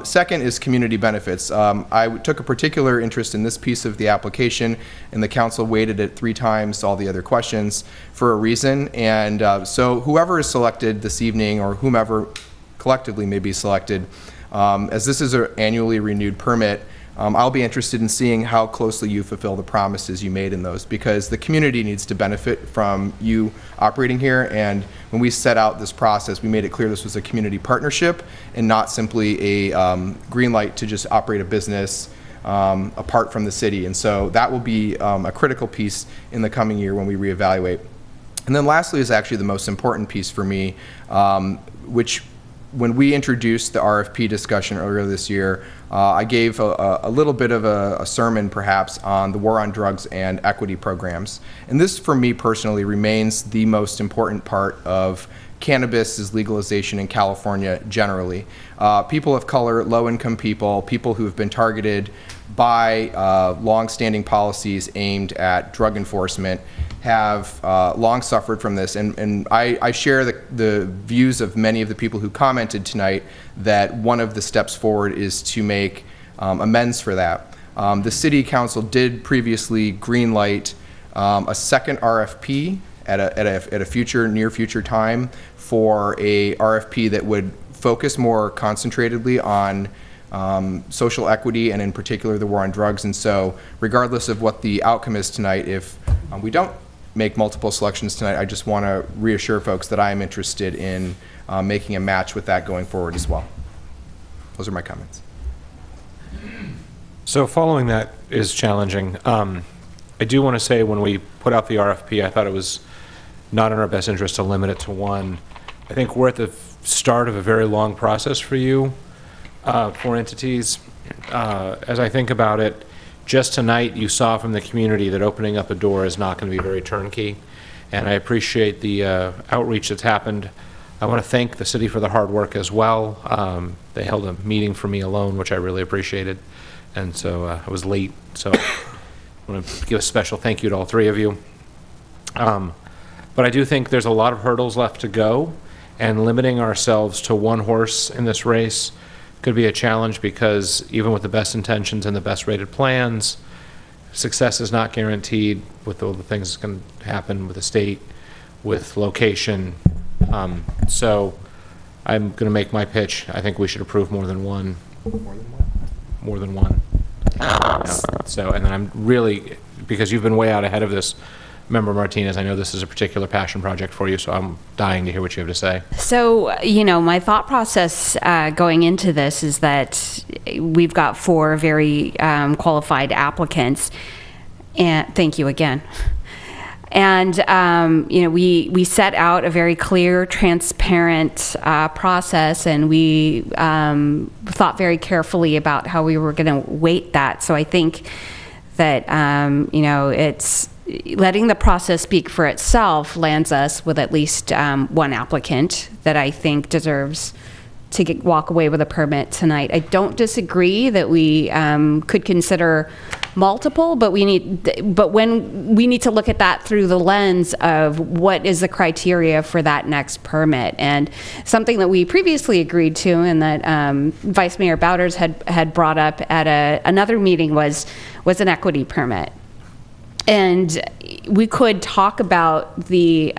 Second is community benefits. I took a particular interest in this piece of the application, and the council weighted it 3 times all the other questions for a reason. And so whoever is selected this evening, or whomever collectively may be selected, as this is an annually renewed permit, I'll be interested in seeing how closely you fulfill the promises you made in those, because the community needs to benefit from you operating here. And when we set out this process, we made it clear this was a community partnership and not simply a green light to just operate a business apart from the city. And so that will be a critical piece in the coming year when we reevaluate. And then lastly is actually the most important piece for me, which when we introduced the RFP discussion earlier this year, I gave a little bit of a sermon perhaps on the war on drugs and equity programs. And this for me personally remains the most important part of cannabis's legalization in California generally. People of color, low-income people who have been targeted by long-standing policies aimed at drug enforcement have long suffered from this, and I share the views of many of the people who commented tonight that one of the steps forward is to make amends for that. The City Council did previously greenlight a second RFP at a near future time for a RFP that would focus more concentratedly on social equity, and in particular the war on drugs. And so regardless of what the outcome is tonight, if we don't make multiple selections tonight, I just want to reassure folks that I am interested in making a match with that going forward as well. Those are my comments. So following that is challenging. I do want to say when we put out the RFP, I thought it was not in our best interest to limit it to one. I think we're at the start of a very long process for you. for entities. As I think about it, just tonight you saw from the community that opening up a door is not going to be very turnkey, and I appreciate the outreach that's happened. I want to thank the city for the hard work as well. They held a meeting for me alone, which I really appreciated, and so I was late, so I want to give a special thank you to all three of you. But I do think there's a lot of hurdles left to go, and limiting ourselves to one horse in this race could be a challenge, because even with the best intentions and the best rated plans, success is not guaranteed with all the things that can happen with the state, with location. So I'm going to make my pitch. I think we should approve more than one. More than one. Yeah. So, and then I'm really, because you've been way out ahead of this, Member Martinez, I know this is a particular passion project for you, so I'm dying to hear what you have to say. So, my thought process going into this is that we've got 4 very qualified applicants, and thank you again. And, we set out a very clear, transparent process, and we thought very carefully about how we were going to weight that. So I think that, it's letting the process speak for itself lands us with at least one applicant that I think deserves to walk away with a permit tonight. I don't disagree that we could consider multiple, but when we need to look at that through the lens of what is the criteria for that next permit. And something that we previously agreed to, and that Vice Mayor Bowders had brought up at another meeting, was an equity permit. And we could talk about the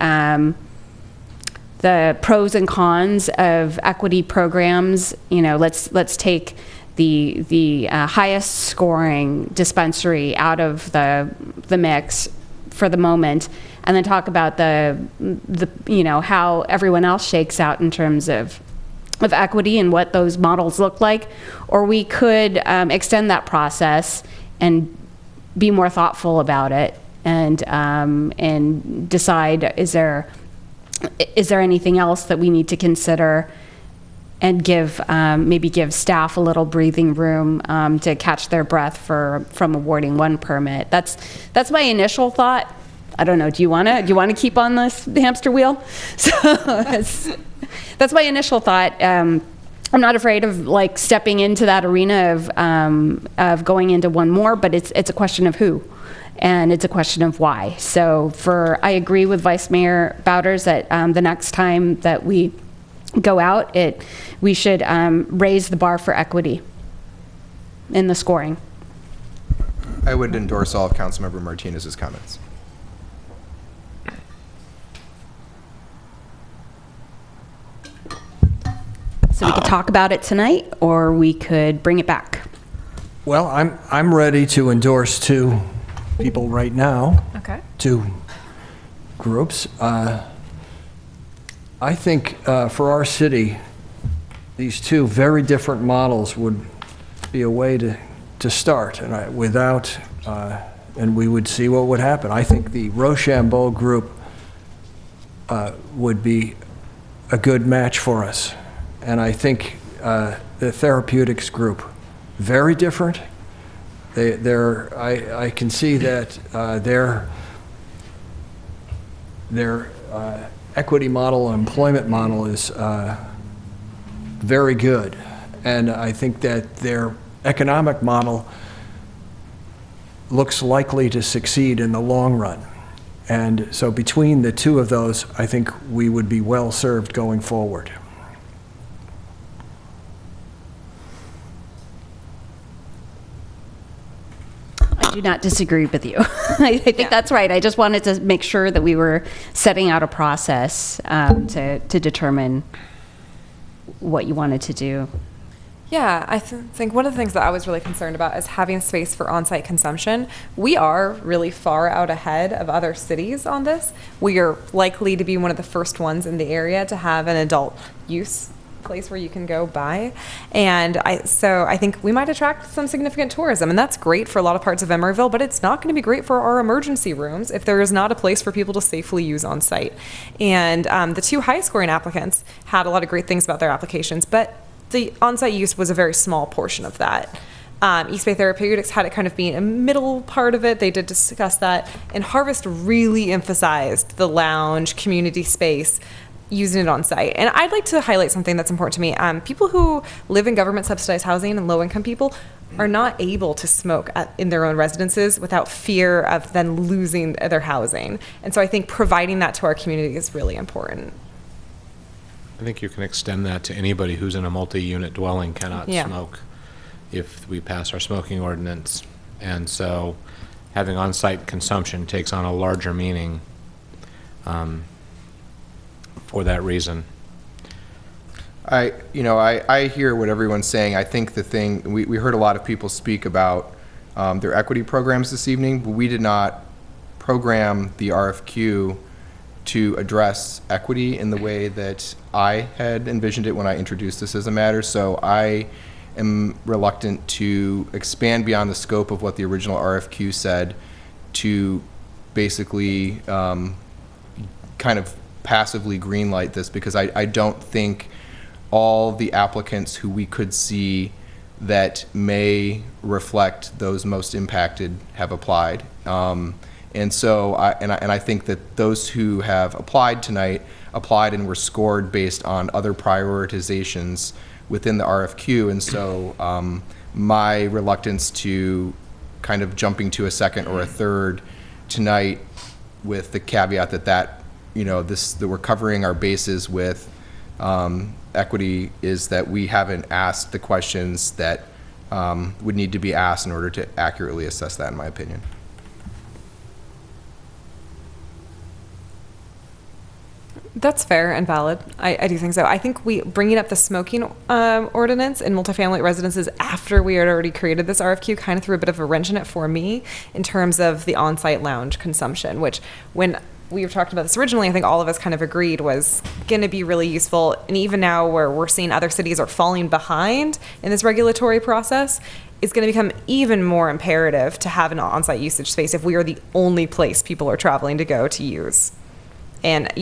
pros and cons of equity programs. Let's take the highest scoring dispensary out of the mix for the moment, and then talk about the how everyone else shakes out in terms of equity and what those models look like. Or we could extend that process and be more thoughtful about it, and decide, is there anything else that we need to consider, and maybe give staff a little breathing room to catch their breath from awarding one permit. That's my initial thought. I don't know. Do you want to keep on the hamster wheel? So that's my initial thought. I'm not afraid of stepping into that arena of going into one more, but it's a question of who, and it's a question of why. So I agree with Vice Mayor Bowders that the next time that we go out, we should raise the bar for equity in the scoring. I would endorse all of Councilmember Martinez's comments. So we could talk about it tonight, or we could bring it back. Well, I'm ready to endorse 2 people right now. Okay. 2 groups. I think for our city, these 2 very different models would be a way to start, and and we would see what would happen. I think the Rochambeau group would be a good match for us. And I think the therapeutics group, very different. I can see that their equity model and employment model is very good. And I think that their economic model looks likely to succeed in the long run. And so between the 2 of those, I think we would be well served going forward. I do not disagree with you. I think that's right. I just wanted to make sure that we were setting out a process to determine what you wanted to do. Yeah, I think one of the things that I was really concerned about is having space for on-site consumption. We are really far out ahead of other cities on this. We are likely to be one of the first ones in the area to have an adult use place where you can go buy. And so I think we might attract some significant tourism, and that's great for a lot of parts of Emeryville, but it's not going to be great for our emergency rooms if there is not a place for people to safely use on site. And the 2 high scoring applicants had a lot of great things about their applications, but the on-site use was a very small portion of that. East Bay Therapeutics had it kind of being a middle part of it. They did discuss that. And Harvest really emphasized the lounge, community space, using it on site. And I'd like to highlight something that's important to me. People who live in government subsidized housing and low income people are not able to smoke in their own residences without fear of then losing their housing. And so I think providing that to our community is really important. I think you can extend that to anybody who's in a multi-unit dwelling cannot Yeah. smoke if we pass our smoking ordinance. And so having on-site consumption takes on a larger meaning for that reason. I hear what everyone's saying. I think the thing, we heard a lot of people speak about their equity programs this evening, but we did not program the RFQ to address equity in the way that I had envisioned it when I introduced this as a matter. So I am reluctant to expand beyond the scope of what the original RFQ said to basically kind of passively greenlight this, because I don't think all the applicants who we could see that may reflect those most impacted have applied. And so I think that those who have applied tonight applied and were scored based on other prioritizations within the RFQ. And so my reluctance to kind of jumping to a second or a third tonight, with the caveat that we're covering our bases with equity, is that we haven't asked the questions that would need to be asked in order to accurately assess that, in my opinion. That's fair and valid. I do think so. I think bringing up the smoking ordinance in multifamily residences after we had already created this RFQ kind of threw a bit of a wrench in it for me in terms of the on-site lounge consumption, which when we were talking about this originally, I think all of us kind of agreed was going to be really useful. And even now where we're seeing other cities are falling behind in this regulatory process, it's going to become even more imperative to have an on-site usage space if we are the only place people are traveling to go to use. And,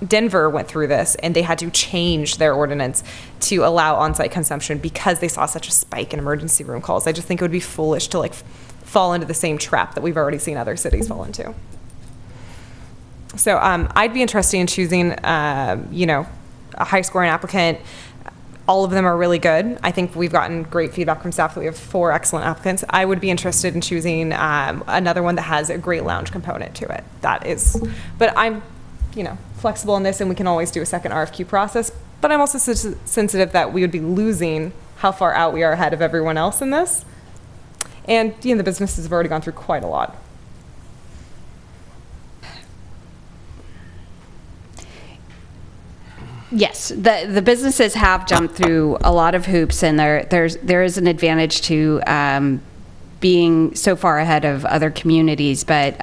Denver went through this and they had to change their ordinance to allow on-site consumption because they saw such a spike in emergency room calls. I just think it would be foolish to fall into the same trap that we've already seen other cities fall into. So I'd be interested in choosing, a high-scoring applicant. All of them are really good. I think we've gotten great feedback from staff that we have 4 excellent applicants. I would be interested in choosing another one that has a great lounge component to it. But I'm flexible in this, and we can always do a second RFQ process. But I'm also sensitive that we would be losing how far out we are ahead of everyone else in this. And the businesses have already gone through quite a lot. Yes, the businesses have jumped through a lot of hoops, and there is an advantage to being so far ahead of other communities. But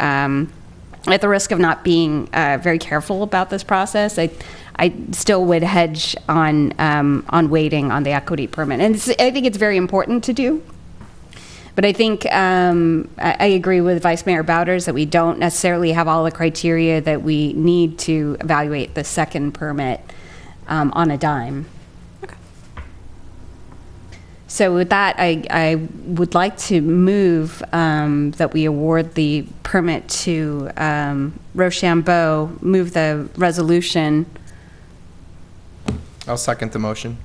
at the risk of not being very careful about this process, I still would hedge on waiting on the equity permit, and I think it's very important to do. But I think I agree with Vice Mayor Bowders that we don't necessarily have all the criteria that we need to evaluate the second permit on a dime. Okay. So with that, I would like to move that we award the permit to Rochambeau, move the resolution. I'll second the motion.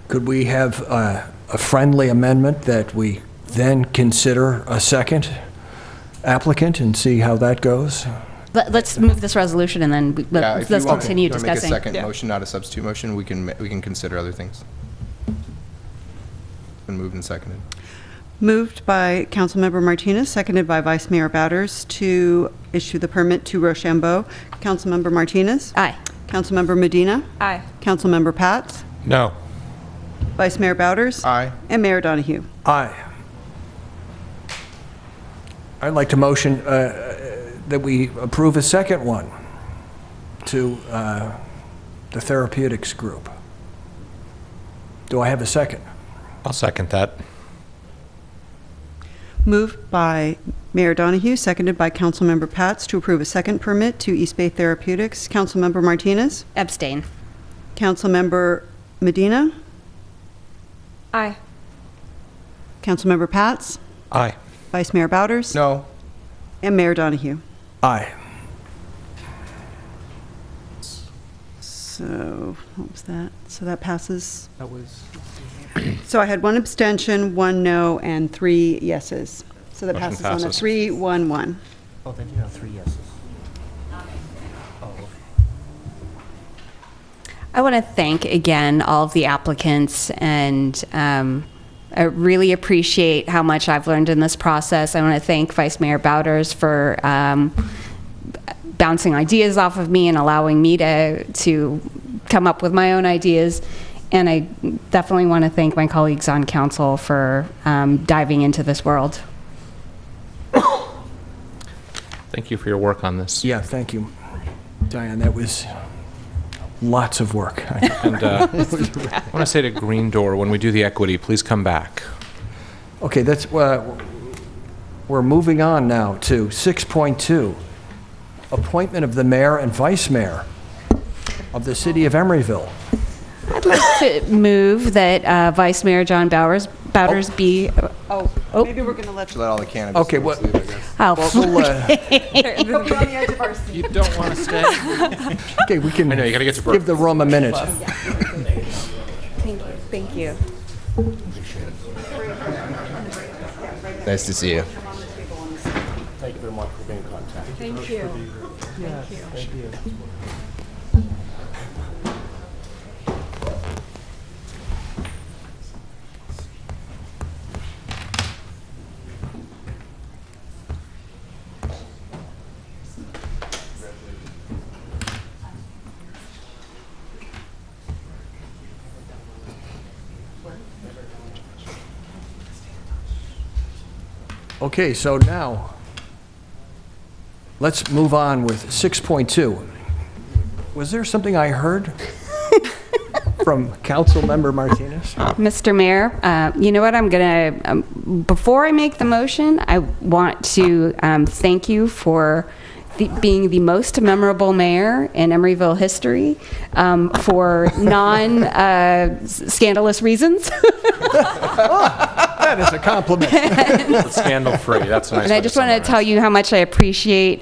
Could we have a friendly amendment that we then consider a second applicant and see how that goes? Let's move this resolution and then let's continue discussing. Make a second motion, not a substitute motion, we can consider other things. Been moved and seconded. Moved by Councilmember Martinez, seconded by Vice Mayor Bowders to issue the permit to Rochambeau. Councilmember Martinez? Aye. Councilmember Medina? Aye. Councilmember Pats? No. Vice Mayor Bowders? Aye. And Mayor Donahue? Aye. I'd like to motion that we approve a second one to the therapeutics group. Do I have a second? I'll second that. Moved by Mayor Donahue, seconded by Councilmember Pats to approve a second permit to East Bay Therapeutics. Councilmember Martinez? Abstain. Councilmember Medina? Aye. Councilmember Pats, Aye. Vice Mayor Bowders, No. and Mayor Donahue. Aye. So, what was that? So that passes. That was. So I had 1 abstention, 1 no, and 3 yeses. So that Motion passes on a passes. 3-1-1. Oh, then you have 3 yeses. I want to thank again all of the applicants, and I really appreciate how much I've learned in this process. I want to thank Vice Mayor Bowders for bouncing ideas off of me and allowing me to come up with my own ideas. And I definitely want to thank my colleagues on council for diving into this world. Thank you for your work on this. Yeah, thank you, Diane. That was lots of work. And I want to say to Green Door, when we do the equity, please come back. Okay, that's, we're moving on now to 6.2, appointment of the mayor and vice mayor of the city of Emeryville. I'd like to move that Vice Mayor John Bowders be. Maybe we're going to let Let all the cannabis Okay, folks what- leave, I guess. Oh, We're on the edge of our seat. You don't want to stay? Okay, we can I know, you gotta get to break. give the room a minute. Thank you. Nice to see you. Thank you very much for being in contact. Thank you. Thank you. Okay, so now, let's move on with 6.2. Was there something I heard from Councilmember Martinez? Mr. Mayor, you know what, I'm going to, before I make the motion, I want to thank you for being the most memorable mayor in Emeryville history for non-scandalous reasons. That is a compliment. Scandal-free, that's a nice And way I to just want to summarize. tell you how much I appreciate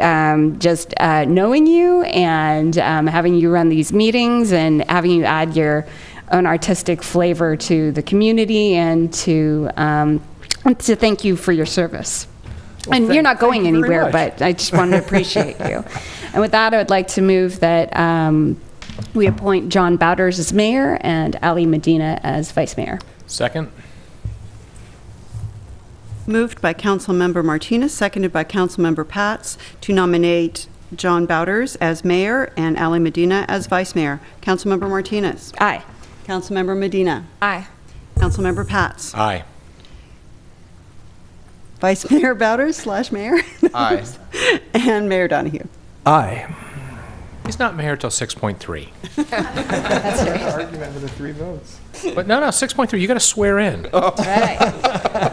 just knowing you and having you run these meetings and having you add your own artistic flavor to the community, and to thank you for your service. Well, And you're not thank going you very anywhere, much. but I just want to appreciate you. And with that, I would like to move that we appoint John Bowders as mayor and Ali Medina as vice mayor. Second? Moved by Councilmember Martinez, seconded by Councilmember Pats, to nominate John Bowders as mayor and Ali Medina as vice mayor. Councilmember Martinez. Aye. Councilmember Medina. Aye. Councilmember Pats. Aye. Vice Mayor Bowders / Mayor. Aye. And Mayor Donahue. Aye. He's not mayor till 6.3. That's right. Argument with the 3 votes. But no, 6.3, you got to swear in. Right.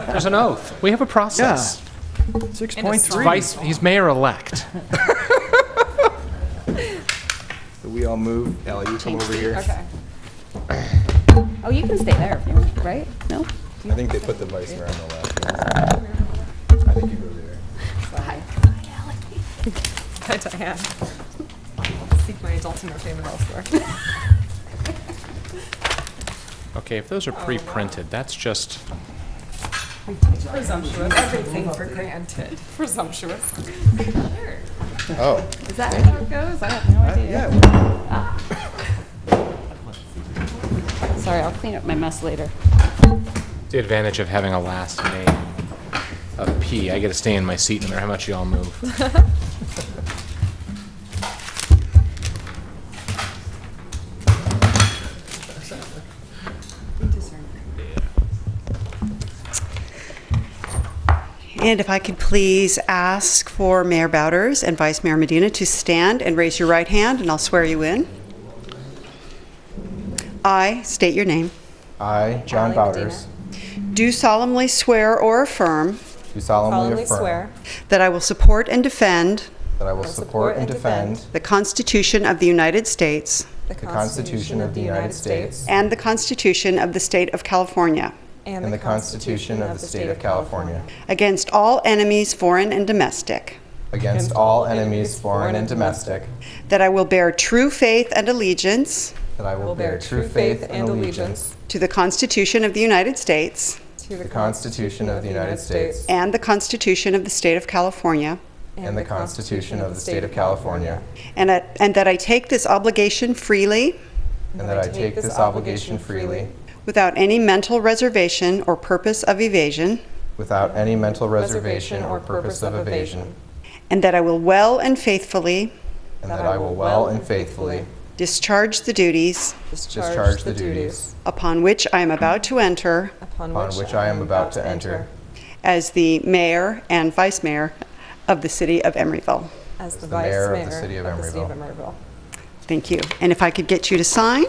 There's an oath. We have a process. 6.3. He's mayor-elect. So we all move. Ellie, you come over here. Okay. Oh, you can stay there if you want, right? No? I think they put the vice mayor on the left. I think you go there. Hi, Diane. Seek my adult entertainment elsewhere. Okay, if those are pre-printed, that's just... Presumptuous. Everything for granted. Presumptuous. Oh. Is that how it goes? I have no idea. Sorry, I'll clean up my mess later. the advantage of having a last name of P. I get to stay in my seat no matter how much y'all move. And if I could please ask for Mayor Bowders and Vice Mayor Medina to stand and raise your right hand, and I'll swear you in. I state your name. I, John Bowders, Do solemnly swear or affirm do solemnly affirm that I will support and defend that I will support and defend the Constitution of the United States the Constitution of the United States and the Constitution of the State of California and the Constitution of the State of California, against all enemies, foreign and domestic, against all enemies, foreign and domestic, that I will bear true faith and allegiance that I will bear true faith and allegiance to the Constitution of the United States to the Constitution of the United States and the Constitution of the State of California, and the Constitution of the State of California, and that I take this obligation freely and that I take this obligation freely without any mental reservation or purpose of evasion, without any mental reservation or purpose of evasion, and that I will well and faithfully and that I will well and faithfully discharge the duties upon which I am about to enter as the mayor and vice mayor of the city of Emeryville. As the mayor vice of the city of Emeryville. Thank you. And if I could get you to sign.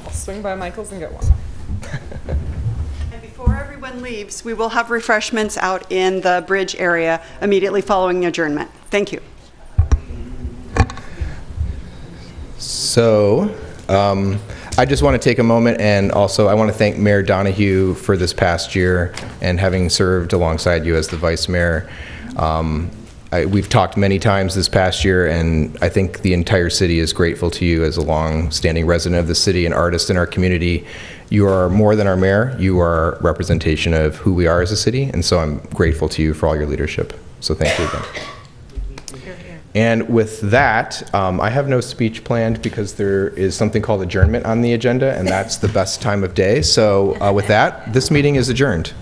I'll swing by Michael's and get one. And before everyone leaves, we will have refreshments out in the bridge area immediately following adjournment. Thank you. So, I just want to take a moment, and also I want to thank Mayor Donahue for this past year and having served alongside you as the vice mayor. We've talked many times this past year, and I think the entire city is grateful to you as a long-standing resident of the city and artist in our community. You are more than our mayor. You are a representation of who we are as a city, and so I'm grateful to you for all your leadership. So thank you again. And with that, I have no speech planned because there is something called adjournment on the agenda, and that's the best time of day. So with that, this meeting is adjourned.